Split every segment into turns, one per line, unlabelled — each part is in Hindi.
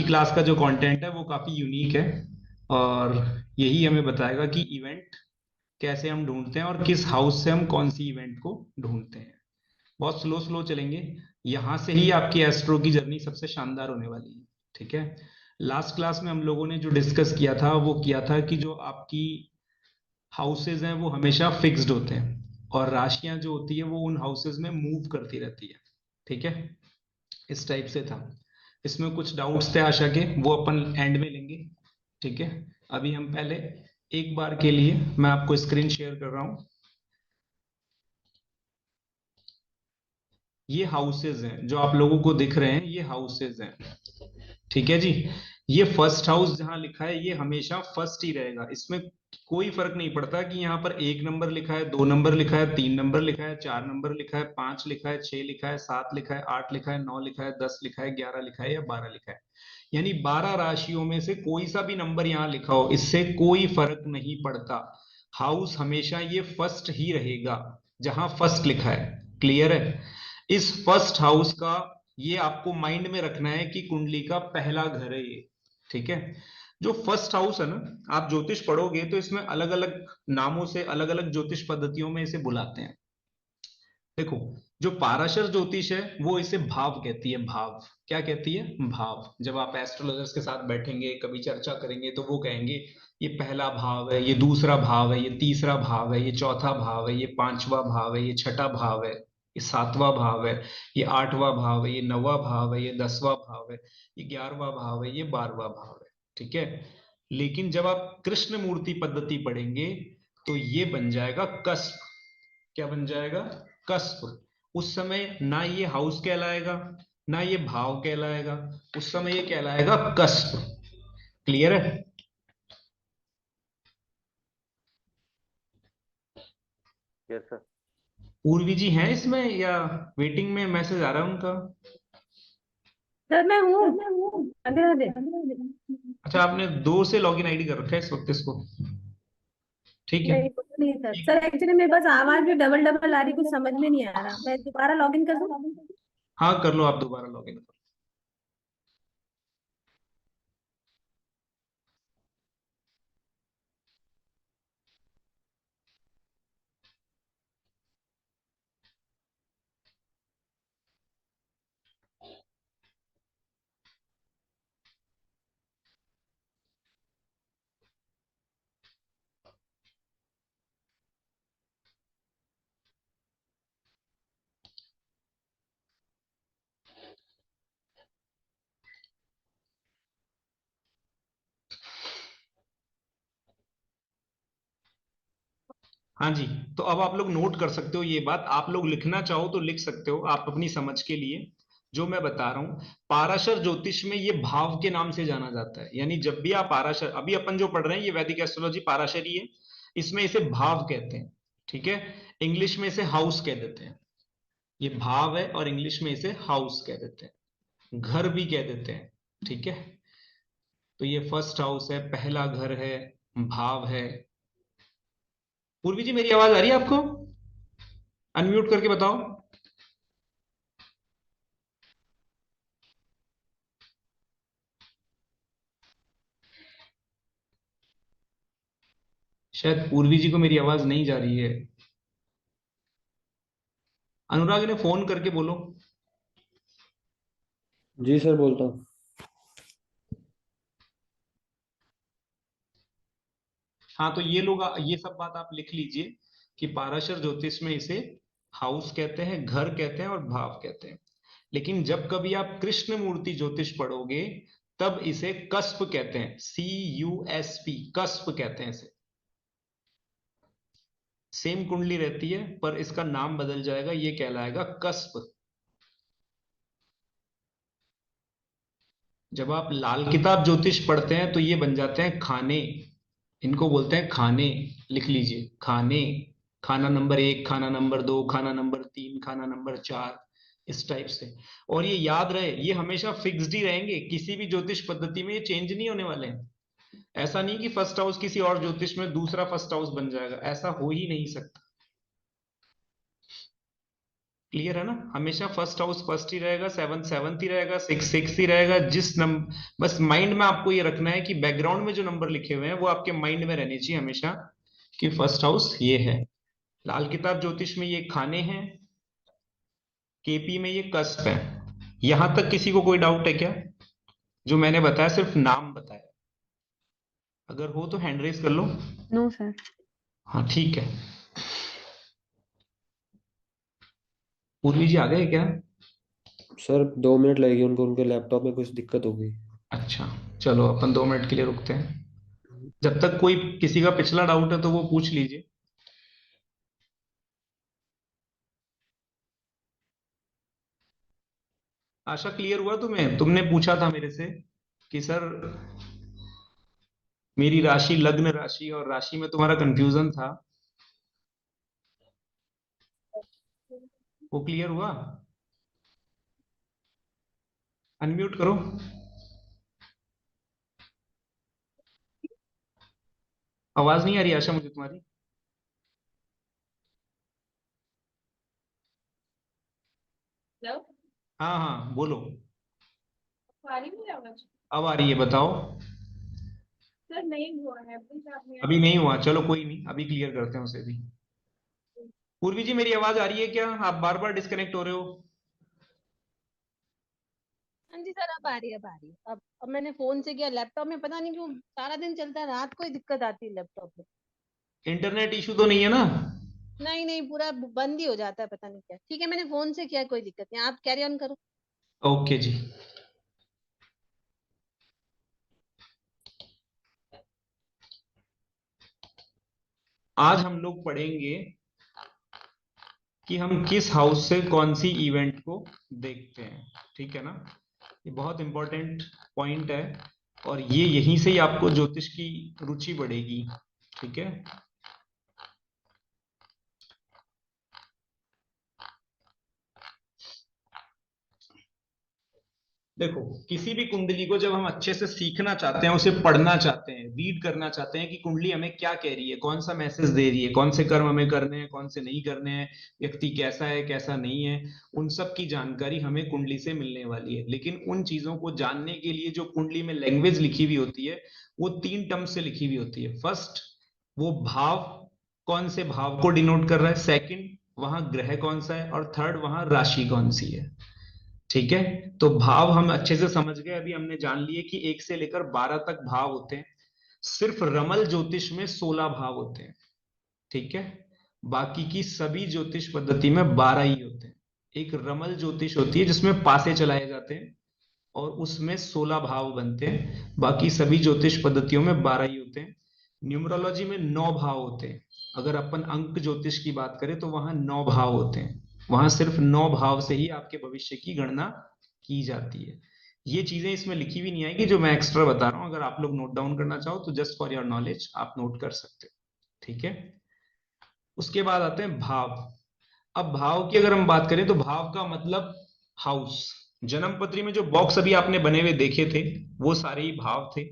की क्लास का जो कंटेंट है वो काफी यूनिक है और यही हमें बताएगा कि इवेंट कैसे हम ढूंढते हैं और किस हाउस से हम कौन सी इवेंट को ढूंढते हैं। बहुत स्लो स्लो चलेंगे। यहां से ही आपकी एस्ट्रो की जर्नी सबसे शानदार होने वाली है। ठीक है। लास्ट क्लास में हम लोगों ने जो डिस्कस किया था वो किया था कि जो आपकी हाउसेज हैं वो हमेशा फिक्स्ड होते हैं और राशियां जो होती है वो उन हाउसेज में मूव करती रहती है। ठीक है। इस टाइप से था। इसमें कुछ डाउट्स थे आशा के, वो अपन एंड में लेंगे। ठीक है। अभी हम पहले एक बार के लिए मैं आपको स्क्रीन शेयर कर रहा हूं। ये हाउसेज हैं जो आप लोगों को दिख रहे हैं, ये हाउसेज हैं। ठीक है जी। ये फर्स्ट हाउस जहां लिखा है ये हमेशा फर्स्ट ही रहेगा। इसमें कोई फर्क नहीं पड़ता कि यहाँ पर 1 नंबर लिखा है, 2 नंबर लिखा है, 3 नंबर लिखा है, 4 नंबर लिखा है, 5 लिखा है, 6 लिखा है, 7 लिखा है, 8 लिखा है, 9 लिखा है, 10 लिखा है, 11 लिखा है या 12 लिखा है। यानी 12 राशियों में से कोई सा भी नंबर यहाँ लिखा हो, इससे कोई फर्क नहीं पड़ता। हाउस हमेशा ये फर्स्ट ही रहेगा जहां फर्स्ट लिखा है। क्लियर है। इस फर्स्ट हाउस का ये आपको माइंड में रखना है कि कुंडली का पहला घर है ये। ठीक है। जो फर्स्ट हाउस है ना, आप ज्योतिष पढ़ोगे तो इसमें अलग अलग नामों से अलग अलग ज्योतिष पद्धतियों में इसे बुलाते हैं। देखो, जो पाराशर ज्योतिष है वो इसे भाव कहती है। भाव क्या कहती है? भाव। जब आप एस्ट्रोलॉजर्स के साथ बैठेंगे कभी चर्चा करेंगे तो वो कहेंगे ये पहला भाव है, ये दूसरा भाव है, ये तीसरा भाव है, ये चौथा भाव है, ये पांचवा भाव है, ये छठा भाव है, ये सातवां भाव है, ये आठवां भाव है, ये नौवां भाव है, ये 10वां भाव है, ये 11वां भाव है, ये 12वां भाव है। ठीक है। लेकिन जब आप कृष्ण मूर्ति पद्धति पढ़ेंगे तो ये बन जाएगा कस्प। क्या बन जाएगा? कस्प। उस समय ना ये हाउस कहलाएगा ना ये भाव कहलाएगा, उस समय ये कहलाएगा कस्प। क्लियर है।
Yes sir.
पूर्वी जी हैं इसमें या वेटिंग में मैसेज आ रहा है उनका?
सर मैं हूँ। राधे राधे।
अच्छा, आपने 2 से लॉगिन आईडी कर रखा है इस वक्त इसको। ठीक है।
नहीं कुछ नहीं सर। सर एक्चुअली मेरे पास आवाज भी डबल डबल आ रही, कुछ समझ में नहीं आ रहा। मैं दोबारा लॉगिन कर दूं?
हाँ कर लो, आप दोबारा लॉगिन। हाँ जी। तो अब आप लोग नोट कर सकते हो ये बात, आप लोग लिखना चाहो तो लिख सकते हो आप अपनी समझ के लिए। जो मैं बता रहा हूं, पाराशर ज्योतिष में ये भाव के नाम से जाना जाता है। यानी जब भी आप पाराशर, अभी अपन जो पढ़ रहे हैं ये वैदिक एस्ट्रोलॉजी पाराशरी है, इसमें इसे भाव कहते हैं। ठीक है। इंग्लिश में इसे हाउस कह देते हैं। ये भाव है और इंग्लिश में इसे हाउस कह देते हैं, घर भी कह देते हैं। ठीक है। तो ये फर्स्ट हाउस है, पहला घर है, भाव है। पूर्वी जी मेरी आवाज आ रही है आपको? अनम्यूट करके बताओ। शायद पूर्वी जी को मेरी आवाज नहीं जा रही है। अनुराग ने फोन करके बोलो।
जी सर बोलता हूँ।
हाँ, तो ये लोग, ये सब बात आप लिख लीजिए कि पाराशर ज्योतिष में इसे हाउस कहते हैं, घर कहते हैं और भाव कहते हैं। लेकिन जब कभी आप कृष्ण मूर्ति ज्योतिष पढ़ोगे तब इसे कस्प कहते हैं। CUSP, कस्प कहते हैं इसे। सेम कुंडली रहती है पर इसका नाम बदल जाएगा, ये कहलाएगा कस्प। जब आप लाल किताब ज्योतिष पढ़ते हैं तो ये बन जाते हैं खाने। इनको बोलते हैं खाने। लिख लीजिए खाने। खाना नंबर 1, खाना नंबर 2, खाना नंबर 3, खाना नंबर 4, इस टाइप से। और ये याद रहे, ये हमेशा फिक्स्ड ही रहेंगे, किसी भी ज्योतिष पद्धति में ये चेंज नहीं होने वाले हैं। ऐसा नहीं कि फर्स्ट हाउस किसी और ज्योतिष में दूसरा फर्स्ट हाउस बन जाएगा, ऐसा हो ही नहीं सकता। क्लियर है ना? हमेशा फर्स्ट हाउस फर्स्ट ही रहेगा, सेवन सेवंथ ही रहेगा, सिक्स सिक्स ही रहेगा। जिस नंबर, बस माइंड में आपको ये रखना है कि बैकग्राउंड में जो नंबर लिखे हुए हैं वो आपके माइंड में रहने चाहिए हमेशा, कि फर्स्ट हाउस ये है। लाल किताब ज्योतिष में ये खाने हैं, केपी में ये कस्प है। यहां तक किसी को कोई डाउट है क्या? जो मैंने बताया सिर्फ नाम बताया, अगर हो तो हैंड रेज कर लो।
No sir.
हाँ ठीक है। पूर्वी जी आ गए क्या?
सर 2 मिनट लगेगी उनको, उनके लैपटॉप में कुछ दिक्कत हो गई।
अच्छा, चलो अपन 2 मिनट के लिए रुकते हैं। जब तक कोई किसी का पिछला डाउट है तो वो पूछ लीजिए। आशा क्लियर हुआ तुम्हें? तुमने पूछा था मेरे से कि सर मेरी राशि लग्न राशि और राशि में तुम्हारा कंफ्यूजन था, वो क्लियर हुआ? अनम्यूट करो। आवाज नहीं आ रही आशा मुझे तुम्हारी।
हेलो,
हाँ हाँ बोलो।
आ रही है आवाज?
अब आ रही है, बताओ।
सर नहीं हुआ है प्लीज, आपने
अभी नहीं हुआ, चलो कोई नहीं, अभी क्लियर करते हैं उसे भी। पूर्वी जी मेरी आवाज आ रही है क्या? आप बार बार डिस्कनेक्ट हो रहे हो।
हाँ जी सर, अब आ रही है, अब आ रही है। अब मैंने फोन से किया, लैपटॉप में पता नहीं क्यों सारा दिन चलता है, रात को ही दिक्कत आती है लैपटॉप में।
इंटरनेट इशू तो नहीं है ना?
नहीं नहीं, पूरा बंद ही हो जाता है, पता नहीं क्या। ठीक है, मैंने फोन से किया, कोई दिक्कत नहीं, आप कैरी ऑन करो।
ओके जी। आज हम लोग पढ़ेंगे कि हम किस हाउस से कौन सी इवेंट को देखते हैं। ठीक है ना? ये बहुत इंपॉर्टेंट पॉइंट है, और ये यहीं से ही आपको ज्योतिष की रुचि बढ़ेगी। ठीक है? देखो, किसी भी कुंडली को जब हम अच्छे से सीखना चाहते हैं, उसे पढ़ना चाहते हैं, रीड करना चाहते हैं कि कुंडली हमें क्या कह रही है, कौन सा मैसेज दे रही है, कौन से कर्म हमें करने हैं, कौन से नहीं करने हैं, व्यक्ति कैसा है कैसा नहीं है, उन सब की जानकारी हमें कुंडली से मिलने वाली है। लेकिन उन चीजों को जानने के लिए जो कुंडली में लैंग्वेज लिखी हुई होती है वो 3 टर्म से लिखी हुई होती है। फर्स्ट, वो भाव कौन से भाव को डिनोट कर रहा है। सेकंड, वहां ग्रह कौन सा है। और थर्ड, वहां राशि कौन सी है। ठीक है? तो भाव हम अच्छे से समझ गए। अभी हमने जान लिए कि 1 से लेकर 12 तक भाव होते हैं। सिर्फ रमल ज्योतिष में 16 भाव होते हैं। ठीक है? बाकी की सभी ज्योतिष पद्धति में 12 ही होते हैं। एक रमल ज्योतिष होती है जिसमें पासे चलाए जाते हैं और उसमें 16 भाव बनते हैं। बाकी सभी ज्योतिष पद्धतियों में 12 ही होते हैं। न्यूमरोलॉजी में 9 भाव होते हैं। अगर अपन अंक ज्योतिष की बात करें तो वहां 9 भाव होते हैं। वहां सिर्फ 9 भाव से ही आपके भविष्य की गणना की जाती है। ये चीजें इसमें लिखी हुई नहीं आएगी जो मैं एक्स्ट्रा बता रहा हूं। अगर आप लोग नोट डाउन करना चाहो तो जस्ट फॉर योर नॉलेज आप नोट कर सकते हो। ठीक है? उसके बाद आते हैं भाव। अब भाव की अगर हम बात करें तो भाव का मतलब हाउस। जन्म पत्री में जो बॉक्स अभी आपने बने हुए देखे थे वो सारे ही भाव थे।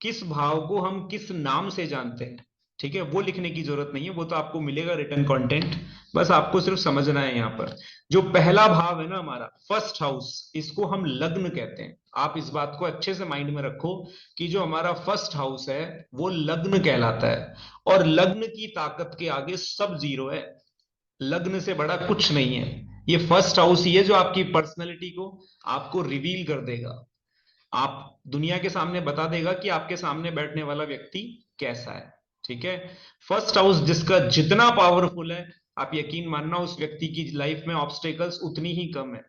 किस भाव को हम किस नाम से जानते हैं, ठीक है, वो लिखने की जरूरत नहीं है, वो तो आपको मिलेगा रिटर्न कंटेंट। बस आपको सिर्फ समझना है। यहाँ पर जो पहला भाव है ना हमारा फर्स्ट हाउस, इसको हम लग्न कहते हैं। आप इस बात को अच्छे से माइंड में रखो कि जो हमारा फर्स्ट हाउस है वो लग्न कहलाता है। और लग्न की ताकत के आगे सब जीरो है। लग्न से बड़ा कुछ नहीं है। ये फर्स्ट हाउस ही है जो आपकी पर्सनैलिटी को आपको रिवील कर देगा। आप दुनिया के सामने बता देगा कि आपके सामने बैठने वाला व्यक्ति कैसा है। ठीक है? फर्स्ट हाउस जिसका जितना पावरफुल है, आप यकीन मानना उस व्यक्ति की लाइफ में ऑब्स्टेकल्स उतनी ही कम है।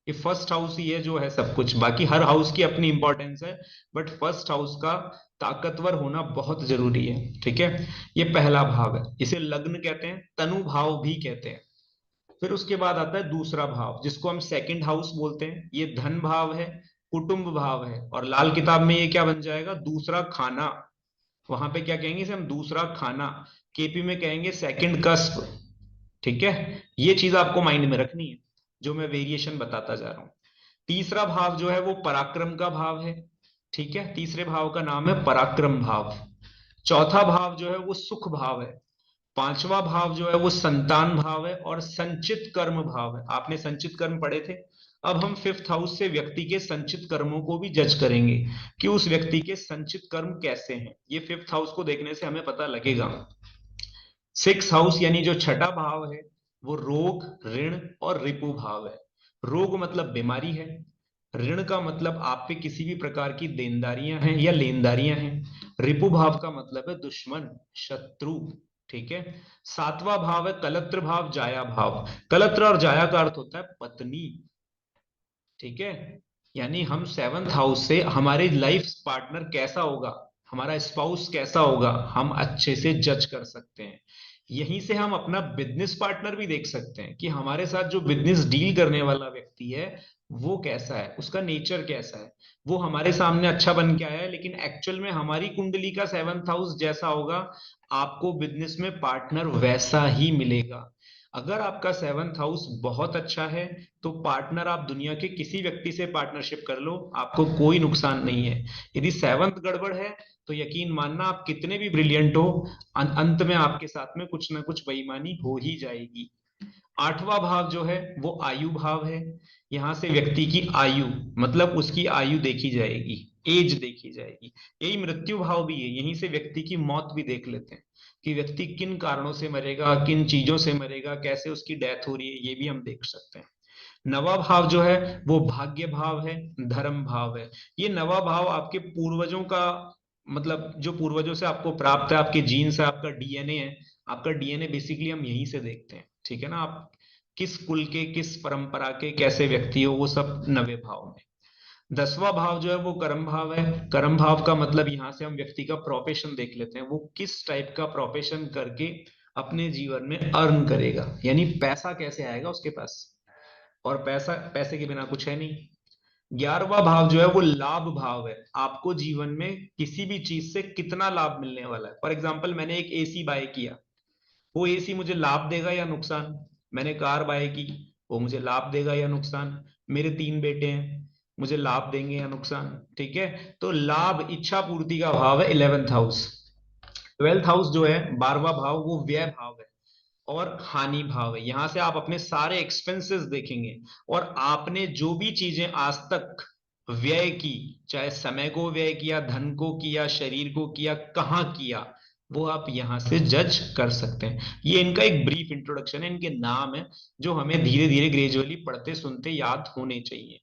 ये फर्स्ट हाउस ही है जो है सब कुछ। बाकी हर हाउस की अपनी इंपॉर्टेंस है, बट फर्स्ट हाउस का ताकतवर होना बहुत जरूरी है। ठीक है? ये पहला भाव है, इसे लग्न कहते हैं, तनु भाव भी कहते हैं। फिर उसके बाद आता है दूसरा भाव जिसको हम सेकंड हाउस बोलते हैं। ये धन भाव है, कुटुंब भाव है। और लाल किताब में ये क्या बन जाएगा? दूसरा खाना। वहां पे क्या कहेंगे इसे हम? दूसरा खाना। केपी में कहेंगे सेकंड कस्प। ठीक है? ये चीज आपको माइंड में रखनी है जो मैं वेरिएशन बताता जा रहा हूं। तीसरा भाव जो है वो पराक्रम का भाव है। ठीक है? तीसरे भाव का नाम है पराक्रम भाव। चौथा भाव जो है वो सुख भाव है। पांचवा भाव जो है वो संतान भाव है और संचित कर्म भाव है। आपने संचित कर्म पढ़े थे। अब हम फिफ्थ हाउस से व्यक्ति के संचित कर्मों को भी जज करेंगे कि उस व्यक्ति के संचित कर्म कैसे हैं। ये फिफ्थ हाउस को देखने से हमें पता लगेगा। सिक्स हाउस यानी जो छठा भाव है वो रोग, ऋण और रिपु भाव है। रोग मतलब बीमारी है, ऋण का मतलब आप पे किसी भी प्रकार की देनदारियां हैं या लेनदारियां हैं, रिपु भाव का मतलब है दुश्मन, शत्रु। ठीक है। सातवां भाव है कलत्र भाव, जाया भाव। कलत्र और जाया का अर्थ होता है पत्नी। ठीक है। यानी हम सेवंथ हाउस से हमारे लाइफ पार्टनर कैसा होगा, हमारा स्पाउस कैसा होगा, हम अच्छे से जज कर सकते हैं। यहीं से हम अपना बिजनेस पार्टनर भी देख सकते हैं कि हमारे साथ जो बिजनेस डील करने वाला व्यक्ति है वो कैसा है, उसका नेचर कैसा है। वो हमारे सामने अच्छा बन के आया है, लेकिन एक्चुअल में हमारी कुंडली का सेवंथ हाउस जैसा होगा, आपको बिजनेस में पार्टनर वैसा ही मिलेगा। अगर आपका सेवंथ हाउस बहुत अच्छा है तो पार्टनर आप दुनिया के किसी व्यक्ति से पार्टनरशिप कर लो, आपको कोई नुकसान नहीं है। यदि सेवंथ गड़बड़ है तो यकीन मानना आप कितने भी ब्रिलियंट हो, अंत में आपके साथ में कुछ ना कुछ बेईमानी हो ही जाएगी। आठवां भाव जो है वो आयु भाव है। यहां से व्यक्ति की आयु मतलब उसकी आयु देखी जाएगी, एज देखी जाएगी। यही मृत्यु भाव भी है, यहीं से व्यक्ति की मौत भी देख लेते हैं कि व्यक्ति किन कारणों से मरेगा, किन चीजों से मरेगा, कैसे उसकी डेथ हो रही है, ये भी हम देख सकते हैं। नवा भाव जो है वो भाग्य भाव है, धर्म भाव है। ये नवा भाव आपके पूर्वजों का मतलब जो पूर्वजों से आपको प्राप्त है, आपके जीन से, आपका डीएनए है। आपका डीएनए बेसिकली हम यहीं से देखते हैं। ठीक है ना, आप किस कुल के, किस परंपरा के, कैसे व्यक्ति हो, वो सब नवे भाव में। दसवां भाव जो है वो कर्म भाव है। कर्म भाव का मतलब यहां से हम व्यक्ति का प्रोफेशन देख लेते हैं, वो किस टाइप का प्रोफेशन करके अपने जीवन में अर्न करेगा, यानी पैसा कैसे आएगा उसके पास। और पैसे के बिना कुछ है नहीं। 11वां भाव जो है वो लाभ भाव है। आपको जीवन में किसी भी चीज से कितना लाभ मिलने वाला है। फॉर एग्जाम्पल, मैंने एक एसी बाय किया, वो एसी मुझे लाभ देगा या नुकसान। मैंने कार बाय की, वो मुझे लाभ देगा या नुकसान। मेरे 3 बेटे हैं, मुझे लाभ देंगे या नुकसान। ठीक है। तो लाभ, इच्छा पूर्ति का भाव है 11th हाउस। 12th हाउस जो है 12वां भाव, वो व्यय भाव है और हानि भाव है। यहां से आप अपने सारे एक्सपेंसेस देखेंगे और आपने जो भी चीजें आज तक व्यय की, चाहे समय को व्यय किया, धन को किया, शरीर को किया, कहाँ किया, वो आप यहां से जज कर सकते हैं। ये इनका एक ब्रीफ इंट्रोडक्शन है, इनके नाम है जो हमें धीरे धीरे ग्रेजुअली पढ़ते सुनते याद होने चाहिए।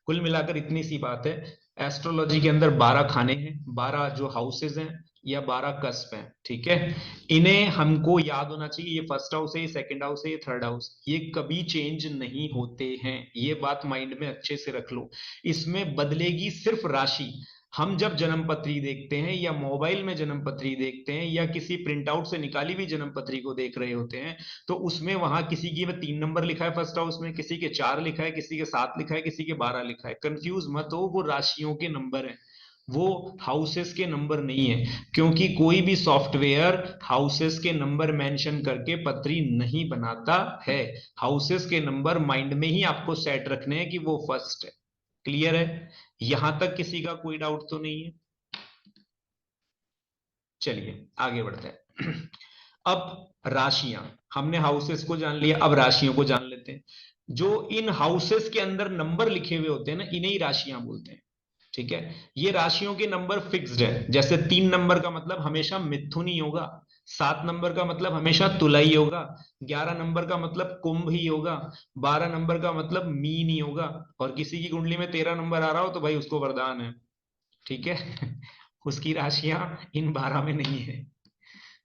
कुल मिलाकर इतनी सी बात है। एस्ट्रोलॉजी के अंदर 12 खाने हैं, 12 जो हाउसेज हैं या 12 कस्प हैं। ठीक है। इन्हें हमको याद होना चाहिए। ये फर्स्ट हाउस है, ये सेकंड हाउस है, ये थर्ड हाउस, ये कभी चेंज नहीं होते हैं। ये बात माइंड में अच्छे से रख लो। इसमें बदलेगी सिर्फ राशि। हम जब जन्मपत्री देखते हैं या मोबाइल में जन्मपत्री देखते हैं या किसी प्रिंट आउट से निकाली हुई जन्मपत्री को देख रहे होते हैं, तो उसमें वहां किसी की में 3 नंबर लिखा है फर्स्ट हाउस में, किसी के 4 लिखा है, किसी के 7 लिखा है, किसी के 12 लिखा है। कंफ्यूज मत हो, वो राशियों के नंबर है, वो हाउसेस के नंबर नहीं है। क्योंकि कोई भी सॉफ्टवेयर हाउसेस के नंबर मेंशन करके पत्री नहीं बनाता है। हाउसेस के नंबर माइंड में ही आपको सेट रखने हैं कि वो फर्स्ट है। क्लियर है? यहां तक किसी का कोई डाउट तो नहीं है? चलिए आगे बढ़ते हैं। अब राशियां, हमने हाउसेस को जान लिया, अब राशियों को जान लेते हैं। जो इन हाउसेस के अंदर नंबर लिखे हुए होते हैं ना, इन्हें ही राशियां बोलते हैं। ठीक है। ये राशियों के नंबर फिक्स्ड है। जैसे 3 नंबर का मतलब हमेशा मिथुन ही होगा, 7 नंबर का मतलब हमेशा तुला ही होगा, 11 नंबर का मतलब कुंभ ही होगा, 12 नंबर का मतलब मीन ही होगा। और किसी की कुंडली में 13 नंबर आ रहा हो तो भाई उसको वरदान है। ठीक है। उसकी राशियां इन 12 में नहीं है,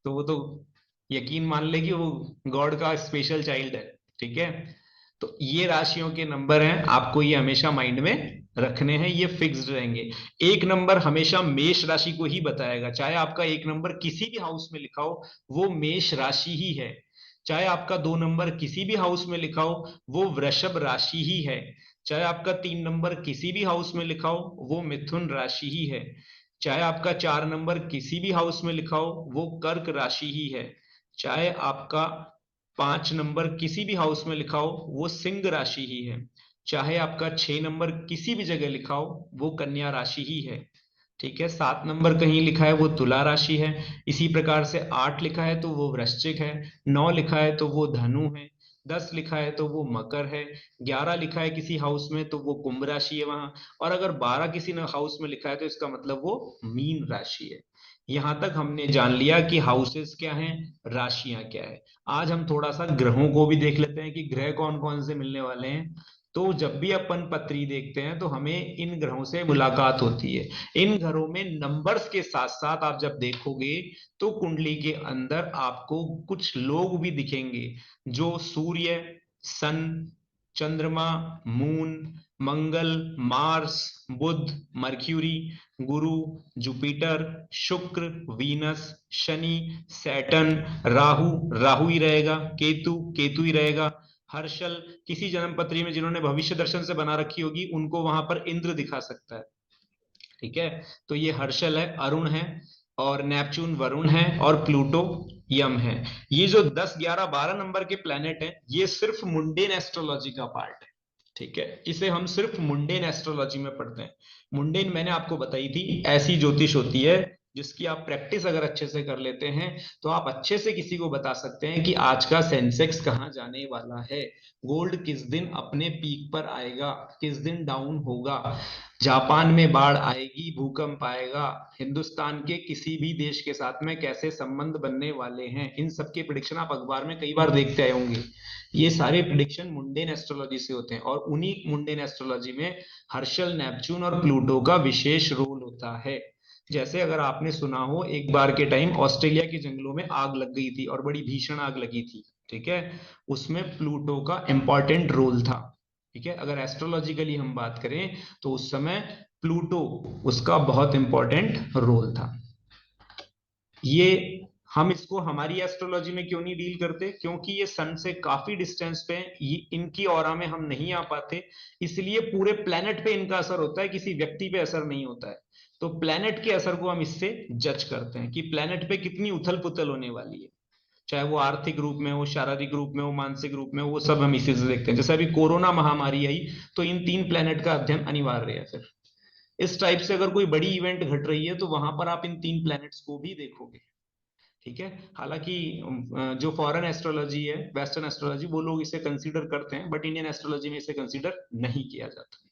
तो वो तो यकीन मान ले कि वो गॉड का स्पेशल चाइल्ड है। ठीक है। तो ये राशियों के नंबर हैं, आपको ये हमेशा माइंड में रखने हैं, ये फिक्स्ड रहेंगे। एक नंबर हमेशा मेष राशि को ही बताएगा, चाहे आपका एक नंबर किसी भी हाउस में लिखा हो वो मेष राशि ही है। चाहे आपका 2 नंबर किसी भी हाउस में लिखा हो वो वृषभ राशि ही है। चाहे आपका 3 नंबर किसी भी हाउस में लिखा हो वो मिथुन राशि ही है। चाहे आपका 4 नंबर किसी भी हाउस में लिखा हो वो कर्क राशि ही है। चाहे आपका 5 नंबर किसी भी हाउस में लिखा हो वो सिंह राशि ही है। चाहे आपका 6 नंबर किसी भी जगह लिखा हो वो कन्या राशि ही है। ठीक है। 7 नंबर कहीं लिखा है वो तुला राशि है। इसी प्रकार से 8 लिखा है तो वो वृश्चिक है। 9 लिखा है तो वो धनु है। 10 लिखा है तो वो मकर है। 11 लिखा है किसी हाउस में तो वो कुंभ राशि है वहां। और अगर 12 किसी ने हाउस में लिखा है तो इसका मतलब वो मीन राशि है। यहां तक हमने जान लिया कि हाउसेस क्या हैं, राशियां क्या है। आज हम थोड़ा सा ग्रहों को भी देख लेते हैं कि ग्रह कौन कौन से मिलने वाले हैं। तो जब भी अपन पत्री देखते हैं तो हमें इन ग्रहों से मुलाकात होती है। इन घरों में नंबर्स के साथ साथ आप जब देखोगे तो कुंडली के अंदर आपको कुछ लोग भी दिखेंगे जो सूर्य, सन, चंद्रमा, मून, मंगल, मार्स, बुध, मर्क्यूरी, गुरु, जुपिटर, शुक्र, वीनस, शनि, सैटर्न, राहु, राहु ही रहेगा, केतु, केतु ही रहेगा, हर्षल, किसी जन्म पत्री में जिन्होंने भविष्य दर्शन से बना रखी होगी उनको वहां पर इंद्र दिखा सकता है। ठीक है। तो ये हर्षल है, अरुण है, और नेपच्यून वरुण है, और प्लूटो यम है। ये जो 10, 11, 12 नंबर के प्लेनेट हैं ये सिर्फ मुंडेन एस्ट्रोलॉजी का पार्ट है। ठीक है। इसे हम सिर्फ मुंडेन एस्ट्रोलॉजी में पढ़ते हैं। मुंडेन मैंने आपको बताई थी, ऐसी ज्योतिष होती है जिसकी आप प्रैक्टिस अगर अच्छे से कर लेते हैं तो आप अच्छे से किसी को बता सकते हैं कि आज का सेंसेक्स कहाँ जाने वाला है, गोल्ड किस दिन अपने पीक पर आएगा, किस दिन डाउन होगा, जापान में बाढ़ आएगी, भूकंप आएगा, हिंदुस्तान के किसी भी देश के साथ में कैसे संबंध बनने वाले हैं, इन सब के प्रिडिक्शन आप अखबार में कई बार देखते आए होंगे। ये सारे प्रिडिक्शन मुंडेन एस्ट्रोलॉजी से होते हैं और उन्हीं मुंडेन एस्ट्रोलॉजी में हर्षल, नेपच्यून और प्लूटो का विशेष रोल होता है। जैसे अगर आपने सुना हो, एक बार के टाइम ऑस्ट्रेलिया के जंगलों में आग लग गई थी और बड़ी भीषण आग लगी थी। ठीक है। उसमें प्लूटो का इंपॉर्टेंट रोल था। ठीक है। अगर एस्ट्रोलॉजिकली हम बात करें तो उस समय प्लूटो, उसका बहुत इंपॉर्टेंट रोल था। ये हम इसको हमारी एस्ट्रोलॉजी में क्यों नहीं डील करते, क्योंकि ये सन से काफी डिस्टेंस पे, ये इनकी ऑरा में हम नहीं आ पाते, इसलिए पूरे प्लेनेट पे इनका असर होता है, किसी व्यक्ति पे असर नहीं होता है। तो प्लेनेट के असर को हम इससे जज करते हैं कि प्लेनेट पे कितनी उथल पुथल होने वाली है, चाहे वो आर्थिक रूप में हो, शारीरिक रूप में हो, मानसिक रूप में हो, वो सब हम इसी से देखते हैं। जैसे अभी कोरोना महामारी आई तो इन 3 प्लेनेट का अध्ययन अनिवार्य है। फिर इस टाइप से अगर कोई बड़ी इवेंट घट रही है तो वहां पर आप इन 3 प्लैनेट्स को भी देखोगे। ठीक है। हालांकि जो फॉरेन एस्ट्रोलॉजी है, वेस्टर्न एस्ट्रोलॉजी, वो लोग इसे कंसीडर करते हैं, बट इंडियन एस्ट्रोलॉजी में इसे कंसीडर नहीं किया जाता।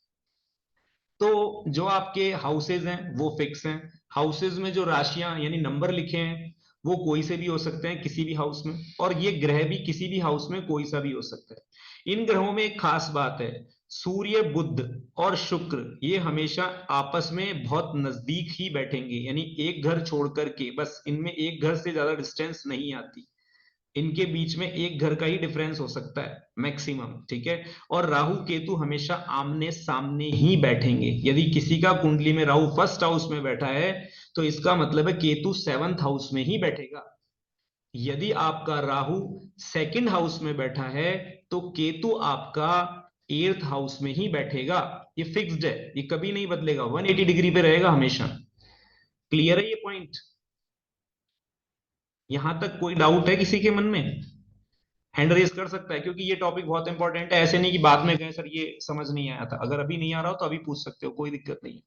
तो जो आपके हाउसेज हैं वो फिक्स हैं। हाउसेज में जो राशियां यानी नंबर लिखे हैं वो कोई से भी हो सकते हैं किसी भी हाउस में, और ये ग्रह भी किसी भी हाउस में कोई सा भी हो सकता है। इन ग्रहों में एक खास बात है, सूर्य, बुध और शुक्र ये हमेशा आपस में बहुत नजदीक ही बैठेंगे, यानी एक घर छोड़ करके, बस इनमें एक घर से ज्यादा डिस्टेंस नहीं आती, इनके बीच में एक घर का ही डिफरेंस हो सकता है मैक्सिमम। ठीक है। और राहु केतु हमेशा आमने सामने ही बैठेंगे। यदि किसी का कुंडली में राहु फर्स्ट हाउस में बैठा है तो इसका मतलब है केतु 7th हाउस में ही बैठेगा। यदि आपका राहु 2nd हाउस में बैठा है तो केतु आपका 8th हाउस में ही बैठेगा। ये फिक्स्ड है, ये कभी नहीं बदलेगा, 180 डिग्री पे रहेगा हमेशा। क्लियर है ये पॉइंट? यहां तक कोई डाउट है किसी के मन में? हैंड रेज कर सकता है, क्योंकि ये टॉपिक बहुत इंपॉर्टेंट है। ऐसे नहीं कि बाद में कहें सर ये समझ नहीं आया था। अगर अभी नहीं आ रहा हो तो अभी पूछ सकते हो, कोई दिक्कत नहीं।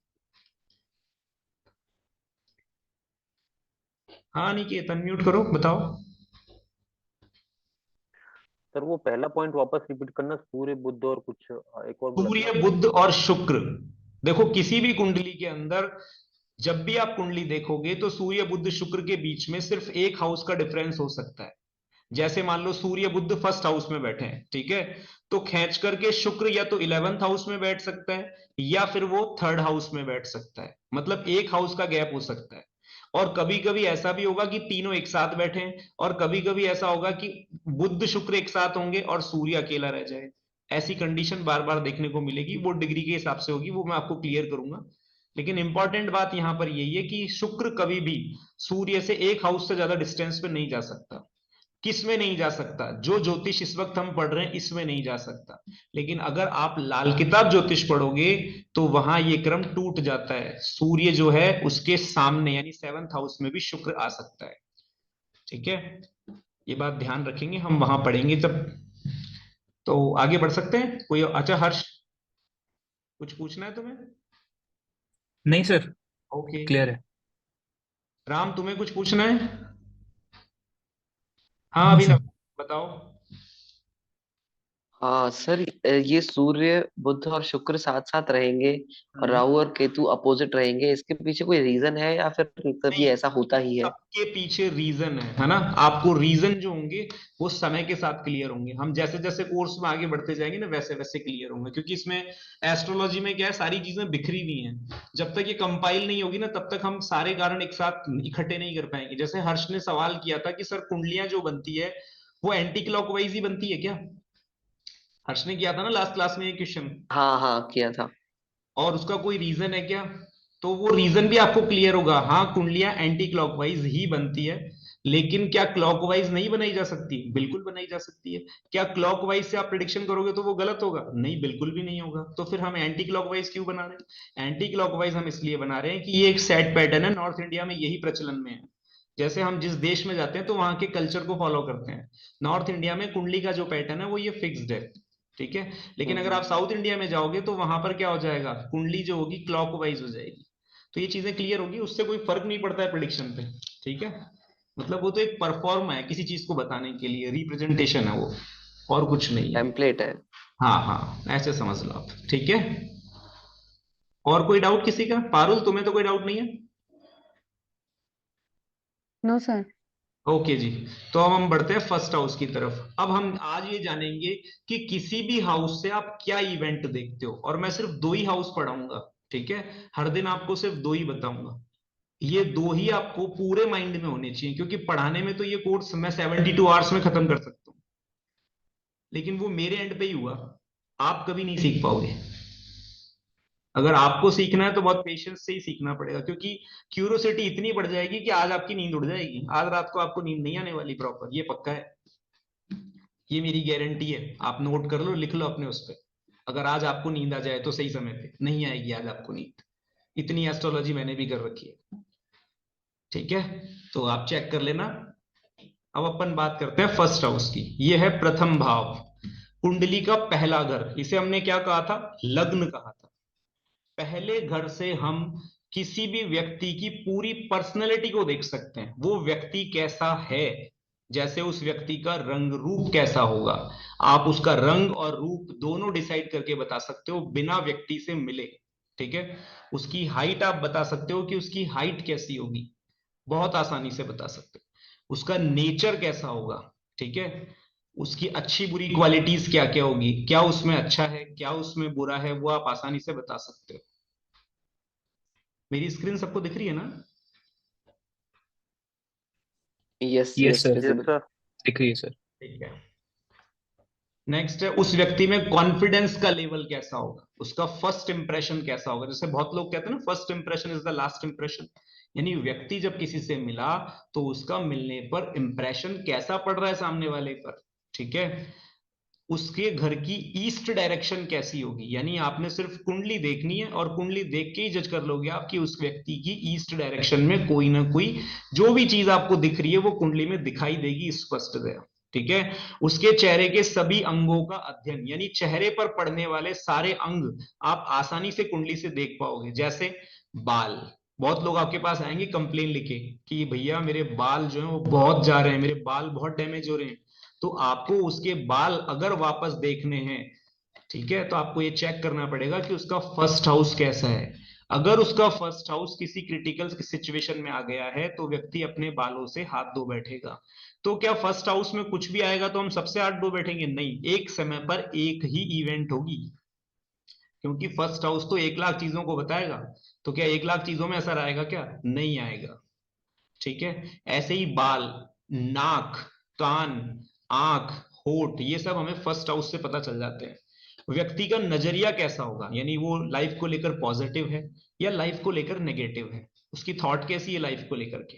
हाँ निकेत, अनम्यूट करो, बताओ।
सर वो पहला पॉइंट वापस रिपीट करना, सूर्य, बुध और कुछ एक और बोला था
सूर्य,
आपने?
बुध और शुक्र। देखो किसी भी कुंडली के अंदर जब भी आप कुंडली देखोगे तो सूर्य, बुध, शुक्र के बीच में सिर्फ एक हाउस का डिफरेंस हो सकता है। जैसे मान लो सूर्य, बुध फर्स्ट हाउस में बैठे हैं, ठीक है, तो खींच करके शुक्र या तो 11th हाउस में बैठ सकता है या फिर वो 3rd हाउस में बैठ सकता है, मतलब एक हाउस का गैप हो सकता है। और कभी कभी ऐसा भी होगा कि तीनों एक साथ बैठे हैं, और कभी कभी ऐसा होगा कि बुध शुक्र एक साथ होंगे और सूर्य अकेला रह जाए। ऐसी कंडीशन बार बार देखने को मिलेगी, वो डिग्री के हिसाब से होगी, वो मैं आपको क्लियर करूंगा। लेकिन इंपॉर्टेंट बात यहां पर यही है कि शुक्र कभी भी सूर्य से एक हाउस से ज्यादा डिस्टेंस पे नहीं जा सकता। किस में नहीं जा सकता? जो ज्योतिष इस वक्त हम पढ़ रहे हैं इसमें नहीं जा सकता। लेकिन अगर आप लाल किताब ज्योतिष पढ़ोगे तो वहां ये क्रम टूट जाता है, सूर्य जो है उसके सामने यानी 7th हाउस में भी शुक्र आ सकता है। ठीक है। ये बात ध्यान रखेंगे, हम वहां पढ़ेंगे तब। तो आगे बढ़ सकते हैं कोई? अच्छा हर्ष, कुछ पूछना है तुम्हें?
नहीं सर।
ओके
क्लियर है।
राम, तुम्हें कुछ पूछना है? हाँ
हाँ
अभिनव,
सर।
बताओ।
हाँ सर, ये सूर्य बुध और शुक्र साथ साथ रहेंगे और
हम्म।
राहु और केतु अपोजिट रहेंगे, इसके पीछे कोई रीजन है या फिर कभी
नहीं,
ऐसा होता ही है?
सबके पीछे रीजन है ना। आपको रीजन जो होंगे वो समय के साथ क्लियर होंगे। हम जैसे जैसे कोर्स में आगे बढ़ते जाएंगे ना वैसे वैसे क्लियर होंगे, क्योंकि इसमें एस्ट्रोलॉजी में क्या है, सारी चीजें बिखरी हुई हैं। जब तक ये कंपाइल नहीं होगी ना तब तक हम सारे कारण एक साथ इकट्ठे नहीं कर पाएंगे। जैसे हर्ष ने सवाल किया था कि सर कुंडलियां जो बनती है वो एंटी क्लॉकवाइज ही बनती है क्या? हर्ष ने किया था ना लास्ट क्लास में ये क्वेश्चन।
हाँ हाँ, किया था।
और उसका कोई रीजन है क्या? तो वो रीजन भी आपको क्लियर होगा। हाँ, कुंडलियां एंटी क्लॉकवाइज ही बनती है, लेकिन क्या क्लॉकवाइज नहीं बनाई जा सकती? बिल्कुल बनाई जा सकती है। क्या क्लॉकवाइज से आप प्रिडिक्शन करोगे तो वो गलत होगा? नहीं, बिल्कुल भी नहीं होगा। तो फिर हम एंटी क्लॉकवाइज क्यों बना रहे हैं? एंटी क्लॉकवाइज हम इसलिए बना रहे हैं कि ये एक सेट पैटर्न है, नॉर्थ इंडिया में यही प्रचलन में है। जैसे हम जिस देश में जाते हैं तो वहां के कल्चर को फॉलो करते हैं। नॉर्थ इंडिया में कुंडली का जो पैटर्न है वो ये फिक्स्ड है, ठीक है। लेकिन अगर आप साउथ इंडिया में जाओगे तो वहां पर क्या हो जाएगा, कुंडली जो होगी क्लॉकवाइज हो जाएगी। तो ये चीजें क्लियर होगी, उससे कोई फर्क नहीं पड़ता है प्रिडिक्शन पे, ठीक है। मतलब वो तो एक परफॉर्म है किसी चीज को बताने के लिए, रिप्रेजेंटेशन है वो, और कुछ नहीं है।
टेम्पलेट है।
हाँ हाँ, ऐसे समझ लो आप, ठीक है। और कोई डाउट किसी का? पारुल, तुम्हें तो कोई डाउट नहीं है?
No sir.
ओके जी। तो अब हम बढ़ते हैं फर्स्ट हाउस की तरफ। अब हम आज ये जानेंगे कि किसी भी हाउस से आप क्या इवेंट देखते हो, और मैं सिर्फ 2 ही हाउस पढ़ाऊंगा, ठीक है। हर दिन आपको सिर्फ 2 ही बताऊंगा। ये 2 ही आपको पूरे माइंड में होने चाहिए, क्योंकि पढ़ाने में तो ये कोर्स मैं 72 आवर्स में खत्म कर सकता हूं, लेकिन वो मेरे एंड पे ही हुआ, आप कभी नहीं सीख पाओगे। अगर आपको सीखना है तो बहुत पेशेंस से ही सीखना पड़ेगा, क्योंकि क्यूरियोसिटी इतनी बढ़ जाएगी कि आज आपकी नींद उड़ जाएगी। आज रात को आपको नींद नहीं आने वाली प्रॉपर, ये पक्का है, ये मेरी गारंटी है। आप नोट कर लो, लिख लो अपने उस पर। अगर आज आपको नींद आ जाए तो सही समय पे नहीं आएगी आज आपको नींद। इतनी एस्ट्रोलॉजी मैंने भी कर रखी है, ठीक है। तो आप चेक कर लेना। अब अपन बात करते हैं फर्स्ट हाउस की। ये है प्रथम भाव, कुंडली का पहला घर। इसे हमने क्या कहा था? लग्न कहा था। पहले घर से हम किसी भी व्यक्ति की पूरी पर्सनैलिटी को देख सकते हैं, वो व्यक्ति कैसा है। जैसे उस व्यक्ति का रंग रूप कैसा होगा, आप उसका रंग और रूप दोनों डिसाइड करके बता सकते हो बिना व्यक्ति से मिले, ठीक है। उसकी हाइट आप बता सकते हो कि उसकी हाइट कैसी होगी, बहुत आसानी से बता सकते हो। उसका नेचर कैसा होगा, ठीक है। उसकी अच्छी बुरी क्वालिटीज क्या क्या होगी, क्या उसमें अच्छा है क्या उसमें बुरा है, वो आप आसानी से बता सकते हो। मेरी स्क्रीन सबको दिख रही है ना?
Yes
yes
yes,
sir,
yes
visible.
Sir.
दिख रही है सर।
ठीक है। नेक्स्ट है, उस व्यक्ति में कॉन्फिडेंस का लेवल कैसा होगा, उसका फर्स्ट इंप्रेशन कैसा होगा। जैसे बहुत लोग कहते हैं ना, first impression is the last impression. यानी व्यक्ति जब किसी से मिला तो उसका मिलने पर इंप्रेशन कैसा पड़ रहा है सामने वाले पर, ठीक है। उसके घर की ईस्ट डायरेक्शन कैसी होगी, यानी आपने सिर्फ कुंडली देखनी है और कुंडली देख के ही जज कर लोगे आप कि उस व्यक्ति की ईस्ट डायरेक्शन में कोई ना कोई जो भी चीज आपको दिख रही है वो कुंडली में दिखाई देगी स्पष्टतया, ठीक है। उसके चेहरे के सभी अंगों का अध्ययन, यानी चेहरे पर पड़ने वाले सारे अंग आप आसानी से कुंडली से देख पाओगे। जैसे बाल, बहुत लोग आपके पास आएंगे कंप्लेन लिखे कि भैया मेरे बाल जो है वो बहुत जा रहे हैं, मेरे बाल बहुत डैमेज हो रहे हैं। तो आपको उसके बाल अगर वापस देखने हैं, ठीक है, तो आपको ये चेक करना पड़ेगा कि उसका फर्स्ट हाउस कैसा है। अगर उसका फर्स्ट हाउस किसी क्रिटिकल सिचुएशन में आ गया है तो व्यक्ति अपने बालों से हाथ धो बैठेगा। तो क्या फर्स्ट हाउस में कुछ भी आएगा तो हम सबसे हाथ धो बैठेंगे? नहीं, एक समय पर एक ही इवेंट होगी, क्योंकि फर्स्ट हाउस तो 1 लाख चीजों को बताएगा। तो क्या 1 लाख चीजों में असर आएगा? क्या नहीं आएगा, ठीक है। ऐसे ही बाल, नाक, कान, आंख, होठ, ये सब हमें फर्स्ट हाउस से पता चल जाते हैं। व्यक्ति का नजरिया कैसा होगा, यानी वो लाइफ को लेकर पॉजिटिव है या लाइफ को लेकर नेगेटिव है, उसकी थॉट कैसी है लाइफ को लेकर के,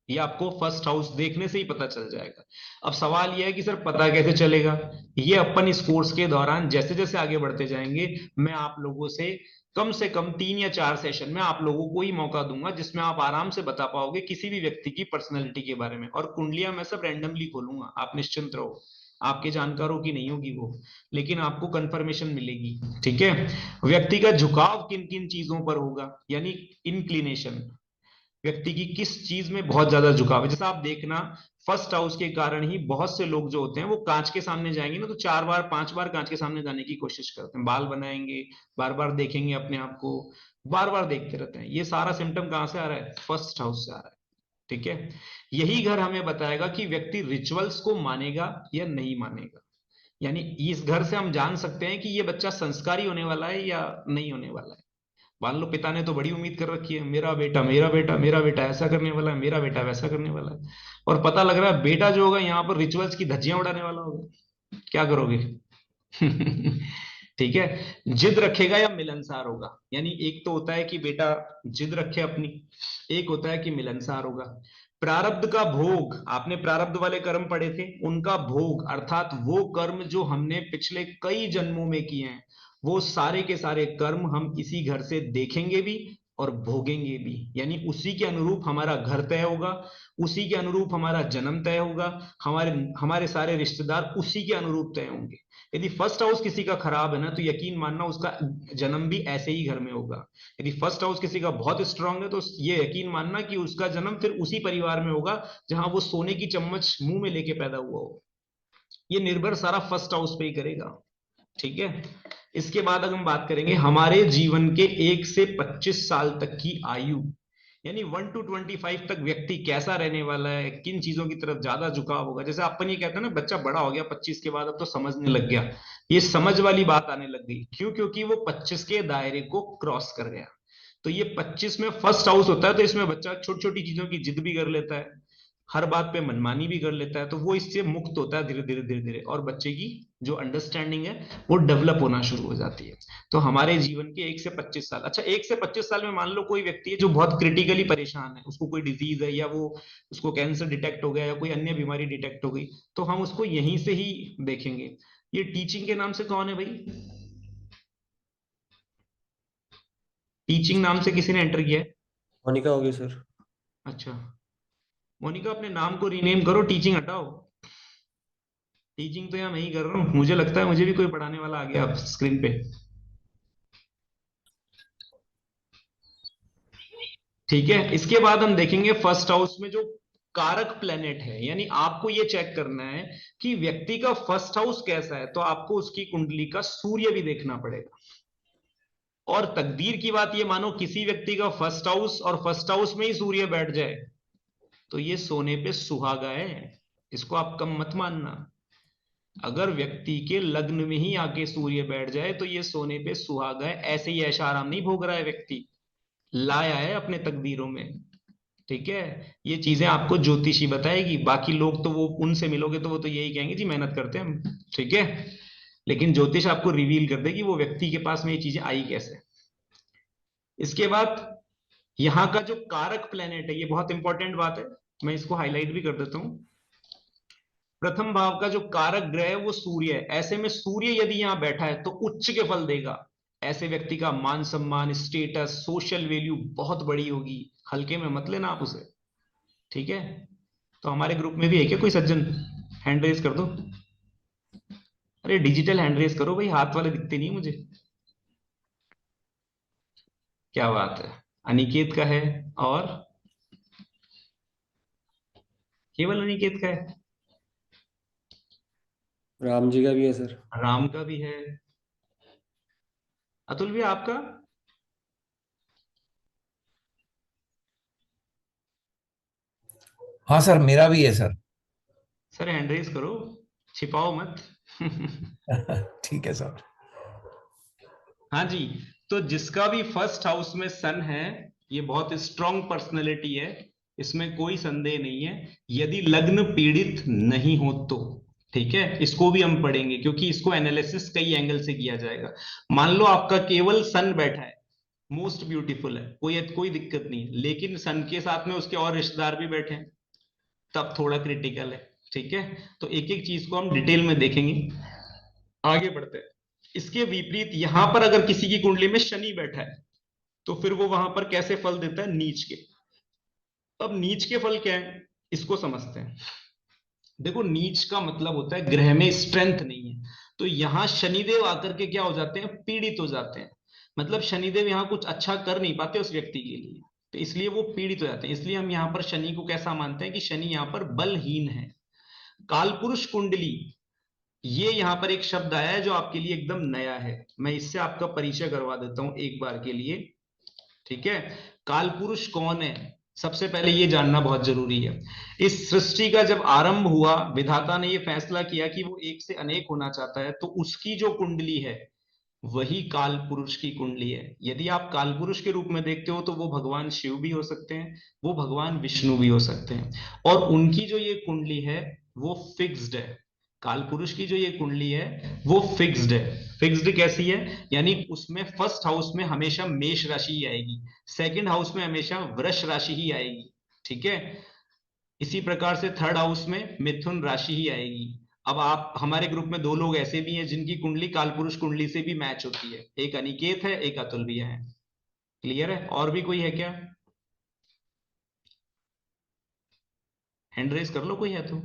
ये आपको फर्स्ट हाउस देखने से ही पता चल जाएगा। अब सवाल यह है कि सर पता कैसे चलेगा? ये अपन इस कोर्स के दौरान जैसे जैसे आगे बढ़ते जाएंगे, मैं आप लोगों से कम 3 या 4 सेशन में आप लोगों को ही मौका दूंगा जिसमें आप आराम से बता पाओगे किसी भी व्यक्ति की पर्सनैलिटी के बारे में। और कुंडलियां मैं सब रैंडमली खोलूंगा, आप निश्चिंत रहो। आपके जानकारों की नहीं होगी वो, लेकिन आपको कंफर्मेशन मिलेगी। ठीक है, व्यक्ति का झुकाव किन किन चीजों पर होगा, यानी इंक्लिनेशन, व्यक्ति की किस चीज में बहुत ज्यादा झुकाव है। जैसे आप देखना, फर्स्ट हाउस के कारण ही बहुत से लोग जो होते हैं वो कांच के सामने जाएंगे ना तो 4 बार 5 बार कांच के सामने जाने की कोशिश करते हैं, बाल बनाएंगे, बार बार देखेंगे अपने आप को, बार बार देखते रहते हैं। ये सारा सिम्टम कहां से आ रहा है? फर्स्ट हाउस से आ रहा है। ठीक है, यही घर हमें बताएगा कि व्यक्ति रिचुअल्स को मानेगा या नहीं मानेगा। यानी इस घर से हम जान सकते हैं कि ये बच्चा संस्कारी होने वाला है या नहीं होने वाला है। मान लो पिता ने तो बड़ी उम्मीद कर रखी है, मेरा बेटा मेरा बेटा मेरा बेटा ऐसा करने वाला है, मेरा बेटा वैसा करने वाला है, और पता लग रहा है बेटा जो होगा यहाँ पर रिचुअल्स की धज्जियां उड़ाने वाला होगा, क्या करोगे? ठीक है, जिद रखेगा या मिलनसार होगा। यानी एक तो होता है कि बेटा जिद रखे अपनी, एक होता है कि मिलनसार होगा। प्रारब्ध का भोग, आपने प्रारब्ध वाले कर्म पढ़े थे, उनका भोग अर्थात वो कर्म जो हमने पिछले कई जन्मों में किए हैं, वो सारे के सारे कर्म हम इसी घर से देखेंगे भी और भोगेंगे भी। यानी उसी के अनुरूप हमारा घर तय होगा, उसी के अनुरूप हमारा जन्म तय होगा, हमारे हमारे सारे रिश्तेदार उसी के अनुरूप तय होंगे। यदि फर्स्ट हाउस किसी का खराब है ना तो यकीन मानना उसका जन्म भी ऐसे ही घर में होगा। यदि फर्स्ट हाउस किसी का बहुत स्ट्रांग है तो ये यकीन मानना कि उसका जन्म फिर उसी परिवार में होगा जहां वो सोने की चम्मच मुंह में लेके पैदा हुआ हो। ये निर्भर सारा फर्स्ट हाउस पे ही करेगा। ठीक है, इसके बाद अगर हम बात करेंगे हमारे जीवन के 1 से 25 साल तक की आयु, यानी 1 to 25 तक व्यक्ति कैसा रहने वाला है, किन चीजों की तरफ ज्यादा झुकाव होगा। जैसे अपन ये कहते हैं ना, बच्चा बड़ा हो गया 25 के बाद, अब तो समझने लग गया, ये समझ वाली बात आने लग गई। क्यों? क्योंकि वो 25 के दायरे को क्रॉस कर गया। तो ये 25 में फर्स्ट हाउस होता है, तो इसमें बच्चा छोटी छोटी चीजों की जिद भी कर लेता है, हर बात पे मनमानी भी कर लेता है, तो वो इससे मुक्त होता है धीरे धीरे धीरे धीरे, और बच्चे की जो अंडरस्टैंडिंग है वो डेवलप होना शुरू हो जाती है। तो हमारे जीवन के 1 से 25 साल, अच्छा 1 से 25 साल में मान लो कोई व्यक्ति है जो बहुत क्रिटिकली परेशान है, उसको कोई डिजीज है या वो उसको कैंसर डिटेक्ट हो गया या कोई अन्य बीमारी डिटेक्ट हो गई, तो हम उसको यहीं से ही देखेंगे। ये टीचिंग के नाम से कौन है भाई? टीचिंग नाम से किसी ने एंटर किया है?
मोनिका होगी सर।
अच्छा, मोनिका अपने नाम को रीनेम करो, टीचिंग हटाओ। टीचिंग तो यहाँ मैं ही कर रहा हूँ, मुझे लगता है मुझे भी कोई पढ़ाने वाला आ गया स्क्रीन पे। ठीक है, इसके बाद हम देखेंगे फर्स्ट हाउस में जो कारक प्लेनेट है, यानी आपको ये चेक करना है कि व्यक्ति का फर्स्ट हाउस कैसा है, तो आपको उसकी कुंडली का सूर्य भी देखना पड़ेगा। और तकदीर की बात ये मानो किसी व्यक्ति का फर्स्ट हाउस और फर्स्ट हाउस में ही सूर्य बैठ जाए तो ये सोने पे सुहागा है, इसको आप कम मत मानना। अगर व्यक्ति के लग्न में ही आके सूर्य बैठ जाए तो ये सोने पे सुहागा है, ऐसे ही ऐशा आराम नहीं भोग रहा है व्यक्ति, लाया है अपने तकदीरों में। ठीक है, ये चीजें आपको ज्योतिषी बताएगी, बाकी लोग तो वो उनसे मिलोगे तो वो तो यही कहेंगे जी मेहनत करते हैं हम। ठीक है, लेकिन ज्योतिष आपको रिवील कर देगी वो व्यक्ति के पास में ये चीजें आई कैसे। इसके बाद यहाँ का जो कारक प्लेनेट है, ये बहुत इंपॉर्टेंट बात है, मैं इसको हाईलाइट भी कर देता हूं। प्रथम भाव का जो कारक ग्रह है वो सूर्य है। ऐसे में सूर्य यदि यहां बैठा है तो उच्च के फल देगा। ऐसे व्यक्ति का मान सम्मान, स्टेटस, सोशल वैल्यू बहुत बड़ी होगी, हल्के में मत लेना आप उसे। ठीक है, तो हमारे ग्रुप में भी है क्या कोई सज्जन? हैंड रेज कर दो। अरे डिजिटल हैंड रेज करो भाई, हाथ वाले दिखते नहीं मुझे। क्या बात है, अनिकेत का है और केवल अनिकेत का है?
राम जी का भी है सर।
राम का भी है। अतुल भी आपका?
हाँ सर, मेरा भी है सर।
सर हैंड रेज करो, छिपाओ मत।
ठीक है सर।
हाँ जी, तो जिसका भी फर्स्ट हाउस में सन है ये बहुत स्ट्रांग पर्सनैलिटी है, इसमें कोई संदेह नहीं है, यदि लग्न पीड़ित नहीं हो तो। ठीक है, इसको भी हम पढ़ेंगे क्योंकि इसको एनालिसिस कई एंगल से किया जाएगा। मान लो आपका केवल सन बैठा है, मोस्ट ब्यूटीफुल है, कोई दिक्कत नहीं है, लेकिन सन के साथ में उसके और रिश्तेदार भी बैठे हैं, तब थोड़ा क्रिटिकल है। ठीक है, तो एक एक चीज को हम डिटेल में देखेंगे। आगे बढ़ते हैं। इसके विपरीत यहां पर अगर किसी की कुंडली में शनि बैठा है तो फिर वो वहां पर कैसे फल देता है? नीच के। अब नीच के फल क्या है इसको समझते हैं। देखो नीच का मतलब होता है ग्रह में स्ट्रेंथ नहीं है, तो यहां शनिदेव आकर के क्या हो जाते हैं, पीड़ित हो जाते हैं। मतलब शनिदेव यहाँ कुछ अच्छा कर नहीं पाते उस व्यक्ति के लिए, तो इसलिए वो पीड़ित हो जाते हैं। इसलिए हम यहाँ पर शनि को कैसा मानते हैं कि शनि यहाँ पर बलहीन है। कालपुरुष कुंडली, ये यहाँ पर एक शब्द आया है जो आपके लिए एकदम नया है, मैं इससे आपका परिचय करवा देता हूं एक बार के लिए। ठीक है, कालपुरुष कौन है, सबसे पहले ये जानना बहुत जरूरी है। इस सृष्टि का जब आरंभ हुआ, विधाता ने ये फैसला किया कि वो एक से अनेक होना चाहता है, तो उसकी जो कुंडली है वही काल पुरुष की कुंडली है। यदि आप काल पुरुष के रूप में देखते हो तो वो भगवान शिव भी हो सकते हैं, वो भगवान विष्णु भी हो सकते हैं, और उनकी जो ये कुंडली है वो फिक्स्ड है। काल पुरुष की जो ये कुंडली है वो फिक्स्ड है। फिक्स्ड कैसी है, यानी उसमें फर्स्ट हाउस में हमेशा मेष राशि ही आएगी, सेकंड हाउस में हमेशा वृष राशि ही आएगी। ठीक है, इसी प्रकार से थर्ड हाउस में मिथुन राशि ही आएगी। अब आप, हमारे ग्रुप में 2 लोग ऐसे भी हैं जिनकी कुंडली कालपुरुष कुंडली से भी मैच होती है, एक अनिकेत है, एक अतुल भैया है। क्लियर है? और भी कोई है क्या? हैंड रेस कर लो कोई है तो।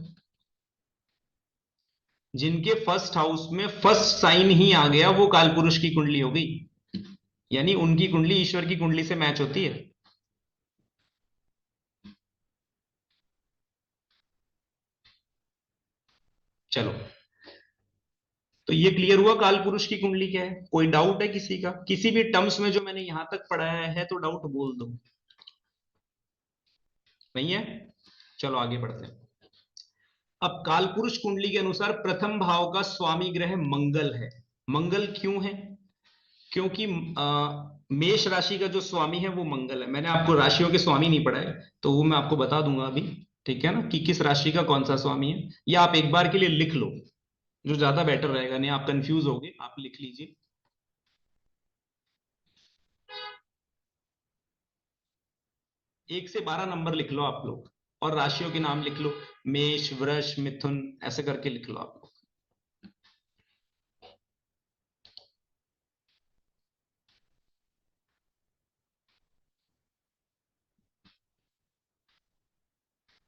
जिनके फर्स्ट हाउस में फर्स्ट साइन ही आ गया वो कालपुरुष की कुंडली हो गई, यानी उनकी कुंडली ईश्वर की कुंडली से मैच होती है। चलो, तो ये क्लियर हुआ काल पुरुष की कुंडली क्या है। कोई डाउट है किसी का, किसी भी टर्म्स में जो मैंने यहां तक पढ़ाया है तो डाउट बोल दो, नहीं है? चलो आगे बढ़ते हैं। अब कालपुरुष कुंडली के अनुसार प्रथम भाव का स्वामी ग्रह मंगल है। मंगल क्यों है? क्योंकि मेष राशि का जो स्वामी है वो मंगल है। मैंने आपको राशियों के स्वामी नहीं पढ़ाए, तो वो मैं आपको बता दूंगा अभी, ठीक है ना, कि किस राशि का कौन सा स्वामी है। या आप एक बार के लिए लिख लो, जो ज्यादा बेटर रहेगा, नहीं आप कंफ्यूज होगे, आप लिख लीजिए। 1 से 12 नंबर लिख लो आप लोग, और राशियों के नाम लिख लो, मेष, वृष, मिथुन, ऐसे करके लिख लो आप लोग।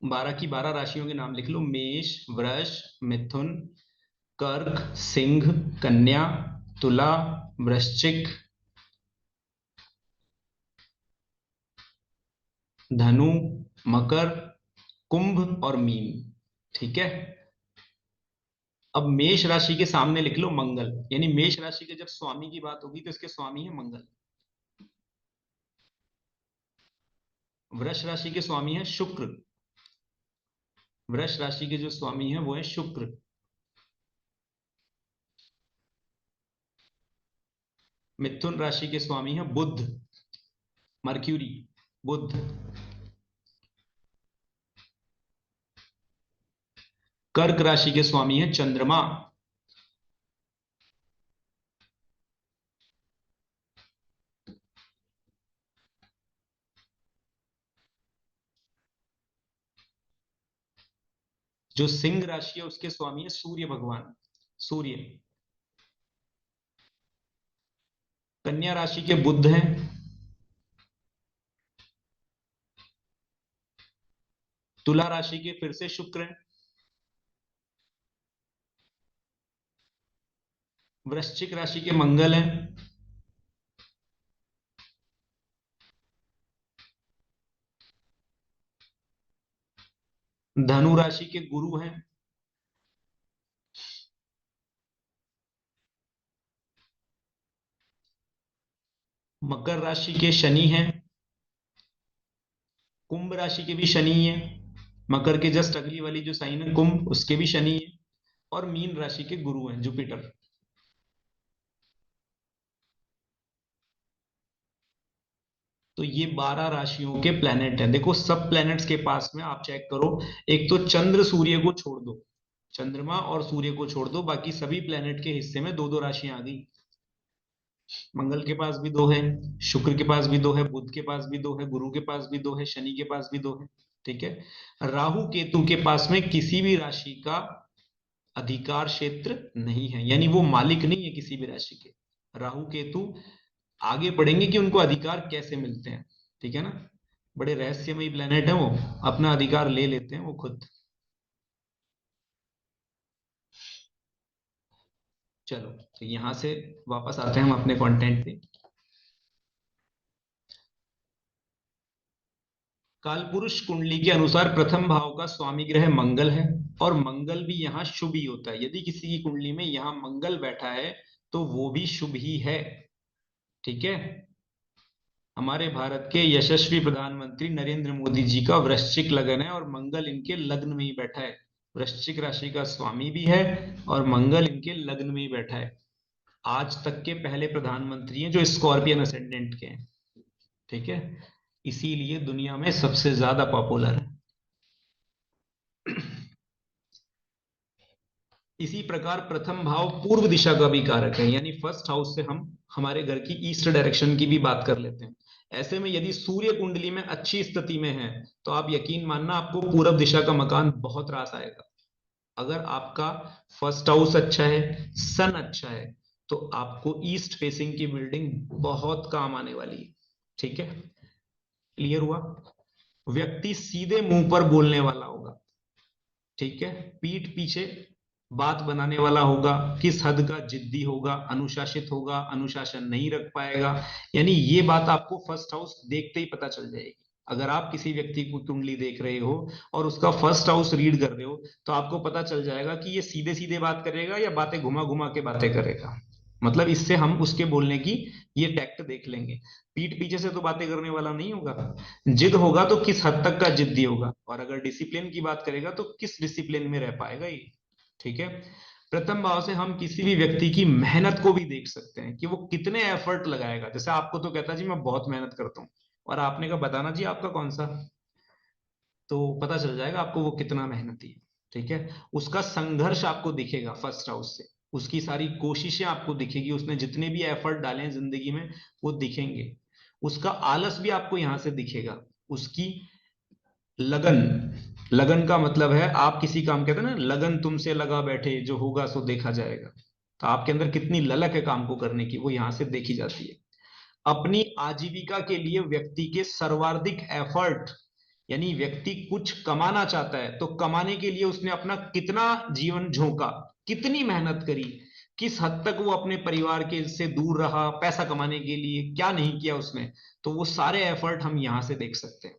बारह की 12 राशियों के नाम लिख लो, मेष, वृष, मिथुन, कर्क, सिंह, कन्या, तुला, वृश्चिक, धनु, मकर, कुंभ और मीन। ठीक है, अब मेष राशि के सामने लिख लो मंगल, यानी मेष राशि के जब स्वामी की बात होगी तो इसके स्वामी है मंगल। वृष राशि के स्वामी है शुक्र, वृष राशि के जो स्वामी है वो है शुक्र। मिथुन राशि के स्वामी है बुध, मर्क्यूरी, बुध। कर्क राशि के स्वामी है चंद्रमा, जो सिंह राशि है उसके स्वामी है सूर्य भगवान, सूर्य। कन्या राशि के बुध हैं, तुला राशि के फिर से शुक्र हैं, वृश्चिक राशि के मंगल हैं, धनु राशि के गुरु हैं, मकर राशि के शनि हैं, कुंभ राशि के भी शनि है, मकर के जस्ट अगली वाली जो साइन है कुंभ, उसके भी शनि है, और मीन राशि के गुरु हैं जुपिटर। तो ये 12 राशियों के प्लेनेट हैं। देखो सब प्लेनेट्स के पास में आप चेक करो, एक तो चंद्र सूर्य को छोड़ दो, चंद्रमा और सूर्य को छोड़ दो, बाकी सभी प्लेनेट के हिस्से में 2-2 राशियां आ गई। मंगल के पास भी 2 है, शुक्र के पास भी 2 है, बुध के पास भी 2 है, गुरु के पास भी 2 है, शनि के पास भी 2 है। ठीक है, राहु केतु के पास में किसी भी राशि का अधिकार क्षेत्र नहीं है, यानी वो मालिक नहीं है किसी भी राशि के। राहु केतु आगे पढ़ेंगे कि उनको अधिकार कैसे मिलते हैं, ठीक है ना, बड़े रहस्यमयी प्लेनेट है वो, अपना अधिकार ले लेते हैं वो खुद। चलो तो यहां से वापस आते हैं हम अपने कंटेंट पे। कालपुरुष कुंडली के अनुसार प्रथम भाव का स्वामी ग्रह मंगल है, और मंगल भी यहाँ शुभ ही होता है। यदि किसी की कुंडली में यहाँ मंगल बैठा है तो वो भी शुभ ही है। ठीक है, हमारे भारत के यशस्वी प्रधानमंत्री नरेंद्र मोदी जी का वृश्चिक लगन है और मंगल इनके लग्न में ही बैठा है। वृश्चिक राशि का स्वामी भी है और मंगल इनके लग्न में ही बैठा है। आज तक के पहले प्रधानमंत्री हैं जो स्कॉर्पियन असेंडेंट के हैं। ठीक है, इसीलिए दुनिया में सबसे ज्यादा पॉपुलर है। इसी प्रकार प्रथम भाव पूर्व दिशा का भी कारक है, यानी फर्स्ट हाउस से हम हमारे घर की ईस्ट डायरेक्शन की भी बात कर लेते हैं। ऐसे में यदि सूर्य कुंडली में अच्छी स्थिति में है तो आप यकीन मानना आपको पूरब दिशा का मकान बहुत रास आएगा। अगर आपका फर्स्ट हाउस अच्छा है, सन अच्छा है, तो आपको ईस्ट फेसिंग की बिल्डिंग बहुत काम आने वाली है। ठीक है, क्लियर हुआ? व्यक्ति सीधे मुंह पर बोलने वाला होगा। ठीक है, पीठ पीछे बात बनाने वाला होगा, किस हद का जिद्दी होगा, अनुशासित होगा, अनुशासन नहीं रख पाएगा। यानी ये बात आपको फर्स्ट हाउस देखते ही पता चल जाएगी। अगर आप किसी व्यक्ति को कुंडली देख रहे हो और उसका फर्स्ट हाउस रीड कर रहे हो तो आपको पता चल जाएगा कि ये सीधे सीधे बात करेगा या बातें घुमा घुमा के बातें करेगा। मतलब इससे हम उसके बोलने की ये टैक्ट देख लेंगे। पीठ पीछे से तो बातें करने वाला नहीं होगा। जिद होगा तो किस हद तक का जिद्दी होगा, और अगर डिसिप्लिन की बात करेगा तो किस डिसिप्लिन में रह पाएगा ये। ठीक है, प्रथम भाव से हम किसी भी व्यक्ति की मेहनत को भी देख सकते हैं कि वो कितने एफर्ट लगाएगा। जैसे आपको तो कहता जी मैं बहुत मेहनत करता हूँ, और आपने कहा बताना जी आपका कौन सा, तो पता चल जाएगा आपको वो कितना मेहनती है। ठीक है, उसका संघर्ष आपको दिखेगा फर्स्ट हाउस से, उसकी सारी कोशिशें आपको दिखेगी, उसने जितने भी एफर्ट डाले हैं जिंदगी में वो दिखेंगे। उसका आलस भी आपको यहां से दिखेगा। उसकी लगन, लगन का मतलब है आप किसी काम, कहते हैं ना लगन तुमसे लगा बैठे जो होगा सो देखा जाएगा। तो आपके अंदर कितनी ललक है काम को करने की, वो यहां से देखी जाती है। अपनी आजीविका के लिए व्यक्ति के सर्वाधिक एफर्ट, यानी व्यक्ति कुछ कमाना चाहता है तो कमाने के लिए उसने अपना कितना जीवन झोंका, कितनी मेहनत करी, किस हद तक वो अपने परिवार के से दूर रहा पैसा कमाने के लिए, क्या नहीं किया उसने, तो वो सारे एफर्ट हम यहां से देख सकते हैं।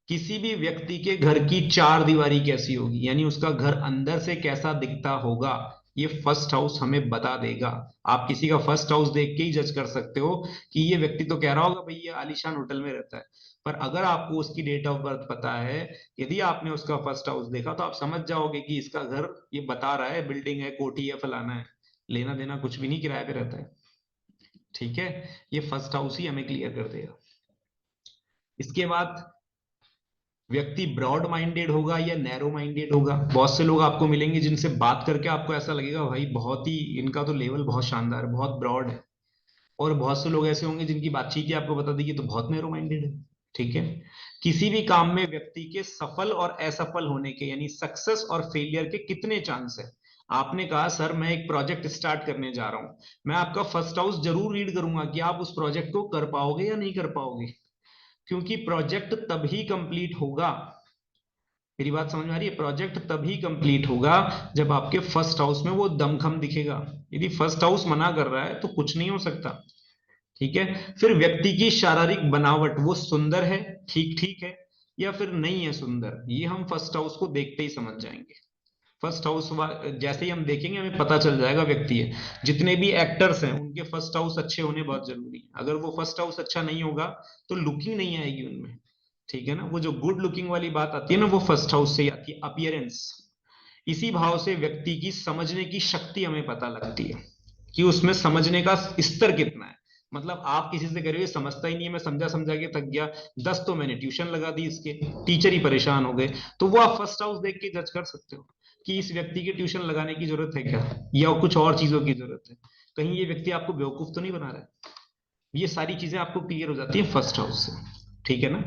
किसी भी व्यक्ति के घर की चार दीवारी कैसी होगी, यानी उसका घर अंदर से कैसा दिखता होगा, ये फर्स्ट हाउस हमें बता देगा। आप किसी का फर्स्ट हाउस देख के ही जज कर सकते हो कि ये व्यक्ति तो कह रहा होगा भाई ये आलीशान होटल में रहता है, पर अगर आपको उसकी डेट ऑफ बर्थ पता है, यदि आपने उसका फर्स्ट हाउस देखा, तो आप समझ जाओगे कि इसका घर ये बता रहा है बिल्डिंग है, कोठी है, फलाना है, लेना देना कुछ भी नहीं, किराए पे रहता है। ठीक है, ये फर्स्ट हाउस ही हमें क्लियर कर देगा। इसके बाद व्यक्ति ब्रॉड माइंडेड होगा या नैरो माइंडेड होगा। बहुत से लोग आपको मिलेंगे जिनसे बात करके आपको ऐसा लगेगा भाई बहुत ही, इनका तो लेवल बहुत शानदार है, बहुत ब्रॉड है। और बहुत से लोग ऐसे होंगे जिनकी बातचीत ही आपको बता देगी तो बहुत नैरो माइंडेड है। ठीक है, किसी भी काम में व्यक्ति के सफल और असफल होने के, यानी सक्सेस और फेलियर के कितने चांस है। आपने कहा सर मैं एक प्रोजेक्ट स्टार्ट करने जा रहा हूं, मैं आपका फर्स्ट हाउस जरूर रीड करूंगा कि आप उस प्रोजेक्ट को कर पाओगे या नहीं कर पाओगे, क्योंकि प्रोजेक्ट तभी कंप्लीट होगा, मेरी बात समझ में आ रही है, प्रोजेक्ट तभी कंप्लीट होगा जब आपके फर्स्ट हाउस में वो दमखम दिखेगा। यदि फर्स्ट हाउस मना कर रहा है तो कुछ नहीं हो सकता। ठीक है, फिर व्यक्ति की शारीरिक बनावट, वो सुंदर है, ठीक ठीक है, या फिर नहीं है सुंदर, ये हम फर्स्ट हाउस को देखते ही समझ जाएंगे। फर्स्ट हाउस जैसे ही हम देखेंगे हमें पता चल जाएगा व्यक्ति है। जितने भी एक्टर्स हैं उनके फर्स्ट हाउस अच्छे होने बहुत जरूरी है। अगर वो फर्स्ट हाउस अच्छा नहीं होगा तो लुकिंग नहीं आएगी उनमें। ठीक है ना, वो जो गुड लुकिंग वाली बात आती है ना, वो फर्स्ट हाउस से ही आती है, अपीयरेंस। इसी भाव से व्यक्ति की समझने की शक्ति हमें पता लगती है कि उसमें समझने का स्तर कितना है। मतलब आप किसी से कह समझता ही नहीं है, मैं समझा समझा के थक गया, 10 तो मैंने ट्यूशन लगा दी, इसके टीचर ही परेशान हो गए, तो वो आप फर्स्ट हाउस देख के जज कर सकते हो कि इस व्यक्ति की ट्यूशन लगाने की जरूरत है क्या, या कुछ और चीजों की जरूरत है, कहीं ये व्यक्ति आपको बेवकूफ तो नहीं बना रहा है। ये सारी चीजें आपको क्लियर हो जाती है फर्स्ट हाउस से। ठीक है ना,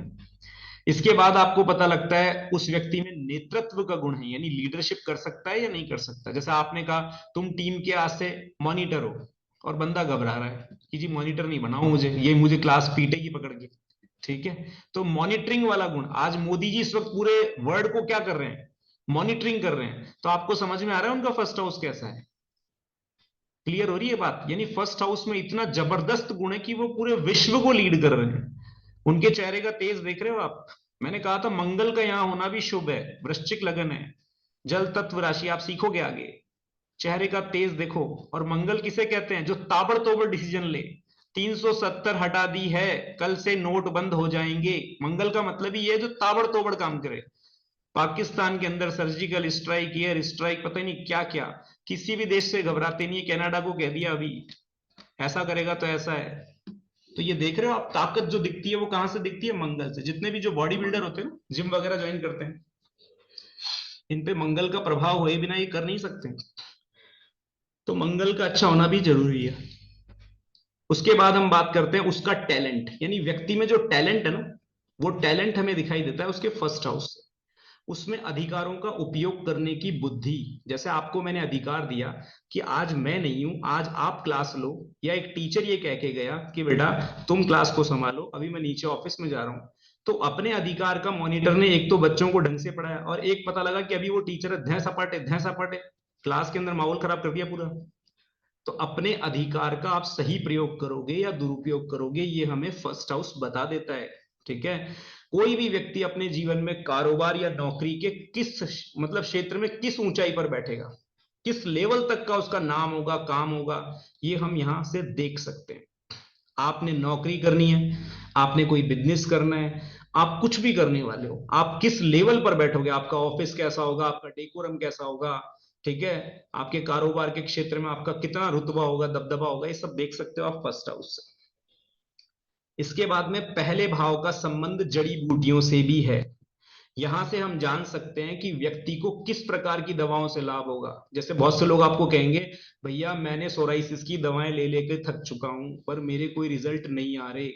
इसके बाद आपको पता लगता है उस व्यक्ति में नेतृत्व का गुण है, यानी लीडरशिप कर सकता है या नहीं कर सकता। जैसे आपने कहा तुम टीम के आज से मॉनिटर हो, और बंदा घबरा रहा है कि जी मॉनिटर नहीं बनाओ मुझे, ये मुझे क्लास पीटेगी पकड़ के। ठीक है, तो मॉनिटरिंग वाला गुण, आज मोदी जी इस वक्त पूरे वर्ल्ड को क्या कर रहे हैं, मॉनिटरिंग कर रहे हैं, तो आपको समझ में आ रहा है उनका फर्स्ट हाउस कैसा है। क्लियर हो रही है बात? यानी फर्स्ट हाउस में इतना जबरदस्त गुण है कि वो पूरे विश्व को लीड कर रहे हैं। उनके चेहरे का तेज देख रहे हो आप? मैंने कहा था मंगल का यहां होना भी शुभ है, वृश्चिक लगन है, जल तत्व राशि, आप सीखोगे आगे। चेहरे का तेज देखो। और मंगल किसे कहते हैं? जो ताबड़तोड़ डिसीजन ले। 370 हटा दी है, कल से नोट बंद हो जाएंगे। मंगल का मतलब ही ये जो ताबड़तोड़ काम करे। पाकिस्तान के अंदर सर्जिकल स्ट्राइक, एयर स्ट्राइक, पता ही नहीं क्या क्या। किसी भी देश से घबराते नहीं है। कनाडा को कह दिया अभी ऐसा करेगा तो ऐसा है। तो ये देख रहे हो आप, ताकत जो दिखती है वो कहां से दिखती है? मंगल से। जितने भी जो बॉडी बिल्डर होते हैं ना, जिम वगैरह ज्वाइन करते हैं, इन पे मंगल का प्रभाव हुए बिना ये कर नहीं सकते। तो मंगल का अच्छा होना भी जरूरी है। उसके बाद हम बात करते हैं उसका टैलेंट, यानी व्यक्ति में जो टैलेंट है ना, वो टैलेंट हमें दिखाई देता है उसके फर्स्ट हाउस से। उसमें अधिकारों का उपयोग करने की बुद्धि। जैसे आपको मैंने अधिकार दिया कि आज मैं नहीं हूं, आज आप क्लास लो, या एक टीचर ये कह के गया कि बेटा तुम क्लास को संभालो, अभी मैं नीचे ऑफिस में जा रहा हूं। तो अपने अधिकार का मॉनिटर ने एक तो बच्चों को ढंग से पढ़ाया, और एक पता लगा कि अभी वो टीचर धै सपाटे क्लास के अंदर माहौल खराब कर दिया पूरा। तो अपने अधिकार का आप सही प्रयोग करोगे या दुरुपयोग करोगे, ये हमें फर्स्ट हाउस बता देता है। ठीक है? कोई भी व्यक्ति अपने जीवन में कारोबार या नौकरी के किस मतलब क्षेत्र में किस ऊंचाई पर बैठेगा, किस लेवल तक का उसका नाम होगा, काम होगा, ये हम यहां से देख सकते हैं। आपने नौकरी करनी है, आपने कोई बिजनेस करना है, आप कुछ भी करने वाले हो, आप किस लेवल पर बैठोगे, आपका ऑफिस कैसा होगा, आपका डेकोरम कैसा होगा, ठीक है, आपके कारोबार के क्षेत्र में आपका कितना रुतबा होगा, दबदबा होगा, ये सब देख सकते हो आप फर्स्ट हाउस से। इसके बाद में पहले भाव का संबंध जड़ी बूटियों से भी है। यहां से हम जान सकते हैं कि व्यक्ति को किस प्रकार की दवाओं से लाभ होगा। जैसे बहुत से लोग आपको कहेंगे भैया मैंने सोराइसिस की दवाएं ले लेकर थक चुका हूं, पर मेरे कोई रिजल्ट नहीं आ रहे,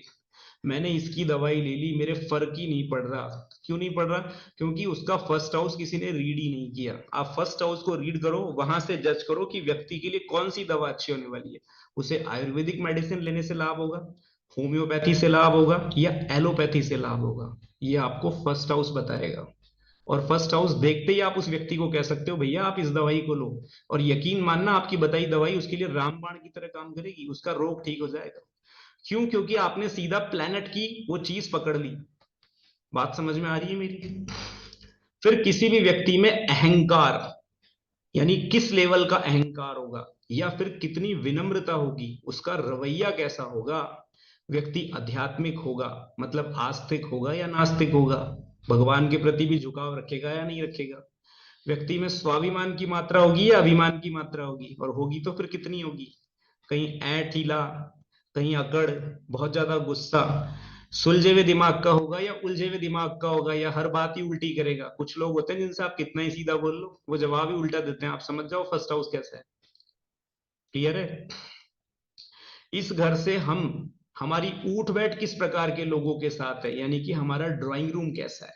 मैंने इसकी दवाई ले ली, मेरे फर्क ही नहीं पड़ रहा। क्यों नहीं पड़ रहा? क्योंकि उसका फर्स्ट हाउस किसी ने रीड ही नहीं किया। आप फर्स्ट हाउस को रीड करो, वहां से जज करो कि व्यक्ति के लिए कौन सी दवा अच्छी होने वाली है। उसे आयुर्वेदिक मेडिसिन लेने से लाभ होगा, होम्योपैथी से लाभ होगा, या एलोपैथी से लाभ होगा, ये आपको फर्स्ट हाउस बताएगा। और फर्स्ट हाउस देखते ही आप उस व्यक्ति को कह सकते हो भैया आप इस दवाई को लो, और यकीन मानना आपकी बताई दवाई उसके लिए रामबाण की तरह काम करेगी, उसका रोग ठीक हो जाएगा। क्यों? क्योंकि आपने सीधा प्लेनेट की वो चीज पकड़ ली। बात समझ में आ रही है मेरी? फिर किसी भी व्यक्ति में अहंकार, यानी किस लेवल का अहंकार होगा, या फिर कितनी विनम्रता होगी, उसका रवैया कैसा होगा। व्यक्ति आध्यात्मिक होगा, मतलब आस्तिक होगा या नास्तिक होगा, भगवान के प्रति भी झुकाव रखेगा या नहीं रखेगा। व्यक्ति में स्वाभिमान की मात्रा होगी या अभिमान की मात्रा होगी, और होगी तो फिर कितनी होगी। कहीं ऐठीला, कहीं अकड़, बहुत ज्यादा गुस्सा, सुलझे हुए दिमाग का होगा या उलझे हुए दिमाग का होगा, या हर बात ही उल्टी करेगा। कुछ लोग होते हैं जिनसे आप कितना ही सीधा बोल लो वो जवाब ही उल्टा देते हैं। आप समझ जाओ फर्स्ट हाउस कैसा है। क्लियर है? इस घर से हमारी उठ बैठ किस प्रकार के लोगों के साथ है, यानी कि हमारा ड्राइंग रूम कैसा है।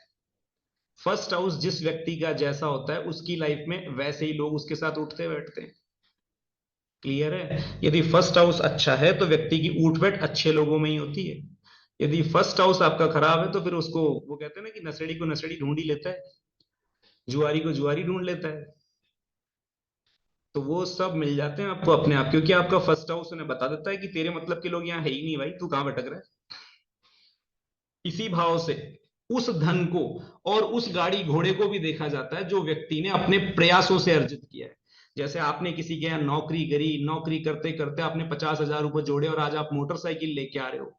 फर्स्ट हाउस जिस व्यक्ति का जैसा होता है उसकी लाइफ में वैसे ही लोग उसके साथ उठते बैठते हैं। क्लियर है? यदि फर्स्ट हाउस अच्छा है तो व्यक्ति की उठ बैठ अच्छे लोगों में ही होती है। यदि फर्स्ट हाउस आपका खराब है तो फिर उसको वो कहते हैं ना कि नशेड़ी को नशेड़ी ढूंढ ही लेता है, जुआरी को जुआरी ढूंढ लेता है। तो वो सब मिल जाते हैं आपको अपने आप, क्योंकि आपका फर्स्ट हाउस उन्हें बता देता है कि तेरे मतलब के लोग यहाँ है ही नहीं भाई, तू कहां भटक रहा है। इसी भाव से उस धन को और उस गाड़ी घोड़े को भी देखा जाता है जो व्यक्ति ने अपने प्रयासों से अर्जित किया है। जैसे आपने किसी के यहाँ नौकरी करी, नौकरी करते करते आपने 50,000 रुपए जोड़े और आज आप मोटरसाइकिल लेके आ रहे हो,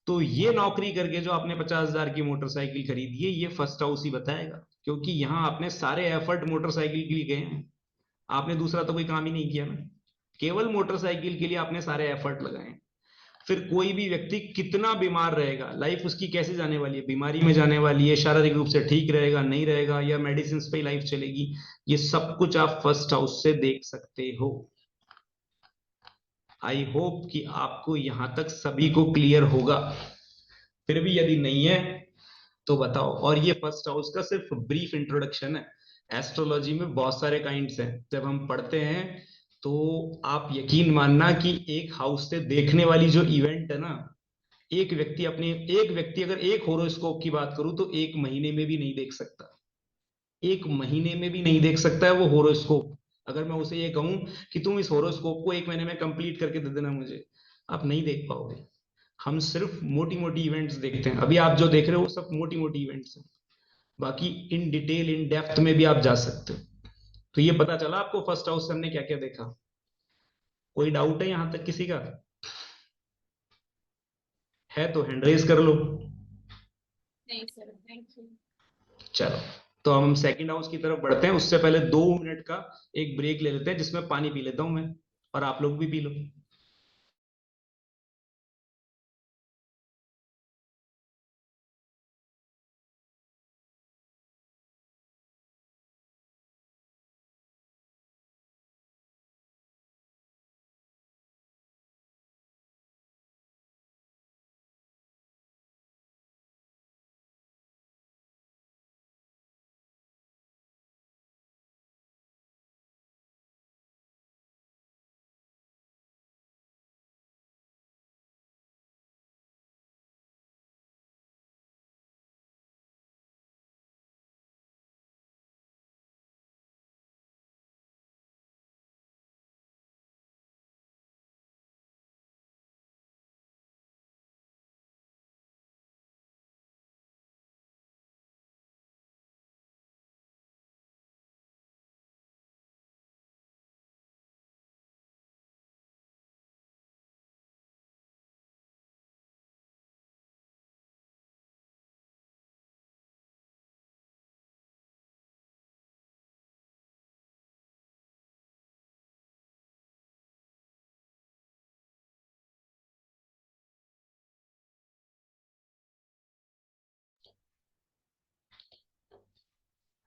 तो ये नौकरी करके जो आपने 50,000 की मोटरसाइकिल खरीदी है ये फर्स्ट हाउस ही बताएगा, क्योंकि यहाँ आपने सारे एफर्ट मोटरसाइकिल के लिए गए हैं। आपने दूसरा तो कोई काम ही नहीं किया ना, केवल मोटरसाइकिल के लिए आपने सारे एफर्ट लगाए। फिर कोई भी व्यक्ति कितना बीमार रहेगा, लाइफ उसकी कैसे जाने वाली है, बीमारी में जाने वाली है, शारीरिक रूप से ठीक रहेगा नहीं रहेगा, या मेडिसिन पे लाइफ चलेगी, ये सब कुछ आप फर्स्ट हाउस से देख सकते हो। आई होप कि आपको यहां तक सभी को क्लियर होगा। फिर भी यदि नहीं है तो बताओ। और ये फर्स्ट हाउस का सिर्फ ब्रीफ इंट्रोडक्शन है। एस्ट्रोलॉजी में बहुत सारे काइंड्स हैं, जब हम पढ़ते हैं तो आप यकीन मानना कि एक हाउस से देखने वाली जो इवेंट है ना, एक व्यक्ति अगर एक होरोस्कोप की बात करूं तो एक महीने में भी नहीं देख सकता, एक महीने में भी नहीं देख सकता है वो होरोस्कोप। अगर मैं उसे ये कहूं कि तुम इस होरोस्कोप को 1 महीने में कंप्लीट करके दे देना मुझे, आप नहीं देख पाओगे। हम सिर्फ मोटी मोटी इवेंट्स देखते हैं, अभी आप जो देख रहे हो वो सब मोटी मोटी इवेंट्स हैं, बाकी इन डिटेल इन डेप्थ में भी आप जा सकते हो। तो ये पता चला आपको फर्स्ट हाउस से हमने क्या क्या देखा? कोई डाउट है यहां तक किसी का? है तो हैंड रेज कर लो।
नहीं सर, थैंक यू।
चलो, तो हम सेकंड हाउस की तरफ बढ़ते हैं। उससे पहले 2 मिनट का एक ब्रेक ले लेते हैं, जिसमें पानी पी लेता हूं मैं, और आप लोग भी पी लो।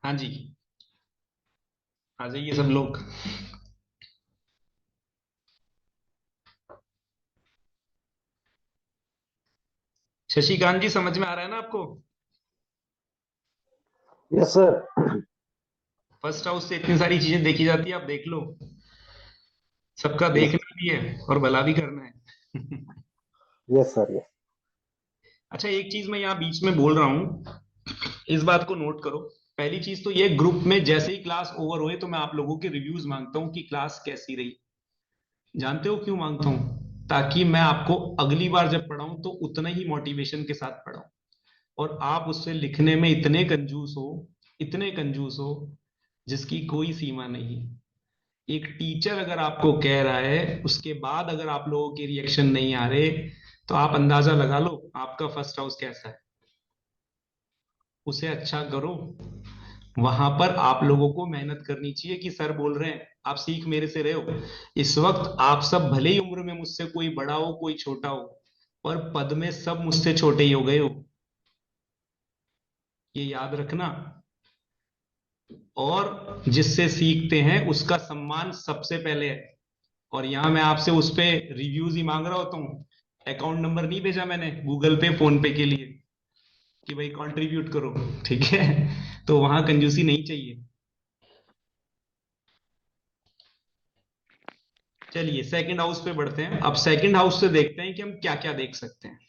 हाँ जी, आ जाइए सब लोग। शशिकांत जी, समझ में आ रहा है ना आपको?
Yes sir.
फर्स्ट हाउस से इतनी सारी चीजें देखी जाती है, आप देख लो। सबका देखना भी है और भला भी करना है।
Yes sir, yes.
अच्छा, एक चीज मैं यहाँ बीच में बोल रहा हूँ, इस बात को नोट करो। पहली चीज तो ये, ग्रुप में जैसे ही क्लास ओवर हुए तो मैं आप लोगों के रिव्यूज मांगता हूँ कि क्लास कैसी रही। जानते हो क्यों मांगता हूँ? ताकि मैं आपको अगली बार जब पढ़ाऊं तो उतना ही मोटिवेशन के साथ पढ़ाऊं, और आप उससे लिखने में इतने कंजूस हो, इतने कंजूस हो जिसकी कोई सीमा नहीं। एक टीचर अगर आपको कह रहा है, उसके बाद अगर आप लोगों के रिएक्शन नहीं आ रहे, तो आप अंदाजा लगा लो आपका फर्स्ट हाउस कैसा है। उसे अच्छा करो। वहां पर आप लोगों को मेहनत करनी चाहिए कि सर बोल रहे हैं, आप सीख मेरे से रहे हो। इस वक्त आप सब भले ही उम्र में मुझसे कोई बड़ा हो कोई छोटा हो, पर पद में सब मुझसे छोटे ही हो गए हो, ये याद रखना। और जिससे सीखते हैं उसका सम्मान सबसे पहले है। और यहाँ मैं आपसे उस पे रिव्यूज ही मांग रहा होता हूँ, अकाउंट नंबर नहीं भेजा मैंने गूगल पे फोन पे के लिए कि भाई कंट्रीब्यूट करो, ठीक है? तो वहां कंजूसी नहीं चाहिए। चलिए सेकंड हाउस पे बढ़ते हैं। अब सेकंड हाउस से देखते हैं कि हम क्या क्या देख सकते हैं।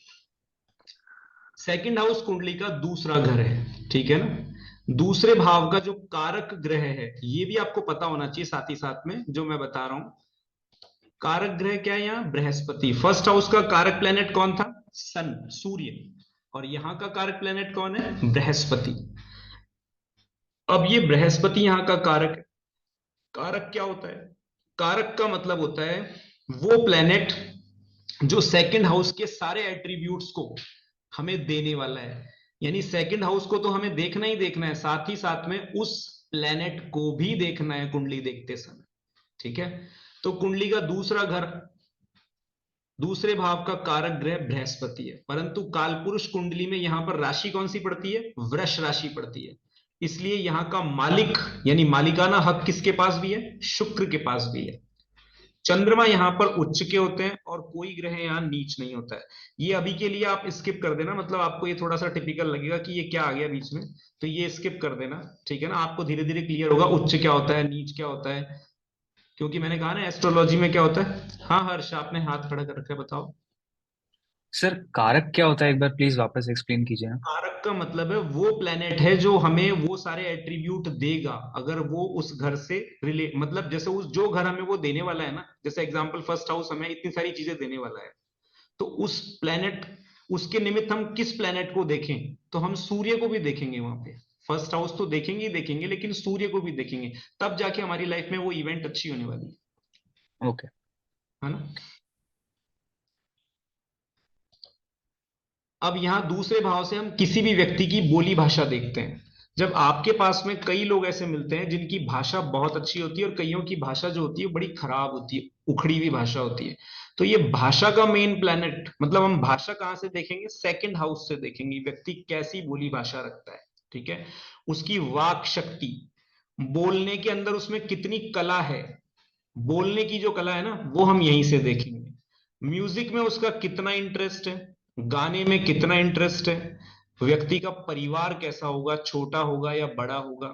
सेकंड हाउस कुंडली का दूसरा घर है, ठीक है ना? दूसरे भाव का जो कारक ग्रह है, ये भी आपको पता होना चाहिए साथ ही साथ में जो मैं बता रहा हूं। कारक ग्रह क्या है यहाँ? बृहस्पति। फर्स्ट हाउस का कारक प्लेनेट कौन था? सन, सूर्य। और यहां का कारक प्लेनेट कौन है? बृहस्पति। अब ये बृहस्पति यहां का कारक है। कारक क्या होता है? कारक का मतलब होता है वो प्लेनेट जो सेकंड हाउस के सारे एट्रीब्यूट्स को हमें देने वाला है। यानी सेकंड हाउस को तो हमें देखना ही देखना है, साथ ही साथ में उस प्लेनेट को भी देखना है कुंडली देखते समय, ठीक है? तो कुंडली का दूसरा घर, दूसरे भाव का कारक ग्रह बृहस्पति है, परंतु कालपुरुष कुंडली में यहां पर राशि कौन सी पड़ती है? वृष राशि पड़ती है। इसलिए यहां का मालिक यानी मालिकाना हक किसके पास भी है? शुक्र के पास भी है। चंद्रमा यहां पर उच्च के होते हैं और कोई ग्रह यहां नीच नहीं होता है। ये अभी के लिए आप स्किप कर देना, मतलब आपको ये थोड़ा सा टिपिकल लगेगा कि ये क्या आ गया बीच में, तो ये स्किप कर देना, ठीक है ना? आपको धीरे धीरे क्लियर होगा उच्च क्या होता है, नीच क्या होता है, क्योंकि मैंने कहा ना एस्ट्रोलॉजी में क्या होता है। हाँ हर्ष, आपने हाथ खड़ा कर रखा है, बताओ।
सर कारक क्या होता है, एक बार प्लीज वापस एक्सप्लेन कीजिए ना।
कारक का मतलब है वो प्लेनेट है जो हमें वो सारे एट्रीब्यूट देगा अगर वो उस घर से रिले मतलब जैसे उस जो घर हमें वो देने वाला है ना, जैसे एग्जांपल फर्स्ट हाउस हमें इतनी सारी चीजें देने वाला है, तो उस प्लेनेट उसके निमित्त हम किस प्लेनेट को देखें, तो हम सूर्य को भी देखेंगे वहां पे। फर्स्ट हाउस तो देखेंगे ही देखेंगे, लेकिन सूर्य को भी देखेंगे, तब जाके हमारी लाइफ में वो इवेंट अच्छी होने वाली
ओके।
है ना। अब यहाँ दूसरे भाव से हम किसी भी व्यक्ति की बोली भाषा देखते हैं। जब आपके पास में कई लोग ऐसे मिलते हैं जिनकी भाषा बहुत अच्छी होती है और कईयों की भाषा जो होती है बड़ी खराब होती है, उखड़ी हुई भाषा होती है, तो ये भाषा का मेन प्लैनेट, मतलब हम भाषा कहाँ से देखेंगे, सेकंड हाउस से देखेंगे, व्यक्ति कैसी बोली भाषा रखता है। ठीक है, उसकी वाक शक्ति, बोलने के अंदर उसमें कितनी कला है, बोलने की जो कला है ना वो हम यहीं से देखेंगे। म्यूजिक में उसका कितना इंटरेस्ट है, गाने में कितना इंटरेस्ट है, व्यक्ति का परिवार कैसा होगा, छोटा होगा या बड़ा होगा।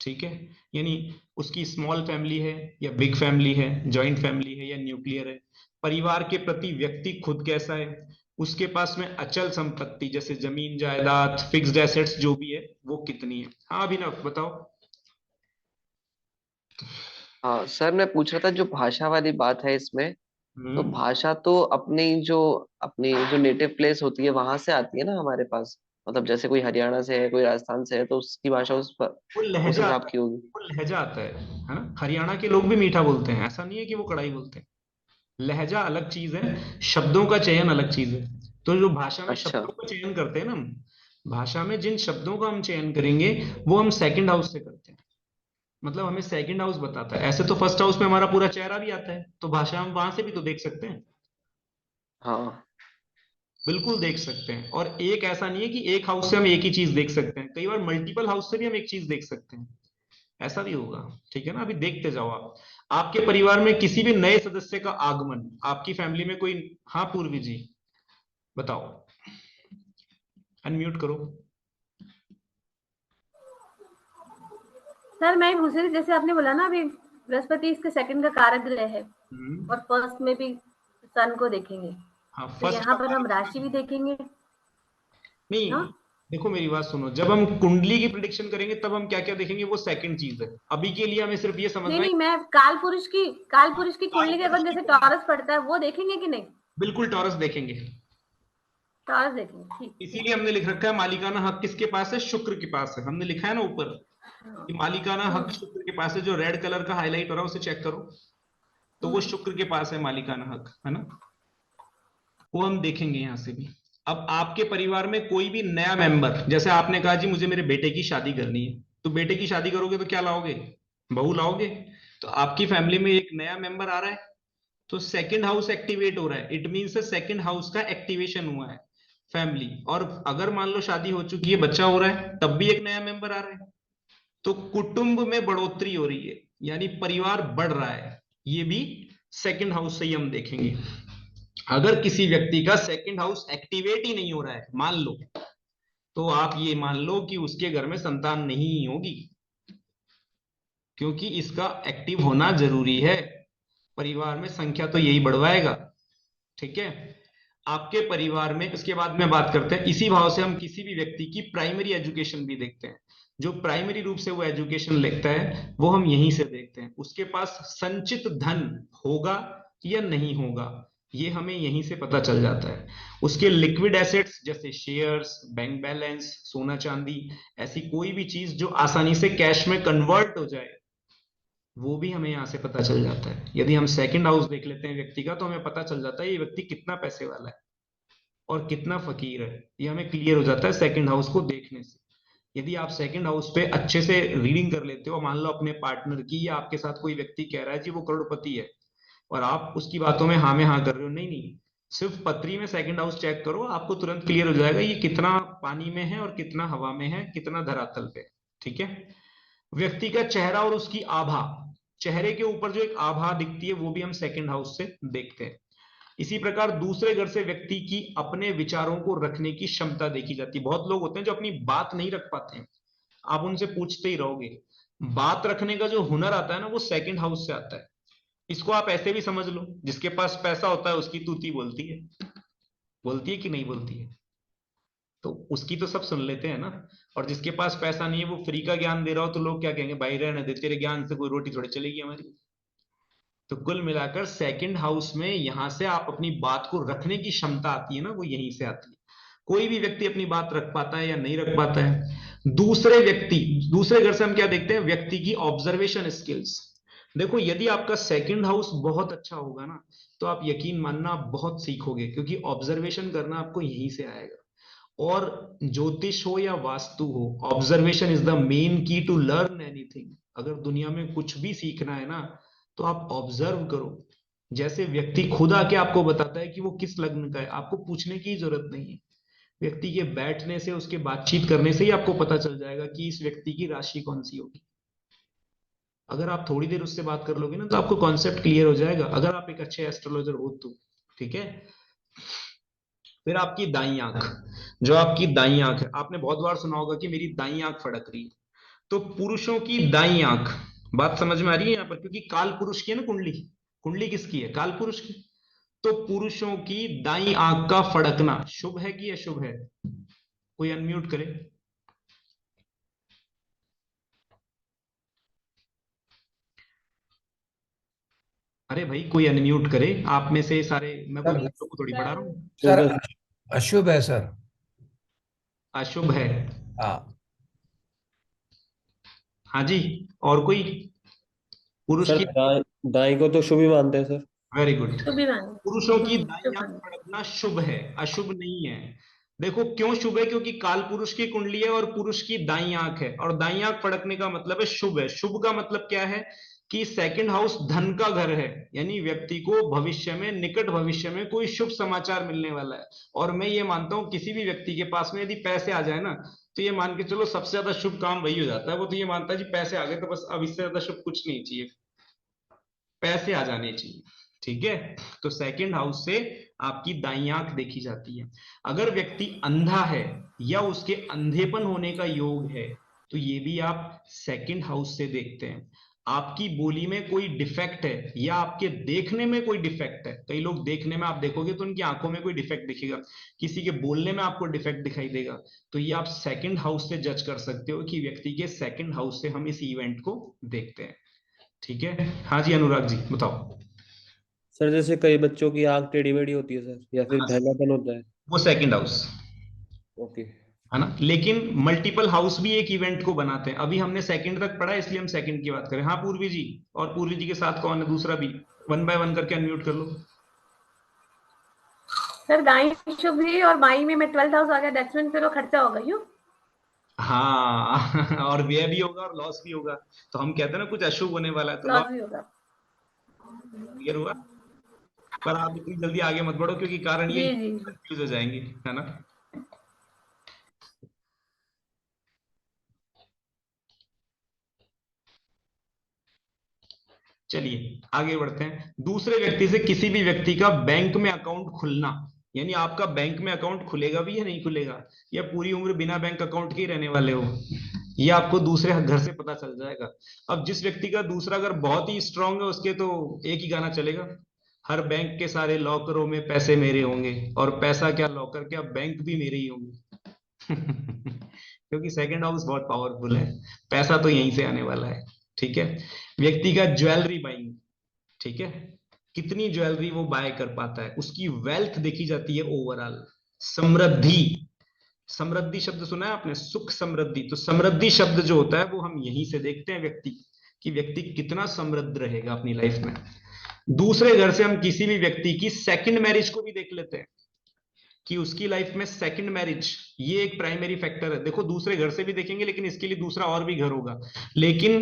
ठीक है, यानी उसकी स्मॉल फैमिली है या बिग फैमिली है, जॉइंट फैमिली है या न्यूक्लियर है, परिवार के प्रति व्यक्ति खुद कैसा है, उसके पास में अचल संपत्ति जैसे जमीन जायदाद फिक्स्ड एसेट्स जो भी है वो कितनी है। हाँ अभिनव बताओ।
हाँ सर, मैं पूछ रहा था जो भाषा वाली बात है इसमें, तो भाषा तो अपनी जो नेटिव प्लेस होती है वहां से आती है ना हमारे पास। मतलब जैसे कोई हरियाणा से है, कोई राजस्थान से है, तो उसकी भाषा
वो
उस
लहजा
हिसाब
आता है,
की होगी।
वो लहजा आता है ना। हरियाणा के लोग भी मीठा बोलते हैं, ऐसा नहीं है कि वो कड़ाई बोलते हैं। लहजा अलग चीज है, शब्दों का चयन अलग चीज है। तो जो भाषा में
अच्छा।
शब्दों का चयन करते हैं ना हम, भाषा में जिन शब्दों का हम चयन करेंगे वो हम सेकंड हाउस से करते हैं, मतलब हमें सेकंड हाउस बताता है। ऐसे तो फर्स्ट हाउस में हमारा पूरा चेहरा भी आता है, तो भाषा हम वहां से भी तो देख सकते हैं,
हाँ।
बिल्कुल देख सकते हैं। और एक ऐसा नहीं है कि एक हाउस से हम एक ही चीज देख सकते हैं, कई बार मल्टीपल हाउस से भी हम एक चीज देख सकते हैं, ऐसा भी होगा। ठीक है ना, अभी देखते जाओ आप, आपके परिवार में किसी भी नए सदस्य का आगमन, आपकी फैमिली में कोई, हाँ पूर्वी जी बताओ, अनम्यूट करो।
सर मैं पूछ रही थी, जैसे आपने बोला ना अभी बृहस्पति इसके सेकंड का कारक ग्रह है और फर्स्ट में भी सन को देखेंगे,
हाँ
तो
फर्स्ट
यहाँ
का
पर हम
कारक
राशि भी देखेंगे।
नहीं,
हाँ
देखो मेरी बात सुनो, जब हम कुंडली की प्रिडिक्शन करेंगे तब हम क्या क्या देखेंगे वो सेकंड चीज है। अभी के लिए हमें सिर्फ ये समझना
नहीं
है
नहीं, मैं काल पुरुष की कुंडली के अगर जैसे टॉरस पड़ता है वो देखेंगे कि नहीं?
बिल्कुल टॉरस देखेंगे,
टॉरस देखेंगे, ठीक।
इसीलिए हमने लिख रखा है मालिकाना हक किसके पास है, शुक्र के पास है। हमने लिखा है ना ऊपर कि मालिकाना हक शुक्र के पास है, जो रेड कलर का हाईलाइट हो रहा है उसे चेक करो, तो वो शुक्र के पास है मालिकाना हक, है ना, वो हम देखेंगे यहां से भी। अब आपके परिवार में कोई भी नया मेंबर, जैसे आपने कहा जी मुझे मेरे बेटे की शादी करनी है, तो बेटे की शादी करोगे तो क्या लाओगे, बहू लाओगे। तो आपकी फैमिली में एक नया मेंबर आ रहा है, तो सेकंड हाउस एक्टिवेट हो रहा है, इट मीन सेकंड हाउस का एक्टिवेशन हुआ है फैमिली। और अगर मान लो शादी हो चुकी है, बच्चा हो रहा है, तब भी एक नया मेंबर आ रहा है, तो कुटुंब में बढ़ोतरी हो रही है, यानी परिवार बढ़ रहा है, ये भी सेकंड हाउस से ही हम देखेंगे। अगर किसी व्यक्ति का सेकंड हाउस एक्टिवेट ही नहीं हो रहा है मान लो, तो आप ये मान लो कि उसके घर में संतान नहीं होगी, क्योंकि इसका एक्टिव होना जरूरी है, परिवार में संख्या तो यही बढ़वाएगा। ठीक है, आपके परिवार में, इसके बाद में बात करते हैं, इसी भाव से हम किसी भी व्यक्ति की प्राइमरी एजुकेशन भी देखते हैं। जो प्राइमरी रूप से वो एजुकेशन लेता है वो हम यहीं से देखते हैं, उसके पास संचित धन होगा या नहीं होगा ये हमें यहीं से पता चल जाता है। उसके लिक्विड एसेट्स जैसे शेयर्स, बैंक बैलेंस, सोना चांदी, ऐसी कोई भी चीज जो आसानी से कैश में कन्वर्ट हो जाए वो भी हमें यहाँ से पता चल जाता है। यदि हम सेकंड हाउस देख लेते हैं व्यक्ति का, तो हमें पता चल जाता है ये व्यक्ति कितना पैसे वाला है और कितना फकीर है, ये हमें क्लियर हो जाता है सेकंड हाउस को देखने से। यदि आप सेकंड हाउस पे अच्छे से रीडिंग कर लेते हो, मान लो अपने पार्टनर की, या आपके साथ कोई व्यक्ति कह रहा है जी वो करोड़पति है, और आप उसकी बातों में हाँ में हाँ कर रहे हो, नहीं नहीं, सिर्फ पत्री में सेकंड हाउस चेक करो, आपको तुरंत क्लियर हो जाएगा ये कितना पानी में है और कितना हवा में है, कितना धरातल पे। ठीक है, व्यक्ति का चेहरा और उसकी आभा, चेहरे के ऊपर जो एक आभा दिखती है वो भी हम सेकंड हाउस से देखते हैं। इसी प्रकार दूसरे घर से व्यक्ति की अपने विचारों को रखने की क्षमता देखी जाती है। बहुत लोग होते हैं जो अपनी बात नहीं रख पाते हैं, आप उनसे पूछते ही रहोगे, बात रखने का जो हुनर आता है ना वो सेकंड हाउस से आता है। इसको आप ऐसे भी समझ लो, जिसके पास पैसा होता है उसकी तूती बोलती है, बोलती है कि नहीं बोलती है? तो उसकी तो सब सुन लेते हैं ना। और जिसके पास पैसा नहीं है वो फ्री का ज्ञान दे रहा हो तो लोग क्या कहेंगे, भाई रहने दे, तेरे ज्ञान से कोई रोटी थोड़ी चलेगी हमारी। तो कुल मिलाकर सेकंड हाउस में यहां से आप अपनी बात को रखने की क्षमता आती है ना, वो यहीं से आती है। कोई भी व्यक्ति अपनी बात रख पाता है या नहीं रख पाता है। दूसरे घर से हम क्या देखते हैं, व्यक्ति की ऑब्जर्वेशन स्किल्स। देखो यदि आपका सेकंड हाउस बहुत अच्छा होगा ना, तो आप यकीन मानना आप बहुत सीखोगे, क्योंकि ऑब्जर्वेशन करना आपको यहीं से आएगा। और ज्योतिष हो या वास्तु हो, ऑब्जर्वेशन इज द मेन की टू लर्न एनीथिंग। अगर दुनिया में कुछ भी सीखना है ना, तो आप ऑब्जर्व करो। जैसे व्यक्ति खुद आके आपको बताता है कि वो किस लग्न का है, आपको पूछने की जरूरत नहीं है। व्यक्ति के बैठने से, उसके बातचीत करने से ही आपको पता चल जाएगा कि इस व्यक्ति की राशि कौन सी होगी। अगर आप थोड़ी देर उससे बात कर लोगे ना, तो आपको कॉन्सेप्ट क्लियर हो जाएगा, अगर आप एक अच्छे एस्ट्रोलॉजर हो तो। ठीक है। फिर आपकी दाई आंख, जो आपकी दाई आंख है, आपने बहुत बार सुना होगा कि मेरी दाई आंख फड़क रही है। तो पुरुषों की दाई आंख, बात समझ में आ रही है यहाँ पर? क्योंकि काल पुरुष की है ना कुंडली, कुंडली किसकी है? काल पुरुष की। तो पुरुषों की दाई आंख का फड़कना शुभ है कि अशुभ है? कोई अनम्यूट करे। अरे भाई कोई अनम्यूट करे आप में से सारे, मैं कोई
सर,
बच्चों को थोड़ी पढ़ा रहा हूँ।
सर अशुभ है सर।
अशुभ है।
हाँ
हाँ जी। और कोई? पुरुष
सर
की,
दाई को तो शुभ ही मानते हैं सर।
Very good.
शुभ ही मानो।
पुरुषों की दाई
शुभ
आंख
मानो।
फड़कना शुभ है, अशुभ नहीं है। देखो क्यों शुभ है, क्योंकि काल पुरुष की कुंडली है और पुरुष की दाई आंख है, और दाई आंख फड़कने का मतलब है शुभ है। शुभ का मतलब क्या है कि सेकंड हाउस धन का घर है, यानी व्यक्ति को भविष्य में, निकट भविष्य में कोई शुभ समाचार मिलने वाला है। और मैं ये मानता हूं किसी भी व्यक्ति के पास में यदि पैसे आ जाए ना, तो ये मान के चलो सबसे ज्यादा शुभ काम वही हो जाता है। वो तो ये मानता है जी पैसे आ गए तो बस अब इससे ज्यादा शुभ कुछ नहीं चाहिए, पैसे आ जाने चाहिए। ठीक है। तो सेकंड हाउस से आपकी दाईं आंख देखी जाती है। अगर व्यक्ति अंधा है या उसके अंधेपन होने का योग है, तो ये भी आप सेकंड हाउस से देखते हैं। आपकी बोली में कोई डिफेक्ट है या आपके देखने में कोई डिफेक्ट है, कई लोग देखने में आप देखोगे तो उनकी आंखों में कोई डिफेक्ट दिखेगा, किसी के बोलने में आपको डिफेक्ट दिखाई देगा, तो ये आप सेकंड हाउस से जज कर सकते हो कि व्यक्ति के सेकंड हाउस से हम इस इवेंट को देखते हैं। ठीक है। हाँ जी अनुराग जी बताओ।
सर जैसे कई बच्चों की आंख टेढ़ी मेढ़ी होती है सर, या फिर धैर्यपन होता है।
वो सेकंड हाउस
ओके।
है ना, लेकिन मल्टीपल हाउस भी एक इवेंट को बनाते हैं। अभी हमने सेकंड तक पढ़ा इसलिए हम सेकंड की बात करें। हाँ पूर्वी जी, और पूर्वी जी के साथ कौन है दूसरा भी, 1 बाय 1 करके अनम्यूट कर लो।
सर दाई शुभ ही और माई में 12th हाउस आ गया, दैट्स मीन फिर वो खर्चा होगा यूं।
हाँ और व्यय भी होगा और लॉस भी होगा। तो हम कहते हैं ना कुछ अशुभ होने वाला है, तो
लॉस
लॉस
भी होगा।
क्लियर हुआ। पर आप इतनी जल्दी आगे मत बढ़ो, क्योंकि कारण ये
जी जी।
कंफ्यूज हो जाएंगे, है ना। चलिए आगे बढ़ते हैं। दूसरे व्यक्ति से किसी भी व्यक्ति का बैंक में अकाउंट खुलना, यानी आपका बैंक में अकाउंट खुलेगा भी या नहीं खुलेगा, या पूरी उम्र बिना बैंक अकाउंट के ही रहने वाले हो, ये आपको दूसरे घर से पता चल जाएगा। अब जिस व्यक्ति का दूसरा घर बहुत ही स्ट्रांग है, उसके तो एक ही गाना चलेगा, हर बैंक के सारे लॉकरों में पैसे मेरे होंगे, और पैसा क्या लॉकर क्या बैंक भी मेरे ही होंगे। क्योंकि सेकंड हाउस बहुत पावरफुल है, पैसा तो यहीं से आने वाला है। ठीक है। व्यक्ति का ज्वेलरी बाइंग, ठीक है, कितनी ज्वेलरी वो बाय कर पाता है, उसकी वेल्थ देखी जाती है ओवरऑल। समृद्धि, समृद्धि शब्द सुना है आपने, सुख समृद्धि, तो समृद्धि शब्द जो होता है वो हम यहीं से देखते हैं व्यक्ति कि व्यक्ति कितना समृद्ध रहेगा अपनी लाइफ में। दूसरे घर से हम किसी भी व्यक्ति की सेकंड मैरिज को भी देख लेते हैं कि उसकी लाइफ में सेकंड मैरिज, ये एक प्राइमरी फैक्टर है। देखो दूसरे घर से भी देखेंगे, लेकिन इसके लिए दूसरा और भी घर होगा। लेकिन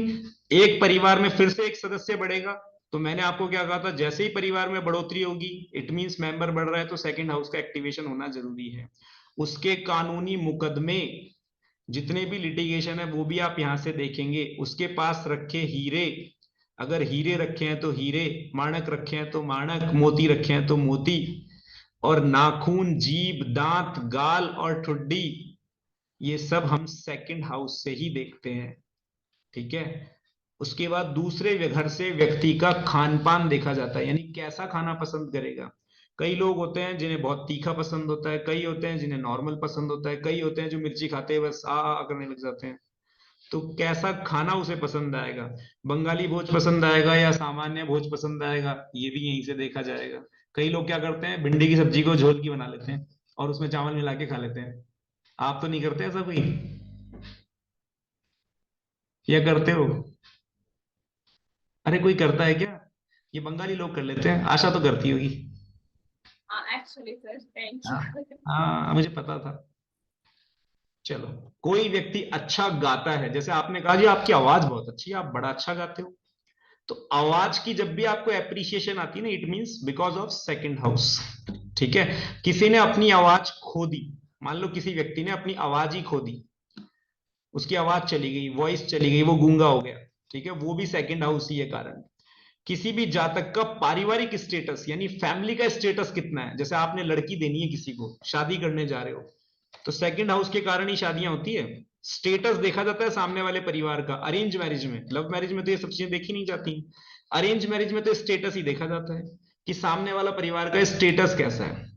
एक परिवार में फिर से एक सदस्य बढ़ेगा, तो मैंने आपको क्या कहा था, जैसे ही परिवार में बढ़ोतरी होगी इट मींस मेंबर बढ़ रहा है, तो सेकंड हाउस का एक्टिवेशन होना जरूरी है। उसके कानूनी मुकदमे, जितने भी लिटिगेशन है वो भी आप यहां से देखेंगे। उसके पास रखे हीरे, अगर हीरे रखे हैं तो हीरे, माणक रखे हैं तो माणक, मोती रखे हैं तो मोती, और नाखून, जीभ, दांत, गाल और ठुड्डी, ये सब हम सेकंड हाउस से ही देखते हैं। ठीक है। उसके बाद दूसरे घर से व्यक्ति का खान पान देखा जाता है, यानी कैसा खाना पसंद करेगा, कई लोग होते हैं जिन्हें बहुत तीखा पसंद होता है, कई होते हैं जिन्हें नॉर्मल पसंद होता है, कई होते हैं जो मिर्ची खाते हैं बस आ करने लग जाते हैं। तो कैसा खाना उसे पसंद आएगा, बंगाली भोज पसंद आएगा या सामान्य भोज पसंद आएगा, ये भी यहीं से देखा जाएगा। कई लोग क्या करते हैं, भिंडी की सब्जी को झोल की बना लेते हैं और उसमें चावल मिला के खा लेते हैं। आप तो नहीं करते ऐसा कोई, या करते हो? अरे कोई करता है क्या? ये बंगाली लोग कर लेते हैं, आशा तो करती होगी।
Actually sir thank you.
हाँ मुझे पता था। चलो, कोई व्यक्ति अच्छा गाता है, जैसे आपने कहा जी आपकी आवाज बहुत अच्छी है, आप बड़ा अच्छा गाते हो, तो आवाज की जब भी आपको एप्रिसिएशन आती है ना, it means because of second house. ठीक है, किसी ने अपनी आवाज खो दी, मान लो किसी व्यक्ति ने अपनी आवाज ही खो दी, उसकी आवाज चली गई, वॉइस चली गई, वो गूंगा हो गया, ठीक है, वो भी सेकंड हाउस ही है कारण। किसी भी जातक का पारिवारिक स्टेटस यानी फैमिली का स्टेटस कितना है, जैसे आपने लड़की देनी है किसी को, शादी करने जा रहे हो, तो सेकंड हाउस के कारण ही शादियां होती है। स्टेटस देखा जाता है सामने वाले परिवार का, अरेंज मैरिज में, लव मैरिज में तो ये सब चीजें देखी नहीं जाती। अरेंज मैरिज में तो स्टेटस ही देखा जाता है कि सामने वाला परिवार का स्टेटस कैसा है।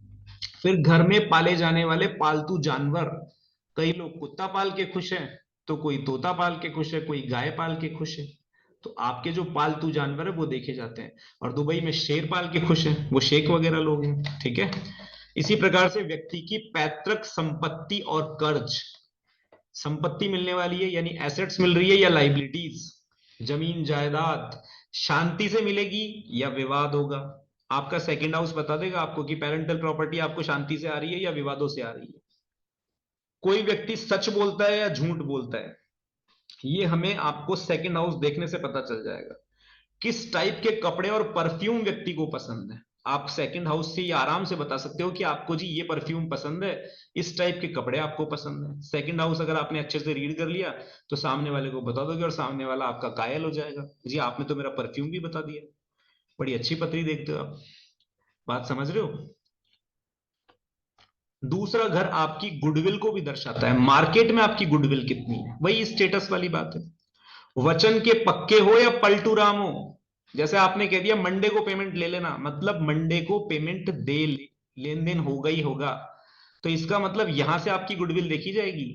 फिर घर में पाले जाने वाले पालतू जानवर, कई लोग कुत्ता पाल के खुश है, तो कोई तोता पाल के खुश है, कोई गाय पाल के खुश है। तो आपके जो पालतू जानवर है वो देखे जाते हैं। और दुबई में शेर पाल के खुश है, वो शेख वगैरह लोग हैं। ठीक है, इसी प्रकार से व्यक्ति की पैतृक संपत्ति और कर्ज, संपत्ति मिलने वाली है यानी एसेट्स मिल रही है या लाइबिलिटीज, जमीन जायदाद शांति से मिलेगी या विवाद होगा। आपका सेकंड हाउस बता देगा आपको कि पेरेंटल प्रॉपर्टी आपको शांति से आ रही है या विवादों से आ रही है। कोई व्यक्ति सच बोलता है या झूठ बोलता है, ये हमें आपको सेकंड हाउस देखने से पता चल जाएगा। किस टाइप के कपड़े और परफ्यूम व्यक्ति को पसंद है, आप सेकंड हाउस से ये आराम से बता सकते हो कि आपको जी ये परफ्यूम पसंद है, इस टाइप के कपड़े आपको पसंद है। सेकंड हाउस अगर आपने अच्छे से रीड कर लिया तो सामने वाले को बता दोगे और सामने वाला आपका कायल हो जाएगा, जी आपने तो मेरा परफ्यूम भी बता दिया, बड़ी अच्छी पत्री देखते हो आप। बात समझ रहे हो? दूसरा घर आपकी गुडविल को भी दर्शाता है, मार्केट में आपकी गुडविल कितनी है, वही स्टेटस वाली बात है। वचन के पक्के हो या पलटू राम हो, जैसे आपने कह दिया मंडे को पेमेंट ले लेना, मतलब मंडे को पेमेंट दे, लेन देन होगा ही होगा, तो इसका मतलब यहां से आपकी गुडविल देखी जाएगी।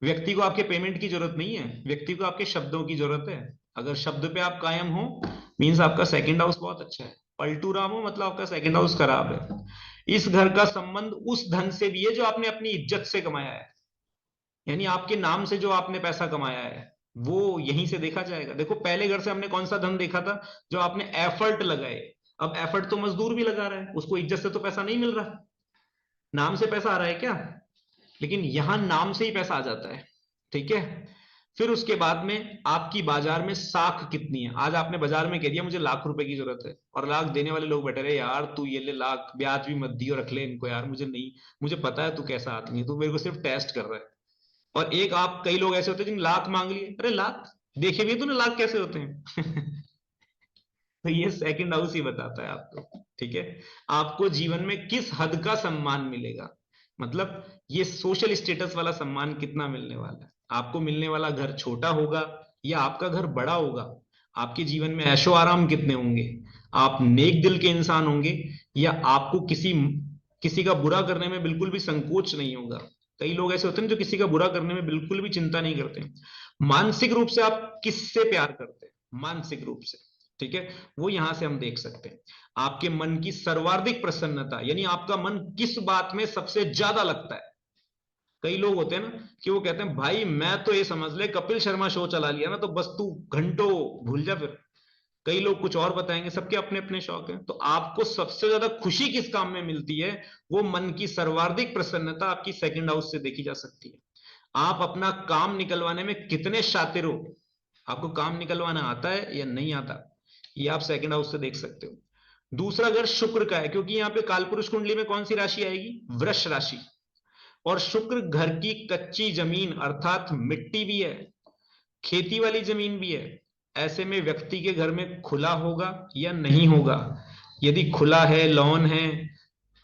व्यक्ति को आपके पेमेंट की जरूरत नहीं है, व्यक्ति को आपके शब्दों की जरूरत है। अगर शब्द पे आप कायम हो मींस आपका सेकंड हाउस बहुत अच्छा है, पलटू राम हो मतलब आपका सेकंड हाउस खराब है। इस घर का संबंध उस धन से भी है जो आपने अपनी इज्जत से कमाया है, यानी आपके नाम से जो आपने पैसा कमाया है वो यहीं से देखा जाएगा। देखो पहले घर से हमने कौन सा धन देखा था, जो आपने एफर्ट लगाए। अब एफर्ट तो मजदूर भी लगा रहा है, उसको इज्जत से तो पैसा नहीं मिल रहा, नाम से पैसा आ रहा है क्या, लेकिन यहां नाम से ही पैसा आ जाता है। ठीक है, फिर उसके बाद में आपकी बाजार में साख कितनी है। आज आपने बाजार में कह दिया मुझे ₹1,00,000 की जरूरत है, और लाख देने वाले लोग बैठे रहे, यार तू ये ले लाख, ब्याज भी मत दियो, रख ले इनको यार, मुझे नहीं, मुझे पता है तू कैसा आदमी है, तू मेरे को सिर्फ टेस्ट कर रहा है। और एक आप, कई लोग ऐसे होते हैं जिन लाख मांग लिए, अरे लाख देखे भी तूने लाख कैसे होते हैं तो ये सेकंड हाउस ही बताता है आपको। ठीक है, आपको जीवन में किस हद का सम्मान मिलेगा, मतलब ये सोशल स्टेटस वाला सम्मान कितना मिलने वाला है। आपको मिलने वाला घर छोटा होगा या आपका घर बड़ा होगा, आपके जीवन में ऐशो आराम कितने होंगे, आप नेक दिल के इंसान होंगे या आपको किसी का बुरा करने में बिल्कुल भी संकोच नहीं होगा। कई लोग ऐसे होते हैं जो किसी का बुरा करने में बिल्कुल भी चिंता नहीं करते। मानसिक रूप से आप किससे प्यार करते हैं, मानसिक रूप से, ठीक है, वो यहां से हम देख सकते हैं। आपके मन की सर्वाधिक प्रसन्नता, यानी आपका मन किस बात में सबसे ज्यादा लगता है। कई लोग होते हैं ना कि वो कहते हैं भाई मैं तो ये समझ ले कपिल शर्मा शो चला लिया ना तो बस तू घंटों भूल जा। फिर कई लोग कुछ और बताएंगे, सबके अपने अपने शौक हैं। तो आपको सबसे ज्यादा खुशी किस काम में मिलती है, वो मन की सर्वाधिक प्रसन्नता आपकी सेकंड हाउस से देखी जा सकती है। आप अपना काम निकलवाने में कितने शातिर हो, आपको काम निकलवाना आता है या नहीं आता, ये आप सेकंड हाउस से देख सकते हो। दूसरा घर शुक्र का है, क्योंकि यहाँ पे कालपुरुष कुंडली में कौन सी राशि आएगी, वृष राशि, और शुक्र घर की कच्ची जमीन अर्थात मिट्टी भी है, खेती वाली जमीन भी है। ऐसे में व्यक्ति के घर में खुला होगा या नहीं होगा। यदि खुला है, लॉन है,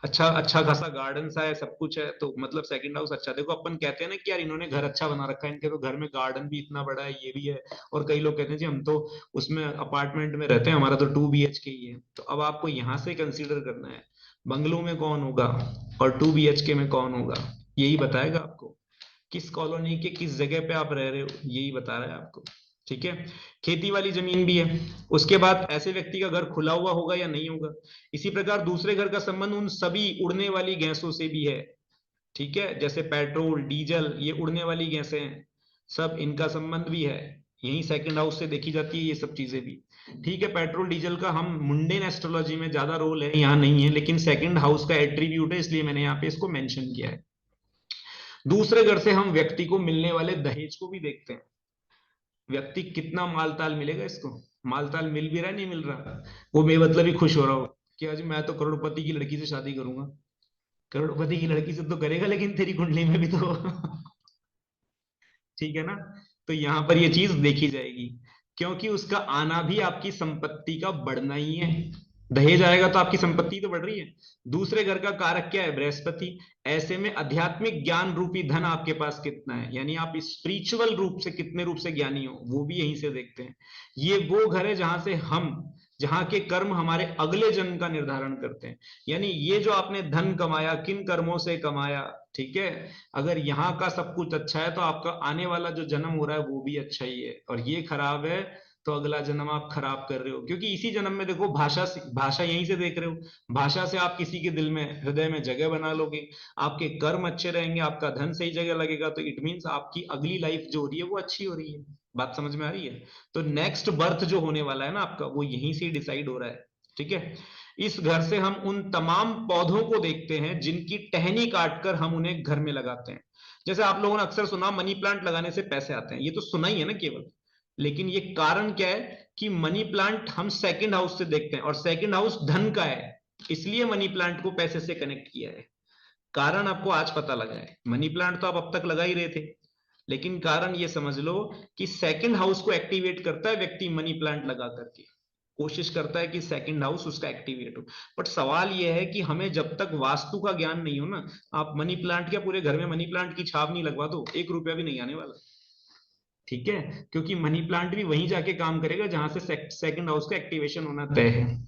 अच्छा खासा गार्डन सा है, सब कुछ है, तो मतलब सेकंड हाउस अच्छा। देखो अपन कहते हैं ना कि यार इन्होंने घर अच्छा बना रखा है, इनके तो घर में गार्डन भी इतना बड़ा है, ये भी है। और कई लोग कहते हैं जी हम तो उसमें अपार्टमेंट में रहते हैं, हमारा तो 2 BHK ही है। तो अब आपको यहां से कंसीडर करना है, बंगलों में कौन होगा और 2 BHK में कौन होगा, यही बताएगा आपको। किस कॉलोनी के किस जगह पे आप रह रहे हो, यही बता रहा है आपको। ठीक है, खेती वाली जमीन भी है। उसके बाद ऐसे व्यक्ति का घर खुला हुआ होगा या नहीं होगा। इसी प्रकार दूसरे घर का संबंध उन सभी उड़ने वाली गैसों से भी है। ठीक है, जैसे पेट्रोल, डीजल, ये उड़ने वाली गैसें हैं, सब इनका संबंध भी है। यही सेकंड हाउस से देखी जाती है ये सब चीजें भी। ठीक है, पेट्रोल डीजल का हम मुंडेन एस्ट्रोलॉजी में ज्यादा रोल है, यहाँ नहीं है, लेकिन सेकंड हाउस का एट्रीब्यूट है, इसलिए मैंने यहाँ पे इसको मेंशन किया है। दूसरे घर से हम व्यक्ति को मिलने वाले दहेज को भी देखते हैं। व्यक्ति कितना मालताल मिलेगा इसको, मालताल मिल भी रहा है नहीं मिल रहा, वो बेमतलब ही खुश हो रहा हो कि आज मैं तो करोड़पति की लड़की से शादी करूंगा। करोड़पति की लड़की से तो करेगा, लेकिन तेरी कुंडली में भी तो ठीक है ना। तो यहाँ पर ये चीज देखी जाएगी, क्योंकि उसका आना भी आपकी संपत्ति का बढ़ना ही है। दहेज आएगा तो आपकी संपत्ति तो बढ़ रही है। दूसरे घर का कारक क्या है, बृहस्पति। ऐसे में आध्यात्मिक ज्ञान रूपी धन आपके पास कितना है, यानी आप स्पिरिचुअल रूप से कितने रूप से ज्ञानी हो, वो भी यहीं से देखते हैं। ये वो घर है जहां के कर्म हमारे अगले जन्म का निर्धारण करते हैं। यानी ये जो आपने धन कमाया, किन कर्मों से कमाया, ठीक है, अगर यहाँ का सब कुछ अच्छा है तो आपका आने वाला जो जन्म हो रहा है वो भी अच्छा ही है। और ये खराब है तो अगला जन्म आप खराब कर रहे हो, क्योंकि इसी जन्म में देखो भाषा यहीं से देख रहे हो। भाषा से आप किसी के दिल में, हृदय में जगह बना लोगे, आपके कर्म अच्छे रहेंगे, आपका धन सही जगह लगेगा, तो इट मीन्स आपकी अगली लाइफ जो हो रही है वो अच्छी हो रही है। बात समझ में आ रही है। तो नेक्स्ट बर्थ जो होने वाला है ना आपका, वो यहीं से डिसाइड हो रहा है। ठीक है, इस घर से हम उन तमाम पौधों को देखते हैं जिनकी टहनी काटकर हम उन्हें घर में लगाते हैं। जैसे आप लोगों ने अक्सर सुना मनी प्लांट लगाने से पैसे आते हैं, ये तो सुना ही है ना केवल, लेकिन ये कारण क्या है कि मनी प्लांट हम सेकंड हाउस से देखते हैं, और सेकंड हाउस धन का है, इसलिए मनी प्लांट को पैसे से कनेक्ट किया है। कारण आपको आज पता लगा है। मनी प्लांट तो आप अब तक लगा ही रहे थे, लेकिन कारण ये समझ लो कि सेकंड हाउस को एक्टिवेट करता है व्यक्ति मनी प्लांट लगा करके, कोशिश करता है कि सेकंड हाउस उसका एक्टिवेट हो। बट सवाल यह है कि हमें जब तक वास्तु का ज्ञान नहीं हो ना, आप मनी प्लांट क्या पूरे घर में मनी प्लांट की छाप नहीं लगवा दो, 1 रुपया भी नहीं आने वाला। ठीक है, क्योंकि मनी प्लांट भी वहीं जाके काम करेगा जहां से सेकंड हाउस का एक्टिवेशन होना तय है।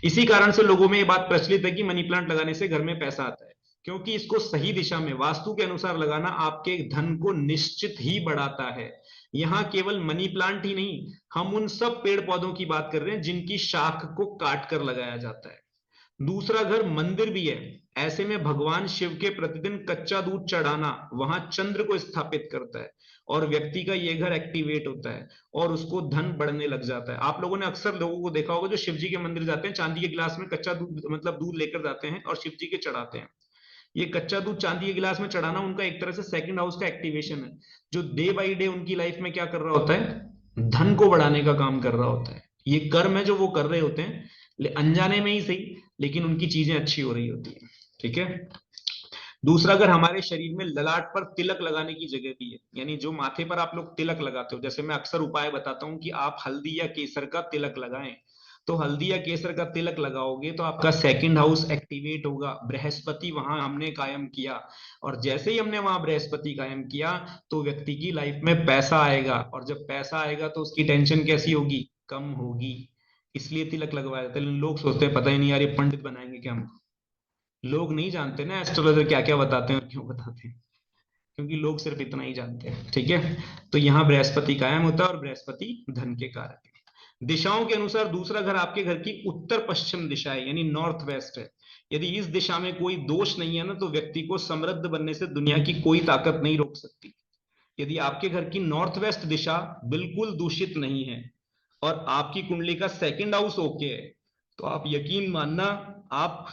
इसी कारण से लोगों में ये बात प्रचलित है कि मनी प्लांट लगाने से घर में पैसा आता है, क्योंकि इसको सही दिशा में वास्तु के अनुसार लगाना आपके धन को निश्चित ही बढ़ाता है। यहाँ केवल मनी प्लांट ही नहीं, हम उन सब पेड़ पौधों की बात कर रहे हैं जिनकी शाख को काट कर लगाया जाता है। दूसरा घर मंदिर भी है। ऐसे में भगवान शिव के प्रतिदिन कच्चा दूध चढ़ाना वहां चंद्र को स्थापित करता है, और व्यक्ति का ये घर एक्टिवेट होता है और उसको धन बढ़ने लग जाता है। आप लोगों ने अक्सर लोगों को देखा होगा जो शिव जी के मंदिर जाते हैं, चांदी के गिलास में कच्चा दूध मतलब दूध लेकर जाते हैं और शिव जी के चढ़ाते हैं। ये कच्चा दूध चांदी के गिलास में चढ़ाना उनका एक तरह से सेकंड हाउस का एक्टिवेशन है, जो डे बाई डे उनकी लाइफ में क्या कर रहा होता है, धन को बढ़ाने का काम कर रहा होता है। ये कर्म है जो वो कर रहे होते हैं, अनजाने में ही सही, लेकिन उनकी चीजें अच्छी हो रही होती है। ठीक है, दूसरा अगर हमारे शरीर में ललाट पर तिलक लगाने की जगह भी है, यानी जो माथे पर आप लोग तिलक लगाते हो, जैसे मैं अक्सर उपाय बताता हूं कि आप हल्दी या केसर का तिलक लगाएं, तो हल्दी या केसर का तिलक लगाओगे तो आपका सेकंड हाउस एक्टिवेट होगा। बृहस्पति वहां हमने कायम किया, और जैसे ही हमने वहां बृहस्पति कायम किया तो व्यक्ति की लाइफ में पैसा आएगा, और जब पैसा आएगा तो उसकी टेंशन कैसी होगी, कम होगी। इसलिए तिलक लगवाया जाता है। लोग सोचते हैं पता ही नहीं यार ये पंडित बनाएंगे क्या हमको। लोग नहीं जानते ना एस्ट्रोलॉजर क्या क्या बताते हैं और क्यों बताते हैं, क्योंकि लोग सिर्फ इतना ही जानते हैं। ठीक है, तो यहाँ बृहस्पति कायम होता है और बृहस्पति धन के कारक है। दिशाओं के अनुसार दूसरा घर आपके घर की उत्तर पश्चिम दिशा है, यानी नॉर्थ वेस्ट है। यदि इस दिशा में कोई दोष नहीं है ना, तो व्यक्ति को समृद्ध बनने से दुनिया की कोई ताकत नहीं रोक सकती। यदि आपके घर की नॉर्थ वेस्ट दिशा बिल्कुल दूषित नहीं है और आपकी कुंडली का सेकंड हाउस ओके है, तो आप यकीन मानना आप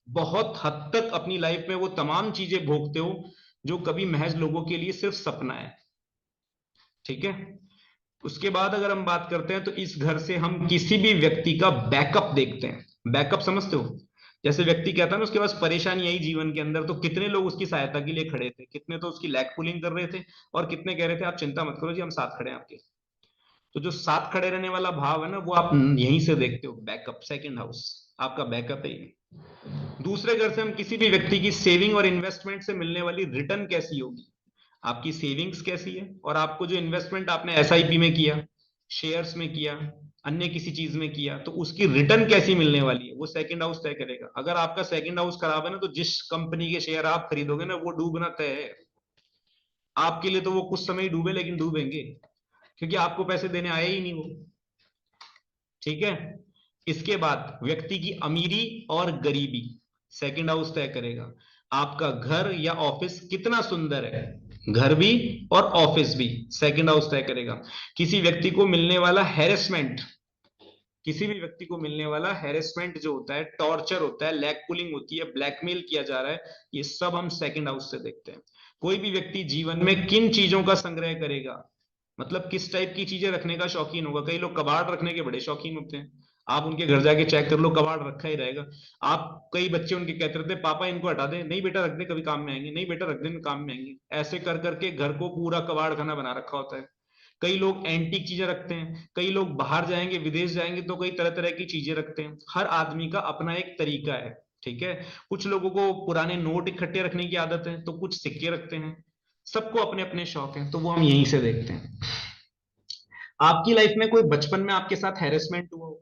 बहुत हद तक अपनी लाइफ में वो तमाम चीजें भोगते हो जो कभी महज लोगों के लिए सिर्फ सपना है। ठीक है, उसके बाद अगर हम बात करते हैं तो इस घर से हम किसी भी व्यक्ति का बैकअप देखते हैं। बैकअप समझते हो, जैसे व्यक्ति कहता है ना उसके पास परेशानी आई जीवन के अंदर, तो कितने लोग उसकी सहायता के लिए खड़े थे, कितने तो उसकी लैग पुलिंग कर रहे थे, और कितने कह रहे थे आप चिंता मत करो जी हम साथ खड़े हैं आपके। तो जो साथ खड़े रहने वाला भाव है ना, वो आप यहीं से देखते हो। बैकअप, सेकंड हाउस आपका बैकअप है ये। दूसरे घर से हम किसी भी व्यक्ति की सेविंग और इन्वेस्टमेंट से मिलने वाली रिटर्न कैसी होगी, आपकी सेविंग्स कैसी है, और आपको जो इन्वेस्टमेंट आपने SIP में किया, शेयर्स में किया, अन्य किसी चीज में किया, तो उसकी रिटर्न कैसी मिलने वाली है वो सेकंड हाउस तय करेगा। अगर आपका सेकंड हाउस खराब है ना, तो जिस कंपनी के शेयर आप खरीदोगे ना, वो डूबना तय है। आपके लिए तो वो कुछ समय ही डूबे, लेकिन डूबेंगे, क्योंकि आपको पैसे देने आए ही नहीं वो। ठीक है। इसके बाद व्यक्ति की अमीरी और गरीबी सेकंड हाउस तय करेगा। आपका घर या ऑफिस कितना सुंदर है, घर भी और ऑफिस भी सेकंड हाउस तय करेगा। किसी व्यक्ति को मिलने वाला हैरेसमेंट, किसी भी व्यक्ति को मिलने वाला हैरेसमेंट जो होता है, टॉर्चर होता है, लैग पुलिंग होती है, ब्लैकमेल किया जा रहा है, ये सब हम सेकंड हाउस से देखते हैं। कोई भी व्यक्ति जीवन में किन चीजों का संग्रह करेगा, मतलब किस टाइप की चीजें रखने का शौकीन होगा। कई लोग कबाड़ रखने के बड़े शौकीन होते हैं, आप उनके घर जाके चेक कर लो, कबाड़ रखा ही रहेगा। आप, कई बच्चे उनके कहते रहते पापा इनको हटा दे, नहीं बेटा रख दे, कभी काम में आएंगे, नहीं बेटा रख दे, काम में आएंगे। ऐसे कर करके घर को पूरा कबाड़ खाना बना रखा होता है। कई लोग एंटीक चीजें रखते हैं, कई लोग बाहर जाएंगे, विदेश जाएंगे तो कई तरह तरह की चीजें रखते हैं। हर आदमी का अपना एक तरीका है। ठीक है। कुछ लोगों को पुराने नोट इकट्ठे रखने की आदत है, तो कुछ सिक्के रखते हैं। सबको अपने अपने शौक हैं, तो वो हम यहीं से देखते हैं। आपकी लाइफ में कोई बचपन में आपके साथ हैरेसमेंट हुआ हो,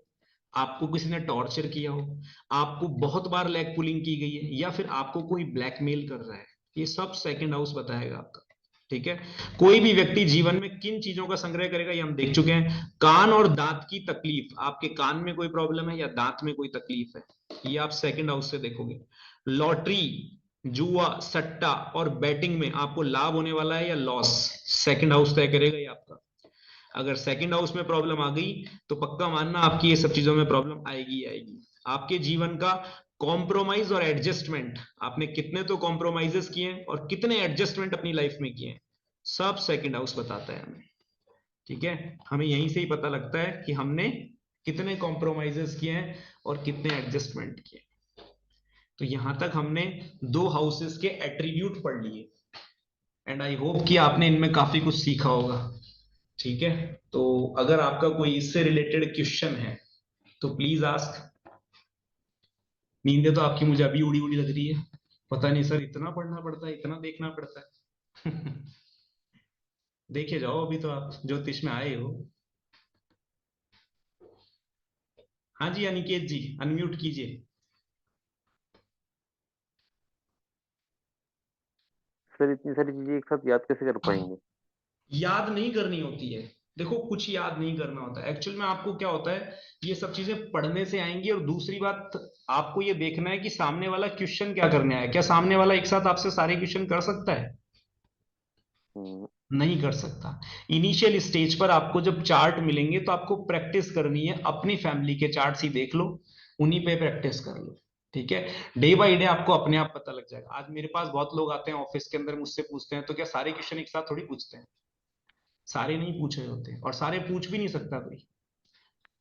आपको किसी ने टॉर्चर किया हो, आपको बहुत बार लेग पुलिंग की गई है, या फिर आपको कोई ब्लैकमेल कर रहा है, ये सब सेकंड हाउस बताएगा आपका। ठीक है। कोई भी व्यक्ति जीवन में किन चीजों का संग्रह करेगा, ये हम देख चुके हैं। कान और दांत की तकलीफ, आपके कान में कोई प्रॉब्लम है या दांत में कोई तकलीफ है, ये आप सेकंड हाउस से देखोगे। लॉटरी, जुआ, सट्टा और बैटिंग में आपको लाभ होने वाला है या लॉस, सेकंड हाउस तय करेगा ये आपका। अगर सेकंड हाउस में प्रॉब्लम आ गई, तो पक्का मानना आपकी ये सब चीजों में प्रॉब्लम आएगी आएगी। आपके जीवन का कॉम्प्रोमाइज और एडजस्टमेंट, आपने कितने तो कॉम्प्रोमाइजेस किए हैं और कितने एडजस्टमेंट अपनी लाइफ में किए हैं, सब सेकंड हाउस बताता है हमें। ठीक है। हमें यहीं से ही पता लगता है कि हमने कितने कॉम्प्रोमाइजेस किए हैं और कितने एडजस्टमेंट किए। तो यहां तक हमने दो हाउसेस के एट्रीब्यूट पढ़ लिए, एंड आई होप कि आपने इनमें काफी कुछ सीखा होगा। ठीक है। तो अगर आपका कोई इससे रिलेटेड क्वेश्चन है तो प्लीज आस्क। नींदें तो आपकी मुझे अभी उड़ी उड़ी लग रही है, पता नहीं सर इतना पढ़ना पड़ता है, इतना देखना पड़ता है। देखे जाओ, अभी तो आप ज्योतिष में आए हो। हाँ जी अनिकेत जी, अनम्यूट कीजिए।
सर इतनी सारी चीजें एक साथ याद कैसे कर पाएंगे?
याद नहीं करनी होती है, देखो कुछ याद नहीं करना होता है एक्चुअल में। आपको क्या होता है, ये सब चीजें पढ़ने से आएंगी। और दूसरी बात, आपको ये देखना है कि सामने वाला क्वेश्चन क्या करने आया। क्या सामने वाला एक साथ आपसे सारे क्वेश्चन कर सकता है?
हम्म,
नहीं कर सकता। इनिशियल स्टेज पर आपको जब चार्ट मिलेंगे, तो आपको प्रैक्टिस करनी है, अपनी फैमिली के चार्ट्स ही देख लो, उन्हीं पे प्रैक्टिस कर लो। ठीक है। डे बाय डे आपको अपने आप पता लग जाएगा। आज मेरे पास बहुत लोग आते हैं ऑफिस के अंदर, मुझसे पूछते हैं, तो क्या सारे क्वेश्चन एक साथ थोड़ी पूछते हैं? सारे नहीं पूछे होते, और सारे पूछ भी नहीं सकता कोई,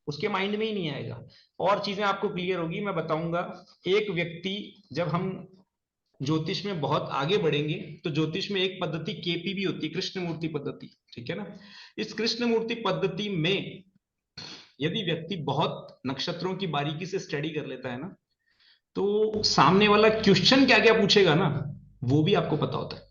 उसके माइंड में ही नहीं आएगा। और चीजें आपको क्लियर होगी, मैं बताऊंगा। एक व्यक्ति, जब हम ज्योतिष में बहुत आगे बढ़ेंगे, तो ज्योतिष में एक पद्धति केपीबी होती है, कृष्णमूर्ति पद्धति। ठीक है ना। इस कृष्णमूर्ति पद्धति में यदि व्यक्ति बहुत नक्षत्रों की बारीकी से स्टडी कर लेता है ना, तो सामने वाला क्वेश्चन क्या क्या पूछेगा ना, वो भी आपको पता होता है।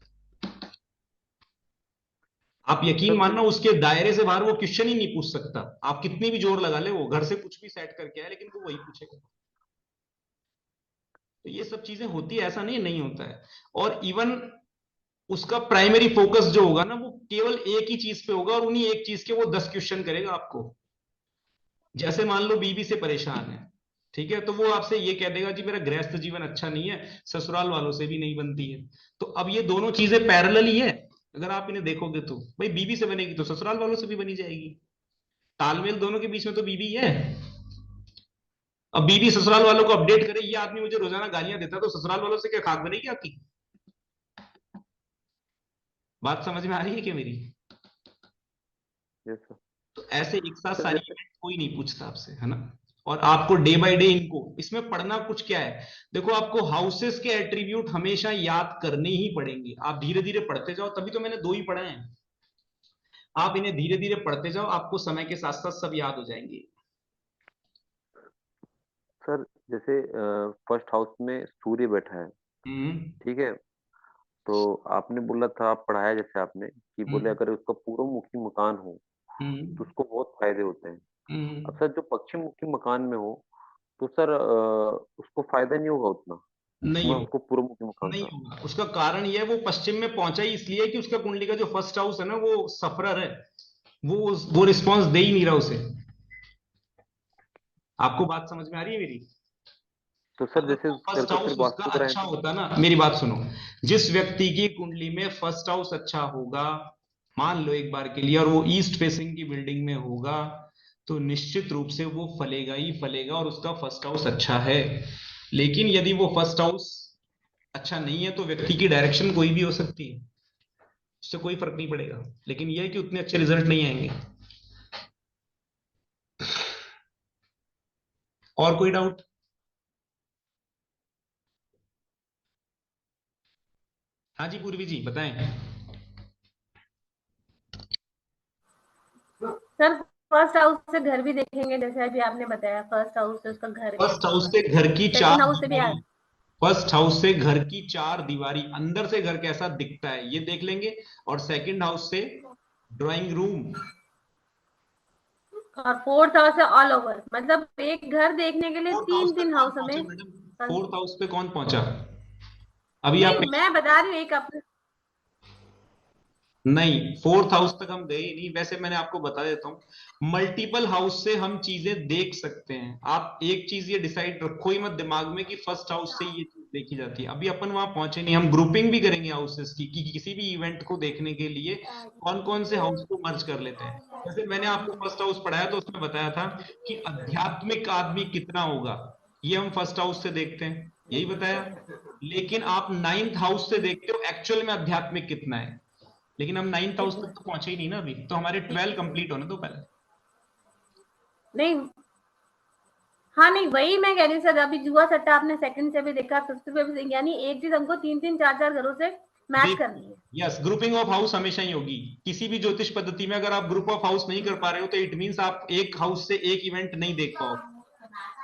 आप यकीन
सर
मानना, उसके दायरे से बाहर वो क्वेश्चन ही नहीं पूछ सकता। आप कितनी भी जोर लगा ले, वो घर से कुछ भी सेट करके आए, लेकिन वो वही पूछेगा। तो ये सब चीजें होती है, ऐसा नहीं नहीं होता है। और इवन उसका प्राइमरी फोकस जो होगा ना, वो केवल एक ही चीज पे होगा, और उन्हीं एक चीज के वो 10 क्वेश्चन करेगा आपको। जैसे मान लो बीवी से परेशान है, ठीक है, तो वो आपसे ये कह देगा जी मेरा गृहस्थ जीवन अच्छा नहीं है, ससुराल वालों से भी नहीं बनती है। तो अब ये दोनों चीजें पैरेलल ही है। अगर आप इन्हें देखोगे तो भाई बीवी से बनेगी तो ससुराल वालों से भी बनी जाएगी। तालमेल दोनों के बीच में तो बीवी है। अब बीवी ससुराल वालों को अपडेट करे, ये आदमी मुझे रोजाना गालियां देता है, तो ससुराल वालों से क्या खाक बनेगी आपकी? बात समझ में आ रही है क्या मेरी?
Yes sir.
तो ऐसे एक साथ
सर
सारी
जैसे
इवेंट कोई नहीं पूछता आपसे, है ना। और आपको डे बाय डे इनको, इसमें पढ़ना कुछ क्या है, देखो आपको हाउसेस के एट्रीब्यूट हमेशा याद करने ही पड़ेंगे। आप धीरे धीरे पढ़ते जाओ, तभी तो मैंने दो ही पढ़े हैं। आप इन्हें धीरे धीरे पढ़ते जाओ, आपको समय के साथ साथ सब याद हो जाएंगे।
सर जैसे फर्स्ट हाउस में सूर्य बैठा है,
हम्म।
ठीक है। तो आपने बोला था, आप पढ़ाया जैसे आपने कि बोले
हम्म।
अगर उसका पूर्व मुखी मकान हो तो उसको बहुत फायदे होते हैं।
हम्म।
अब सर जो पश्चिम मुखी मकान में हो तो सर उसको फायदा नहीं होगा उतना
नहीं
जितना
होगा,
उसको पूर्व मुखी मकान
नहीं
था।
होगा। उसका कारण ये है, वो पश्चिम में पहुंचा ही इसलिए कि उसका कुंडली का जो फर्स्ट हाउस है ना, वो सफरर है, वो रिस्पॉन्स दे ही नहीं रहा उसे। आपको बात समझ में आ रही है मेरी?
तो सर
अगर
जैसे
वो
घर
फर्स्ट
को
हाउस
सिर्फ
उसका
वास्तु कराएं
अच्छा
तो
होता ना, मेरी बात सुनो, जिस व्यक्ति की कुंडली में फर्स्ट हाउस अच्छा होगा, मान लो एक बार के लिए, और वो ईस्ट फेसिंग की बिल्डिंग में होगा, तो निश्चित रूप से वो फलेगा ही फलेगा, और उसका फर्स्ट हाउस अच्छा है। लेकिन यदि वो फर्स्ट हाउस अच्छा नहीं है, तो व्यक्ति की डायरेक्शन कोई भी हो सकती है, उससे कोई फर्क नहीं पड़ेगा, लेकिन यह है कि उतने अच्छे रिजल्ट नहीं आएंगे। और कोई डाउट? हाँ जी पूर्वी जी बताएं।
सर फर्स्ट हाउस से घर भी देखेंगे, जैसे अभी आपने बताया फर्स्ट हाउस से उसका घर भी
फर्स्ट
अच्छा
हाउस
होगा,
से घर की
सेकंड
चार
हाउस से भी
दीवारी, फर्स्ट हाउस से घर की चार दीवारी, अंदर से घर कैसा दिखता है ये देख लेंगे। और सेकंड हाउस से ड्राइंग रूम।
और फोर्थ हाउस से ऑल ओवर, मतलब एक घर देखने के लिए
फोर्थ हाउस
तीन
तक
तीन
कौन
हाउस
पहुंचा
हमें
मैडम? फोर्थ हाउस पे कौन पहुंचा? अभी
नहीं,
आप
मैं बता रही हूँ एक अपने।
नहीं, फोर्थ हाउस तक हम गए ही नहीं। वैसे मैंने आपको बता देता हूँ, मल्टीपल हाउस से हम चीजें देख सकते हैं। आप एक चीज ये डिसाइड रखो ही मत दिमाग में कि फर्स्ट हाउस से ये चीज देखी जाती है। अभी अपन वहां पहुंचे नहीं, हम ग्रुपिंग भी करेंगे हाउसेस की, कि किसी भी इवेंट को देखने के लिए कौन कौन से हाउस को मर्ज कर लेते हैं। जैसे मैंने आपको फर्स्ट हाउस पढ़ाया तो उसमें बताया था कि आध्यात्मिक आदमी कितना होगा, ये हम फर्स्ट हाउस से देखते हैं, यही बताया। लेकिन आप नाइन्थ हाउस से देखते हो एक्चुअल में आध्यात्मिक कितना है। लेकिन हम 9th हाउस तक तो पहुंचे ही नहीं ना अभी, तो हमारे 12 कंप्लीट होने दो पहले।
नहीं, हाँ नहीं, वही मैं कह रही हूँ सर, अभी जुआ सट्टा आपने सेकंड से भी देखा, फिफ्थ पे भी, यानी एक चीज हमको तीन तीन चार चार घरों से मैच करनी है।
यस, ग्रुपिंग ऑफ हाउस हमेशा ही होगी किसी भी ज्योतिष पद्धति में। अगर आप ग्रुप ऑफ हाउस नहीं कर पा रहे हो, तो इट मींस आप एक हाउस से एक इवेंट नहीं देख पाओगे,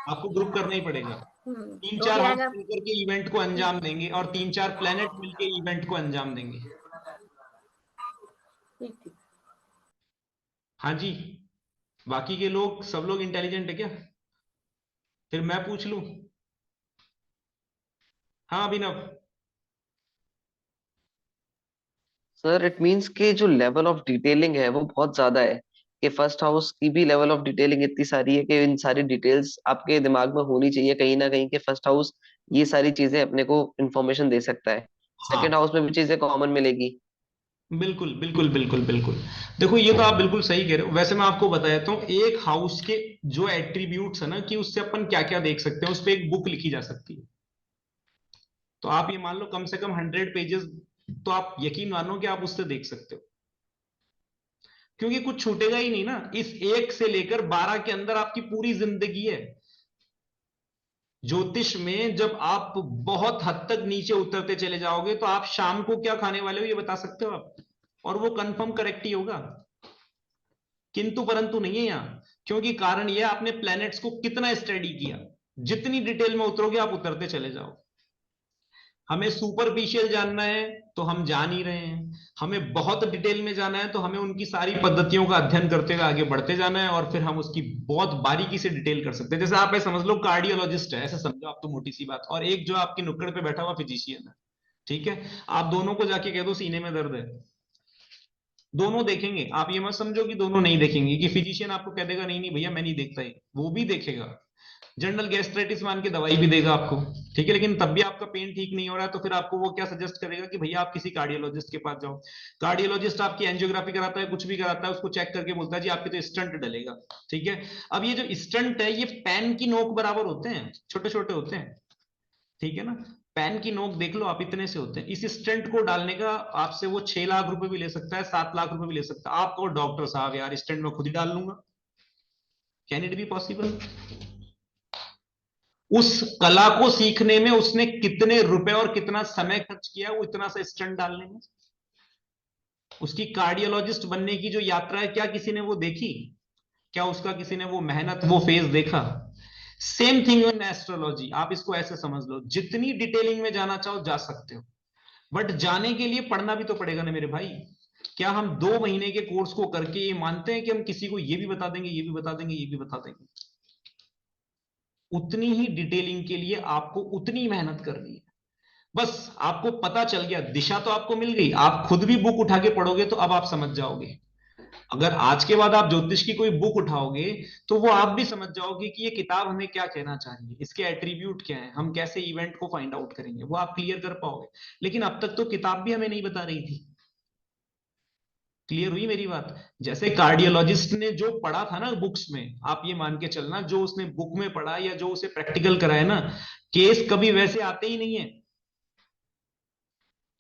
आपको ग्रुप करना ही पड़ेगा। तीन
तो
चार
भी
हाउस
आएगा।
मिलकर के इवेंट को अंजाम देंगे, और तीन चार प्लेनेट मिलकर इवेंट को अंजाम देंगे।
ठीक ठीक।
हाँ जी, बाकी के लोग सब लोग इंटेलिजेंट है क्या? फिर मैं पूछ लूं? हाँ अभिनव।
सर इट मीन्स कि जो लेवल ऑफ डिटेलिंग है वो बहुत ज्यादा है, कि फर्स्ट हाउस की भी लेवल ऑफ डिटेलिंग इतनी सारी है कि इन सारी डिटेल्स आपके दिमाग में होनी चाहिए कहीं ना कहीं, कि फर्स्ट हाउस ये सारी चीजें अपने को इंफॉर्मेशन दे सकता है,
हाँ
सेकंड हाउस में भी चीजें कॉमन मिलेगी।
बिल्कुल बिल्कुल बिल्कुल बिल्कुल। देखो ये तो आप बिल्कुल सही कह रहे हो। वैसे मैं आपको बता देता हूँ, एक हाउस के जो एट्रीब्यूट्स है ना, कि उससे अपन क्या क्या देख सकते हैं, उस पर एक बुक लिखी जा सकती है। तो आप ये मान लो कम से कम 100 पेजेस, तो आप यकीन मानो कि आप उससे देख सकते हो, क्योंकि कुछ छूटेगा ही नहीं ना। इस एक से लेकर 12 के अंदर आपकी पूरी जिंदगी है। ज्योतिष में जब आप बहुत हद तक नीचे उतरते चले जाओगे, तो आप शाम को क्या खाने वाले हो ये बता सकते हो आप, और वो कंफर्म करेक्ट ही होगा। किंतु परंतु नहीं है यहाँ, क्योंकि कारण यह आपने प्लैनेट्स को कितना स्टडी किया। जितनी डिटेल में उतरोगे आप उतरते चले जाओ। हमें सुपरफिशियल जानना है तो हम जान ही रहे हैं, हमें बहुत डिटेल में जाना है तो हमें उनकी सारी पद्धतियों का अध्ययन करते हुए आगे बढ़ते जाना है, और फिर हम उसकी बहुत बारीकी से डिटेल कर सकते हैं। जैसे आप ऐसे समझ लो कार्डियोलॉजिस्ट है, ऐसे समझो आप, तो मोटी सी बात, और एक जो आपकी नुक्कड़ पे बैठा हुआ फिजिशियन है, ठीक है, आप दोनों को जाके कह दो सीने में दर्द है, दोनों देखेंगे। आप ये मत समझो कि दोनों नहीं देखेंगे, कि फिजिशियन आपको कह देगा नहीं नहीं भैया मैं नहीं देखता ही, वो भी देखेगा। जनरल गैस्ट्राइटिस मान के दवाई भी देगा आपको, ठीक है, लेकिन तब भी आपका पेन ठीक नहीं हो रहा है, तो फिर आपको वो क्या सजेस्ट करेगा कि भैया आप किसी कार्डियोलॉजिस्ट के पास जाओ। कार्डियोलॉजिस्ट आपकी एंजियोग्राफी कराता है, कुछ भी कराता है, उसको चेक करके बोलता है जी आपके तो स्टंट डलेगा, ठीक है। अब ये जो स्टंट है, ये पेन की नोक बराबर होते हैं, छोटे छोटे होते हैं, ठीक है ना। पेन की नोक देख लो आप, इतने से होते हैं। इस स्टंट को डालने का आपसे वो 6 लाख रुपए भी ले सकता है, 7 लाख रुपए भी ले सकता है। आपको डॉक्टर साहब यार स्टंट में खुद ही डाल लूंगा, कैन इट बी पॉसिबल? उस कला को सीखने में उसने कितने रुपए और कितना समय खर्च किया, वो इतना सा स्टंट डालने में। उसकी कार्डियोलॉजिस्ट बनने की जो यात्रा है, क्या किसी ने वो देखी? क्या उसका किसी ने वो मेहनत, वो फेज देखा? Same thing in astrology. आप इसको ऐसे समझ लो, जितनी डिटेलिंग में जाना चाहो जा सकते हो, बट जाने के लिए पढ़ना भी तो पड़ेगा ना मेरे भाई। क्या हम 2 महीने के कोर्स को करके ये मानते हैं कि हम किसी को ये भी बता देंगे, ये भी बता देंगे, ये भी बता देंगे? उतनी ही डिटेलिंग के लिए आपको उतनी मेहनत करनी है। बस आपको पता चल गया, दिशा तो आपको मिल गई, आप खुद भी बुक उठा के पढ़ोगे तो अब आप समझ जाओगे। अगर आज के बाद आप ज्योतिष की कोई बुक उठाओगे तो वो आप भी समझ जाओगे कि ये किताब हमें क्या कहना चाहिए, इसके एट्रीब्यूट क्या है, हम कैसे इवेंट को फाइंड आउट करेंगे, वो आप क्लियर कर पाओगे। लेकिन अब तक तो किताब भी हमें नहीं बता रही थी। क्लियर हुई मेरी बात? जैसे कार्डियोलॉजिस्ट ने जो पढ़ा था ना बुक्स में, आप ये मान के चलना जो उसने बुक में पढ़ा या जो उसे प्रैक्टिकल कराया ना, केस कभी वैसे आते ही नहीं है।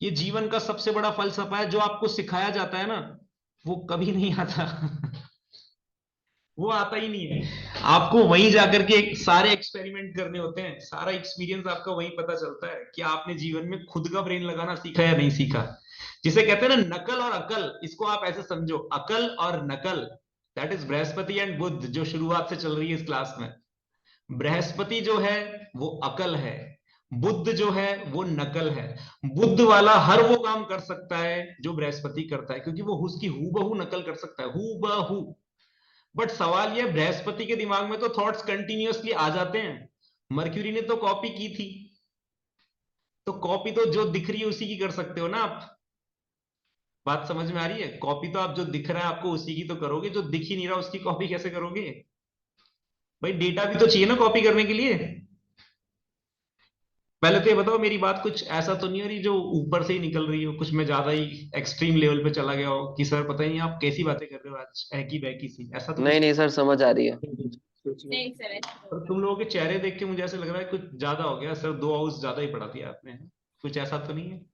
ये जीवन का सबसे बड़ा फलसफा है, जो आपको सिखाया जाता है ना वो कभी नहीं आता। वो आता ही नहीं है। आपको वहीं जाकर के सारे एक्सपेरिमेंट करने होते हैं, सारा एक्सपीरियंस आपका वहीं पता चलता है कि आपने जीवन में खुद का ब्रेन लगाना सीखा या नहीं सीखा। जिसे कहते हैं ना नकल और अकल, इसको आप ऐसे समझो, अकल और नकल, दैट इज बृहस्पति एंड बुध, जो शुरुआत से चल रही है इस क्लास में। बृहस्पति जो है वो अकल है, बुध जो है वो नकल है। बुध वाला हर वो काम कर सकता है जो बृहस्पति करता है, क्योंकि वो उसकी हूबहू नकल कर सकता है, हूबहू। बट सवाल ये, बृहस्पति के दिमाग में तो थॉट्स कंटिन्यूअसली आ जाते हैं, मर्क्यूरी ने तो कॉपी की थी, तो कॉपी तो जो दिख रही है उसी की कर सकते हो ना आप। बात समझ में आ रही है? कॉपी तो आप जो दिख रहा है आपको उसी की तो करोगे, जो दिख ही नहीं रहा उसकी कॉपी कैसे करोगे? भाई डेटा भी तो चाहिए ना कॉपी करने के लिए। पहले तो ये बताओ, मेरी बात कुछ ऐसा तो नहीं हो रही जो ऊपर से ही निकल रही हो, कुछ मैं ज्यादा ही एक्सट्रीम लेवल पे चला गया हो कि सर पता ही नहीं आप कैसी बातें कर रहे हो आज, ऐकी बैकी सी, ऐसा तो
नहीं नहीं सर, समझ आ रही है।
नहीं सर,
पर तुम लोगों के चेहरे देख के मुझे ऐसा लग रहा है कुछ ज्यादा हो गया सर, 2 हाउस ज्यादा ही पढ़ा दिया आपने, कुछ ऐसा तो नहीं है?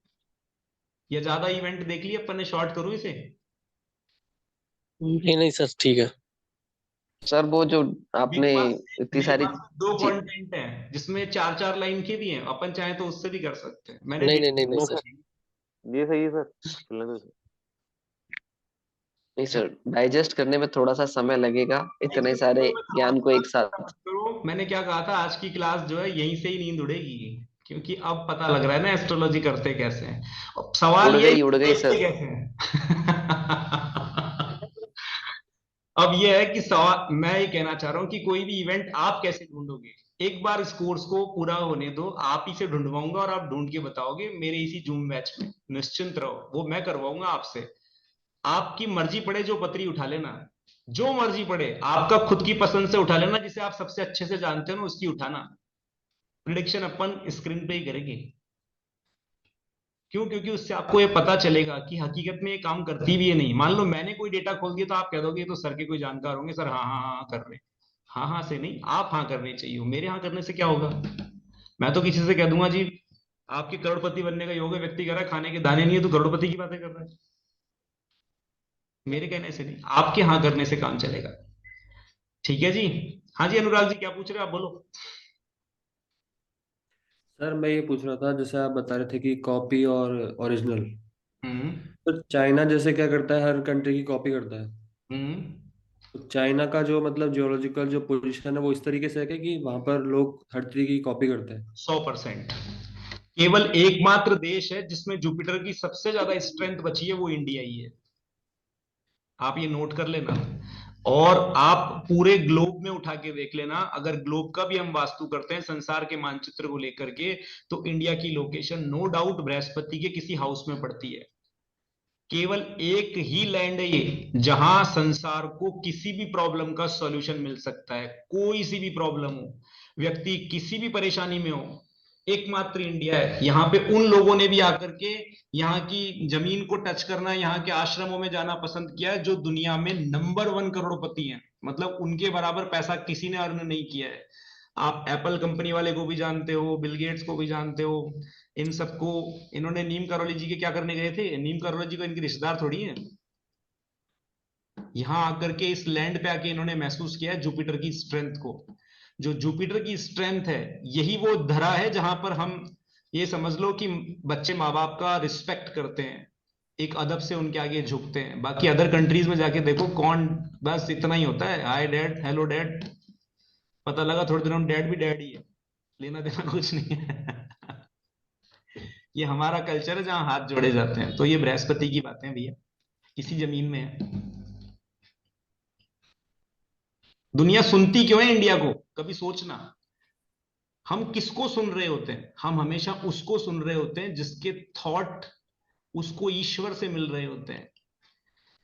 या ज्यादा इवेंट देख लिया अपन ने, शॉर्ट करूं इसे?
नहीं नहीं सर, ठीक है।
सर वो जो आपने इतनी
मेरे
सारी
पास 2
ची-
कंटेंट है जिसमें 4-4 लाइन के भी हैं, अपन चाहे तो उससे भी कर सकते हैं। मैंने
नहीं नहीं नहीं नहीं सर।
ये सही है सर, चलने दो सर।
नहीं सर, डाइजेस्ट करने में थोड़ा सा समय लगेगा, इतने सारे ज्ञान को एक साथ।
तो मैंने क्या कहा था, आज की क्लास जो है यहीं से ही नींद उड़ेगी, क्योंकि अब पता लग रहा है ना एस्ट्रोलॉजी करते कैसे हैं। अब सवाल ये
उड़ गई
करते
सर।
कैसे हैं? अब ये है कि सवाल मैं ये कहना चाह रहा हूं कि कोई भी इवेंट आप कैसे ढूंढोगे। एक बार इस कोर्स को पूरा होने दो, आप ही से ढूंढवाऊंगा और आप ढूंढ के बताओगे मेरे इसी जूम बैच में। निश्चिंत रहो, वो मैं करवाऊंगा आपसे। आपकी मर्जी पड़े जो पत्री उठा लेना, जो मर्जी पड़े, आपका खुद की पसंद से उठा लेना, जिसे आप सबसे अच्छे से जानते हो ना उसकी उठाना। प्रिडिक्शन अपन स्क्रीन पे ही करेंगे। क्यों? क्योंकि उससे आपको ये पता चलेगा कि हकीकत में ये काम करती भी है नहीं। मान लो मैंने कोई डेटा खोल दिया तो आप कह दोगे ये तो सर के कोई जानकार होंगे, सर हाँ हाँ हाँ कर रहे। हाँ हाँ से नहीं, आप हाँ करने चाहिए। मेरे हाँ करने से क्या होगा? मैं तो किसी से कह दूंगा जी आपके करोड़पति बनने का योग है, व्यक्ति कह रहा है खाने के दाने नहीं है, तो करोड़पति की बातें कर रहा है। मेरे कहने से नहीं, आपके हाँ करने से काम चलेगा। ठीक है जी? हाँ जी अनुराग जी, क्या पूछ रहे हो आप, बोलो।
सर मैं ये पूछ रहा था, जैसे आप बता रहे थे कि कॉपी और ओरिजिनल,
हम्म
तो चाइना जैसे क्या करता है, हर कंट्री की कॉपी करता है।
हम्म
तो चाइना का जो मतलब जियोलॉजिकल जो पोजीशन है वो इस तरीके से है कि वहां पर लोग हर तरीके की कॉपी करते हैं।
100%। केवल एकमात्र देश है जिसमें जुपिटर की सबसे ज्यादा स्ट्रेंथ बची है, वो इंडिया ही है। आप ये नोट कर लेना। और आप पूरे ग्लोब में उठा के देख लेना, अगर ग्लोब का भी हम वास्तु करते हैं संसार के मानचित्र को लेकर के, तो इंडिया की लोकेशन नो डाउट बृहस्पति के किसी हाउस में पड़ती है। केवल एक ही लैंड है ये जहां संसार को किसी भी प्रॉब्लम का सॉल्यूशन मिल सकता है। कोई सी भी प्रॉब्लम हो, व्यक्ति किसी भी परेशानी में हो, एकमात्र इंडिया है। यहाँ पे उन लोगों ने भी आकर के यहाँ की जमीन को टच करना, यहाँ के आश्रमों में जाना पसंद किया है, जो दुनिया में नंबर 1 करोड़पति हैं। मतलब उनके बराबर पैसा किसी ने अर्न नहीं किया है। आप एप्पल कंपनी वाले को भी जानते हो, बिल गेट्स को भी जानते हो, इन सबको। इन्होंने नीम करौली जी के क्या करने गए थे? नीम करौली जी को इनके रिश्तेदार थोड़ी है। यहां आकर के इस लैंड पे आके इन्होंने महसूस किया है जुपिटर की स्ट्रेंथ को। जो जुपिटर की स्ट्रेंथ है, यही वो धरा है जहां पर हम ये समझ लो कि बच्चे माँ बाप का रिस्पेक्ट करते हैं, एक अदब से उनके आगे झुकते हैं। बाकी अदर कंट्रीज में जाके देखो कौन, बस इतना ही होता है, हाय डैड, हेलो डैड। पता लगा थोड़े दिनों में डैड भी डैड ही है, लेना देना कुछ नहीं है। ये हमारा कल्चर है जहां हाथ जोड़े जाते हैं। तो ये बृहस्पति की बातें भैया। किसी जमीन में है। दुनिया सुनती क्यों है इंडिया को, कभी सोचना। हम किसको सुन रहे होते हैं? हम हमेशा उसको सुन रहे होते हैं जिसके थॉट उसको ईश्वर से मिल रहे होते हैं।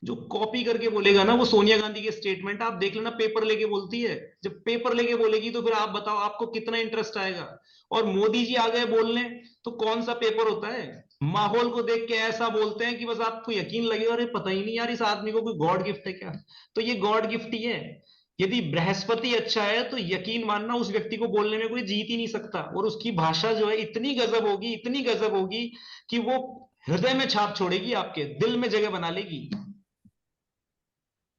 जो कॉपी करके बोलेगा ना, वो सोनिया गांधी के स्टेटमेंट आप देख लेना, पेपर लेके बोलती है। जब पेपर लेके बोलेगी तो फिर आप बताओ आपको कितना इंटरेस्ट आएगा। और मोदी जी आ गए बोलने तो कौन सा पेपर होता है? माहौल को देख के ऐसा बोलते हैं कि बस आपको यकीन लगे, अरे पता ही नहीं यार इस आदमी को कोई गॉड गिफ्ट है क्या। तो ये गॉड गिफ्ट ही है। यदि बृहस्पति अच्छा है तो यकीन मानना उस व्यक्ति को बोलने में कोई जीत ही नहीं सकता। और उसकी भाषा जो है इतनी गजब होगी, इतनी गजब होगी कि वो हृदय में छाप छोड़ेगी, आपके दिल में जगह बना लेगी।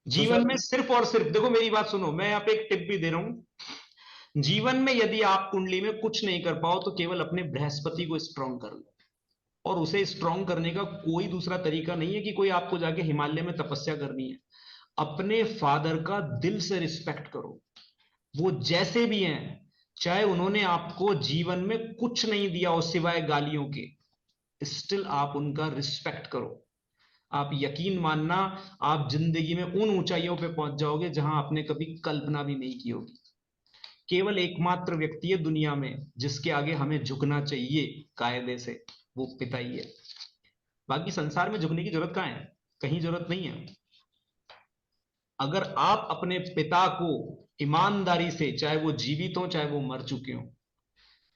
जीवन में सिर्फ और सिर्फ, देखो मेरी बात सुनो, मैं यहाँ पे एक टिप भी दे रहा हूं। जीवन में यदि आप कुंडली में कुछ नहीं कर पाओ तो केवल अपने बृहस्पति को स्ट्रांग कर लो। और उसे स्ट्रांग करने का कोई दूसरा तरीका नहीं है कि कोई आपको जाके हिमालय में तपस्या करनी है। अपने फादर का दिल से रिस्पेक्ट करो। वो जैसे भी हैं, चाहे उन्होंने आपको जीवन में कुछ नहीं दिया हो सिवाय गालियों के, स्टिल आप उनका रिस्पेक्ट करो। आप यकीन मानना, आप जिंदगी में उन ऊंचाइयों पे पहुंच जाओगे जहां आपने कभी कल्पना भी नहीं की होगी। केवल एकमात्र व्यक्ति है दुनिया में जिसके आगे हमें झुकना चाहिए कायदे से, वो पिता ही है। बाकी संसार में झुकने की जरूरत कहां है? कहीं जरूरत नहीं है। अगर आप अपने पिता को ईमानदारी से, चाहे वो जीवित हो चाहे वो मर चुके हो,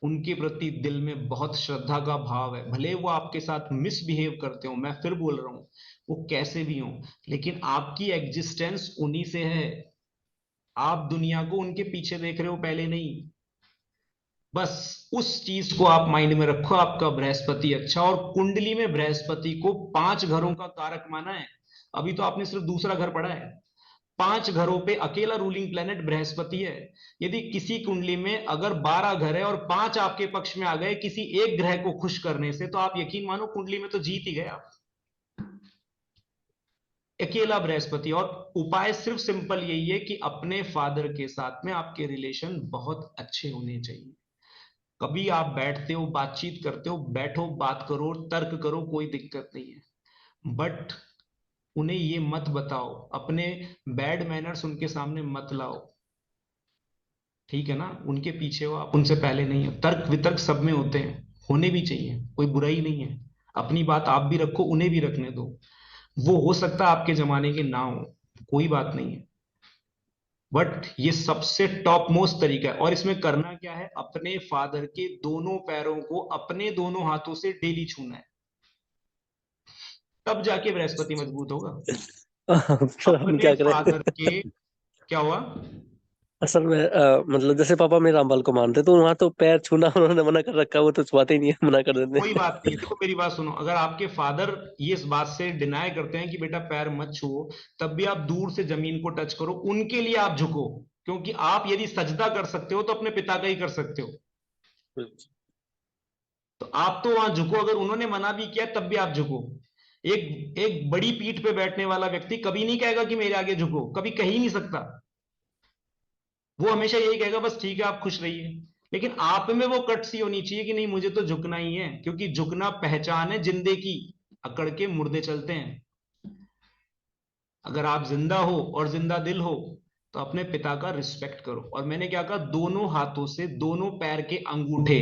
उनके प्रति दिल में बहुत श्रद्धा का भाव है, भले वो आपके साथ मिसबिहेव करते हो, मैं फिर बोल रहा हूं, वो कैसे भी हो, लेकिन आपकी एग्जिस्टेंस उन्हीं से है। आप दुनिया को उनके पीछे देख रहे हो, पहले नहीं। बस उस चीज को आप माइंड में रखो। आपका बृहस्पति अच्छा, और कुंडली में बृहस्पति को 5 घरों का कारक माना है। अभी तो आपने सिर्फ दूसरा घर पढ़ा है। 5 घरों पे अकेला रूलिंग प्लेनेट बृहस्पति है। यदि किसी कुंडली में अगर 12 घर है और 5 आपके पक्ष में आ गए किसी एक ग्रह को खुश करने से, तो आप यकीन मानो कुंडली में तो जीत ही गए आप। अकेला बृहस्पति। और उपाय सिर्फ सिंपल यही है कि अपने फादर के साथ में आपके रिलेशन बहुत अच्छे होने चाहिए। कभी आप बैठते हो, बातचीत करते हो, बैठो, बात करो, तर्क करो, कोई दिक्कत नहीं है। बट उन्हें ये मत बताओ, अपने बैड मैनर्स उनके सामने मत लाओ, ठीक है ना। उनके पीछे हो आप, उनसे पहले नहीं हो। तर्क वितर्क सब में होते हैं, होने भी चाहिए, कोई बुराई नहीं है। अपनी बात आप भी रखो, उन्हें भी रखने दो। वो हो सकता है आपके जमाने के ना हो, कोई बात नहीं है, बट ये सबसे टॉप मोस्ट तरीका है। और इसमें करना क्या है? अपने फादर के दोनों पैरों को अपने दोनों हाथों से डेली छूना है, तब जाके बृहस्पति मजबूत होगा।
सर हम
अपने
क्या करें?
फादर के, क्या हुआ?
असल में मतलब जैसे पापा मेरे रामपाल को मानते तो वहां तो पैर छूना उन्होंने मना कर रखा, वो तो छुआते ही नहीं है, मना कर देते
कोई बात नहीं है। देखो मेरी बात सुनो, अगर आपके फादर ये इस बात से डिनाई करते हैं कि बेटा पैर मत छुओ, तब भी आप दूर से जमीन को टच करो, उनके लिए आप झुको। क्योंकि आप यदि सजदा कर सकते हो तो अपने पिता का ही कर सकते हो। तो आप तो वहां झुको, अगर उन्होंने मना भी किया तब भी आप झुको। एक एक बड़ी पीठ पे बैठने वाला व्यक्ति कभी नहीं कहेगा कि मेरे आगे झुको, कभी कह ही नहीं सकता। वो हमेशा यही कहेगा बस ठीक है आप खुश रहिए। लेकिन आप में वो कट सी होनी चाहिए कि नहीं मुझे तो झुकना ही है, क्योंकि झुकना पहचान है जिंदे की, अकड़ के मुर्दे चलते हैं। अगर आप जिंदा हो और जिंदा दिल हो तो अपने पिता का रिस्पेक्ट करो। और मैंने क्या कहा, दोनों हाथों से दोनों पैर के अंगूठे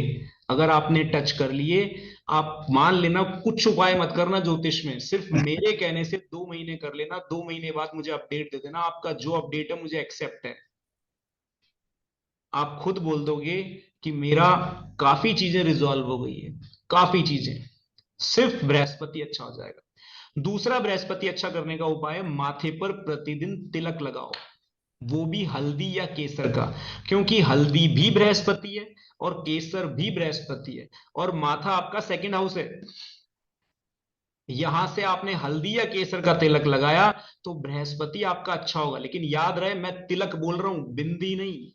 अगर आपने टच कर लिए, आप मान लेना, कुछ उपाय मत करना ज्योतिष में, सिर्फ मेरे कहने से 2 महीने कर लेना। 2 महीने बाद मुझे अपडेट दे देना, आपका जो अपडेट है मुझे एक्सेप्ट है। आप खुद बोल दोगे कि मेरा काफी चीजें रिजॉल्व हो गई है, काफी चीजें। सिर्फ बृहस्पति अच्छा हो जाएगा। दूसरा बृहस्पति अच्छा करने का उपाय है, माथे पर प्रतिदिन तिलक लगाओ, वो भी हल्दी या केसर का। क्योंकि हल्दी भी बृहस्पति है और केसर भी बृहस्पति है, और माथा आपका 2nd हाउस है। यहां से आपने हल्दी या केसर का तिलक लगाया तो बृहस्पति आपका अच्छा होगा। लेकिन याद रहे मैं तिलक बोल रहा हूं, बिंदी नहीं।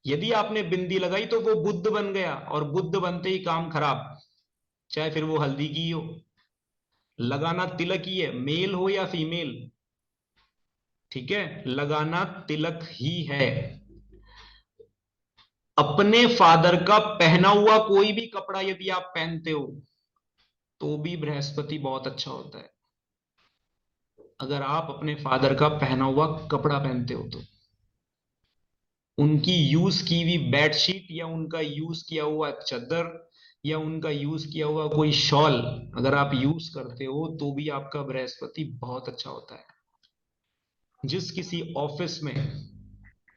यदि आपने बिंदी लगाई तो वो बुद्ध बन गया, और बुद्ध बनते ही काम खराब, चाहे फिर वो हल्दी की हो। लगाना तिलक ही है, मेल हो या फीमेल, ठीक है, लगाना तिलक ही है। अपने फादर का पहना हुआ कोई भी कपड़ा यदि आप पहनते हो तो भी बृहस्पति बहुत अच्छा होता है। अगर आप अपने फादर का पहना हुआ कपड़ा पहनते हो तो उनकी यूज की हुई बेडशीट या उनका यूज किया हुआ चादर या उनका यूज किया हुआ कोई शॉल अगर आप यूज करते हो तो भी आपका बृहस्पति बहुत अच्छा होता है। जिस किसी ऑफिस में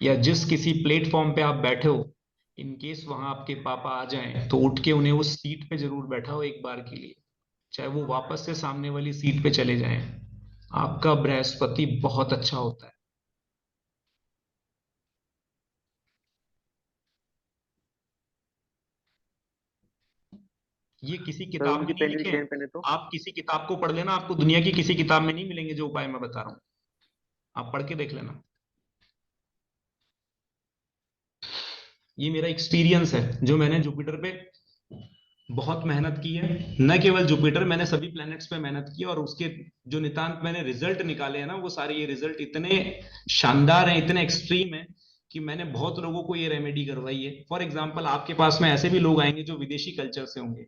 या जिस किसी प्लेटफॉर्म पे आप बैठे हो, इन केस वहां आपके पापा आ जाएं तो उठ के उन्हें उस सीट पे जरूर बैठाओ एक बार के लिए, चाहे वो वापस से सामने वाली सीट पे चले जाएं। आपका बृहस्पति बहुत अच्छा होता है। ये किसी
सर
किताब में
उनकी
नहीं
पहन
लिखे
चेन
हैं।
पहने तो
आप किसी किताब को पढ़ लेना, आपको दुनिया की किसी किताब में नहीं मिलेंगे जो उपाय मैं बता रहा हूं, आप पढ़ के देख लेना। ये मेरा एक्सपीरियंस है जो मैंने जुपिटर पे बहुत मेहनत की है। न केवल जुपिटर, मैंने सभी प्लैनेट्स पे मेहनत की और उसके जो नितांत मैंने रिजल्ट निकाले हैं ना, वो सारे ये रिजल्ट इतने शानदार हैं, इतने एक्सट्रीम हैं कि मैंने बहुत लोगों को ये रेमेडी करवाई है। फॉर एग्जाम्पल, आपके पास में ऐसे भी लोग आएंगे जो विदेशी कल्चर से होंगे,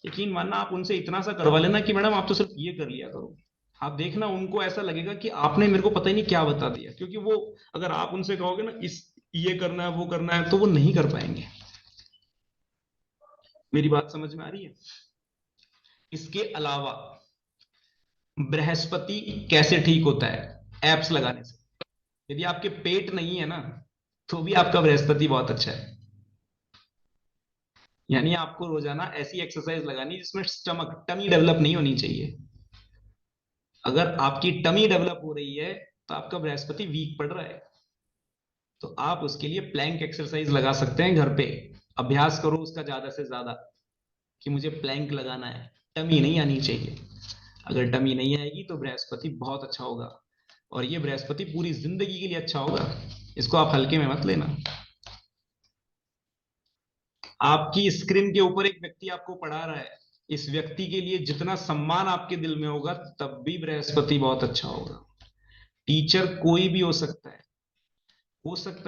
यकीन मानना आप उनसे इतना सा करवा लेना कि मैडम आप तो सिर्फ ये कर लिया करो, आप देखना उनको ऐसा लगेगा कि आपने मेरे को पता ही नहीं क्या बता दिया। क्योंकि वो, अगर आप उनसे कहोगे ना इस ये करना है वो करना है, तो वो नहीं कर पाएंगे। मेरी बात समझ में आ रही है? इसके अलावा बृहस्पति कैसे ठीक होता है? एप्स लगाने से। यदि आपके पेट नहीं है ना, तो भी आपका बृहस्पति बहुत अच्छा है। यानी आपको रोजाना ऐसी एक्सरसाइज लगानी जिसमें स्टमक, टमी डेवलप नहीं होनी चाहिए। अगर आपकी टमी डेवलप हो रही है तो आपका बृहस्पति वीक पड़ रहा है, तो आप उसके लिए प्लैंक एक्सरसाइज लगा सकते हैं घर पे। अभ्यास करो उसका ज्यादा से ज्यादा कि मुझे प्लैंक लगाना है, टमी नहीं आनी चाहिए। अगर टमी नहीं आएगी तो बृहस्पति बहुत अच्छा होगा, और ये बृहस्पति पूरी जिंदगी के लिए अच्छा होगा, इसको आप हल्के में मत लेना। आपकी स्क्रीन के ऊपर एक व्यक्ति आपको पढ़ा रहा है, इस व्यक्ति के लिए जितना सम्मान आपके दिल में होगा तब भी बृहस्पति बहुत अच्छा होगा। टीचर कोई भी हो सकता है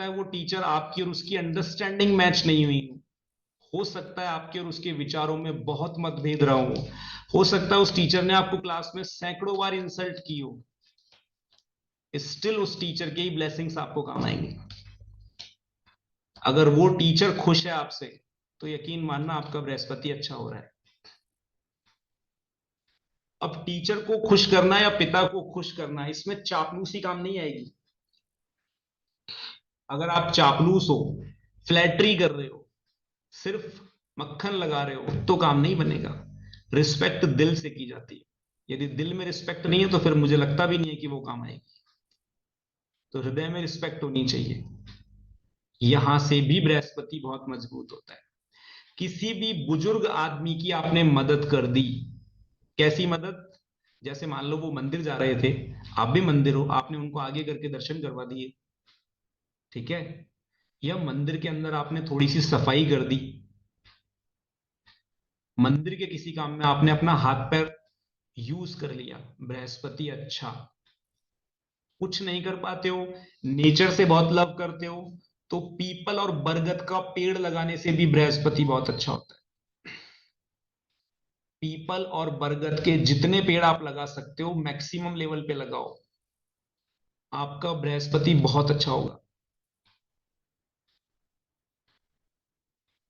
वो टीचर आपकी और उसकी अंडरस्टैंडिंग मैच नहीं हुई हो सकता है आपके और उसके विचारों में बहुत मतभेद रहा हो सकता है उस टीचर ने आपको क्लास में सैकड़ों बार इंसल्ट की हो, स्टिल उस टीचर के ही ब्लेसिंग्स आपको काम आएंगे। अगर वो टीचर खुश है आपसे तो यकीन मानना आपका बृहस्पति अच्छा हो रहा है। अब टीचर को खुश करना या पिता को खुश करना, इसमें चापलूसी काम नहीं आएगी। अगर आप चापलूस हो, फ्लैटरी कर रहे हो, सिर्फ मक्खन लगा रहे हो, तो काम नहीं बनेगा। रिस्पेक्ट दिल से की जाती है। यदि दिल में रिस्पेक्ट नहीं है तो फिर मुझे लगता भी नहीं है कि वो काम आएगी। तो हृदय में रिस्पेक्ट होनी चाहिए। यहां से भी बृहस्पति बहुत मजबूत होता है। किसी भी बुजुर्ग आदमी की आपने मदद कर दी, कैसी मदद? जैसे मान लो वो मंदिर जा रहे थे, आप भी मंदिर हो, आपने उनको आगे करके दर्शन करवा दिए, ठीक है? या मंदिर के अंदर आपने थोड़ी सी सफाई कर दी, मंदिर के किसी काम में आपने अपना हाथ पैर यूज कर लिया, बृहस्पति अच्छा। कुछ नहीं कर पाते हो, नेचर से बहुत लव करते हो, तो पीपल और बरगद का पेड़ लगाने से भी बृहस्पति बहुत अच्छा होता है। पीपल और बरगद के जितने पेड़ आप लगा सकते हो मैक्सिमम लेवल पे लगाओ, आपका बृहस्पति बहुत अच्छा होगा।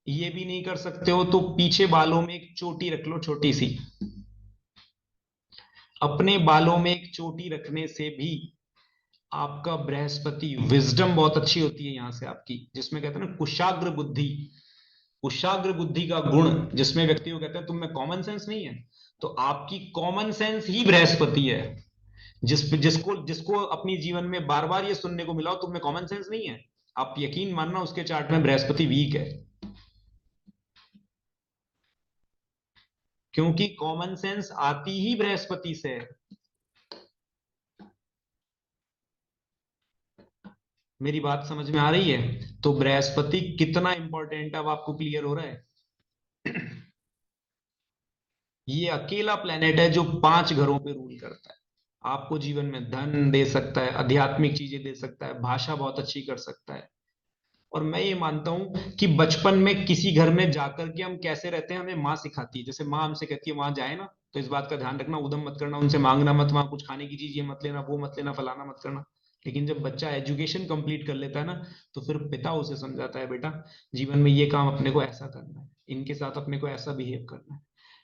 ये भी नहीं कर सकते हो तो पीछे बालों में एक चोटी रख लो, छोटी सी। अपने बालों में एक चोटी रखने से भी आपका बृहस्पति, विजडम बहुत अच्छी होती है यहां से आपकी, जिसमें कहते हैं ना कुशाग्र बुद्धि, कुशाग्र बुद्धि का गुण जिसमें व्यक्ति को कहते हैं तुम में कॉमन सेंस नहीं है, तो आपकी कॉमन सेंस ही बृहस्पति है। जिसको जिसको अपनी जीवन में बार बार ये सुनने को मिला हो तुम में कॉमन सेंस नहीं है, आप यकीन मानना उसके चार्ट में बृहस्पति वीक है। क्योंकि कॉमन सेंस आती ही बृहस्पति से है। मेरी बात समझ में आ रही है? तो बृहस्पति कितना इंपॉर्टेंट है अब आपको क्लियर हो रहा है? ये अकेला प्लेनेट है जो 5 घरों पे रूल करता है। आपको जीवन में धन दे सकता है, आध्यात्मिक चीजें दे सकता है, भाषा बहुत अच्छी कर सकता है। और मैं ये मानता हूं कि बचपन में किसी घर में जाकर के हम कैसे रहते हैं हमें माँ सिखाती है। जैसे माँ हमसे कहती है वहां जाए ना तो इस बात का ध्यान रखना, उदम मत करना, उनसे मांगना मत, वहां कुछ खाने की चीज ये मत लेना, वो मत लेना, फलाना मत करना। लेकिन जब बच्चा एजुकेशन कंप्लीट कर लेता है ना, तो फिर पिता उसे समझाता है, बेटा जीवन में ये काम अपने को ऐसा करना है, इनके साथ अपने को ऐसा बिहेव करना है,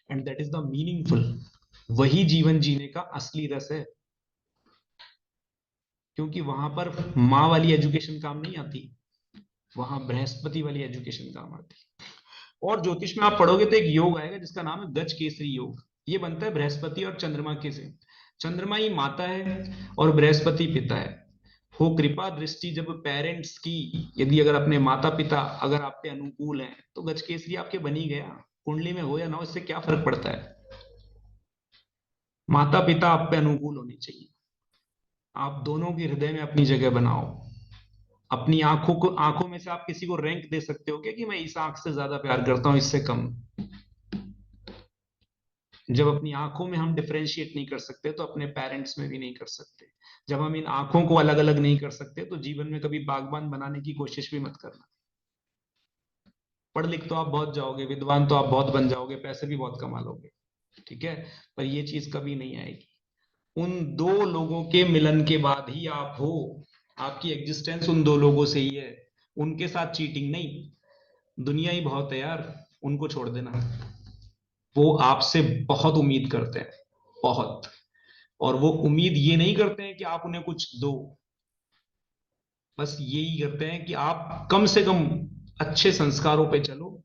and that is the meaningful. वही जीवन जीने का असली रस है, क्योंकि वहां पर माँ वाली एजुकेशन काम नहीं आती, वहां बृहस्पति वाली एजुकेशन काम आती। और ज्योतिष में आप पढ़ोगे तो एक योग आएगा जिसका नाम है गज केसरी योग। ये बनता है बृहस्पति और चंद्रमा के से। चंद्रमा ही माता है और बृहस्पति पिता है। हो कृपा दृष्टि जब पेरेंट्स की, यदि अगर अपने माता पिता अगर आप पे अनुकूल हैं तो गज केसरी आपके बन ही गया। कुंडली में हो या ना हो, इससे क्या फर्क पड़ता है। माता पिता आप पे अनुकूल होने चाहिए। आप दोनों के हृदय में अपनी जगह बनाओ। अपनी आंखों में से आप किसी को रैंक दे सकते हो क्या कि मैं इस आंख से ज्यादा प्यार करता हूं, इससे कम। जब अपनी आंखों में हम डिफरेंशिएट नहीं कर सकते तो अपने पेरेंट्स में भी नहीं कर सकते। जब हम इन आंखों को अलग अलग नहीं कर सकते तो जीवन में कभी बागबान बनाने की कोशिश भी मत करना। पढ़ लिख तो आप बहुत जाओगे, विद्वान तो आप बहुत बन जाओगे, पैसे भी बहुत कमा लोगे, ठीक है, पर ये चीज कभी नहीं आएगी। उन दो लोगों के मिलन के बाद ही आप हो। आपकी एग्जिस्टेंस उन दो लोगों से ही है, उनके साथ चीटिंग नहीं। दुनिया ही बहुत है यार, उनको छोड़ देना। वो आपसे बहुत उम्मीद करते हैं, बहुत। और वो उम्मीद ये नहीं करते हैं कि आप उन्हें कुछ दो, बस यही करते हैं कि आप कम से कम अच्छे संस्कारों पे चलो,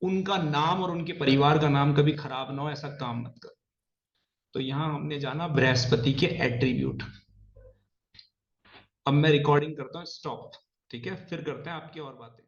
उनका नाम और उनके परिवार का नाम कभी खराब ना हो, ऐसा काम मत करो। तो यहां हमने जाना बृहस्पति के एट्रीब्यूट। अब मैं रिकॉर्डिंग करता हूं स्टॉप, ठीक है, फिर करते हैं आपकी और बातें।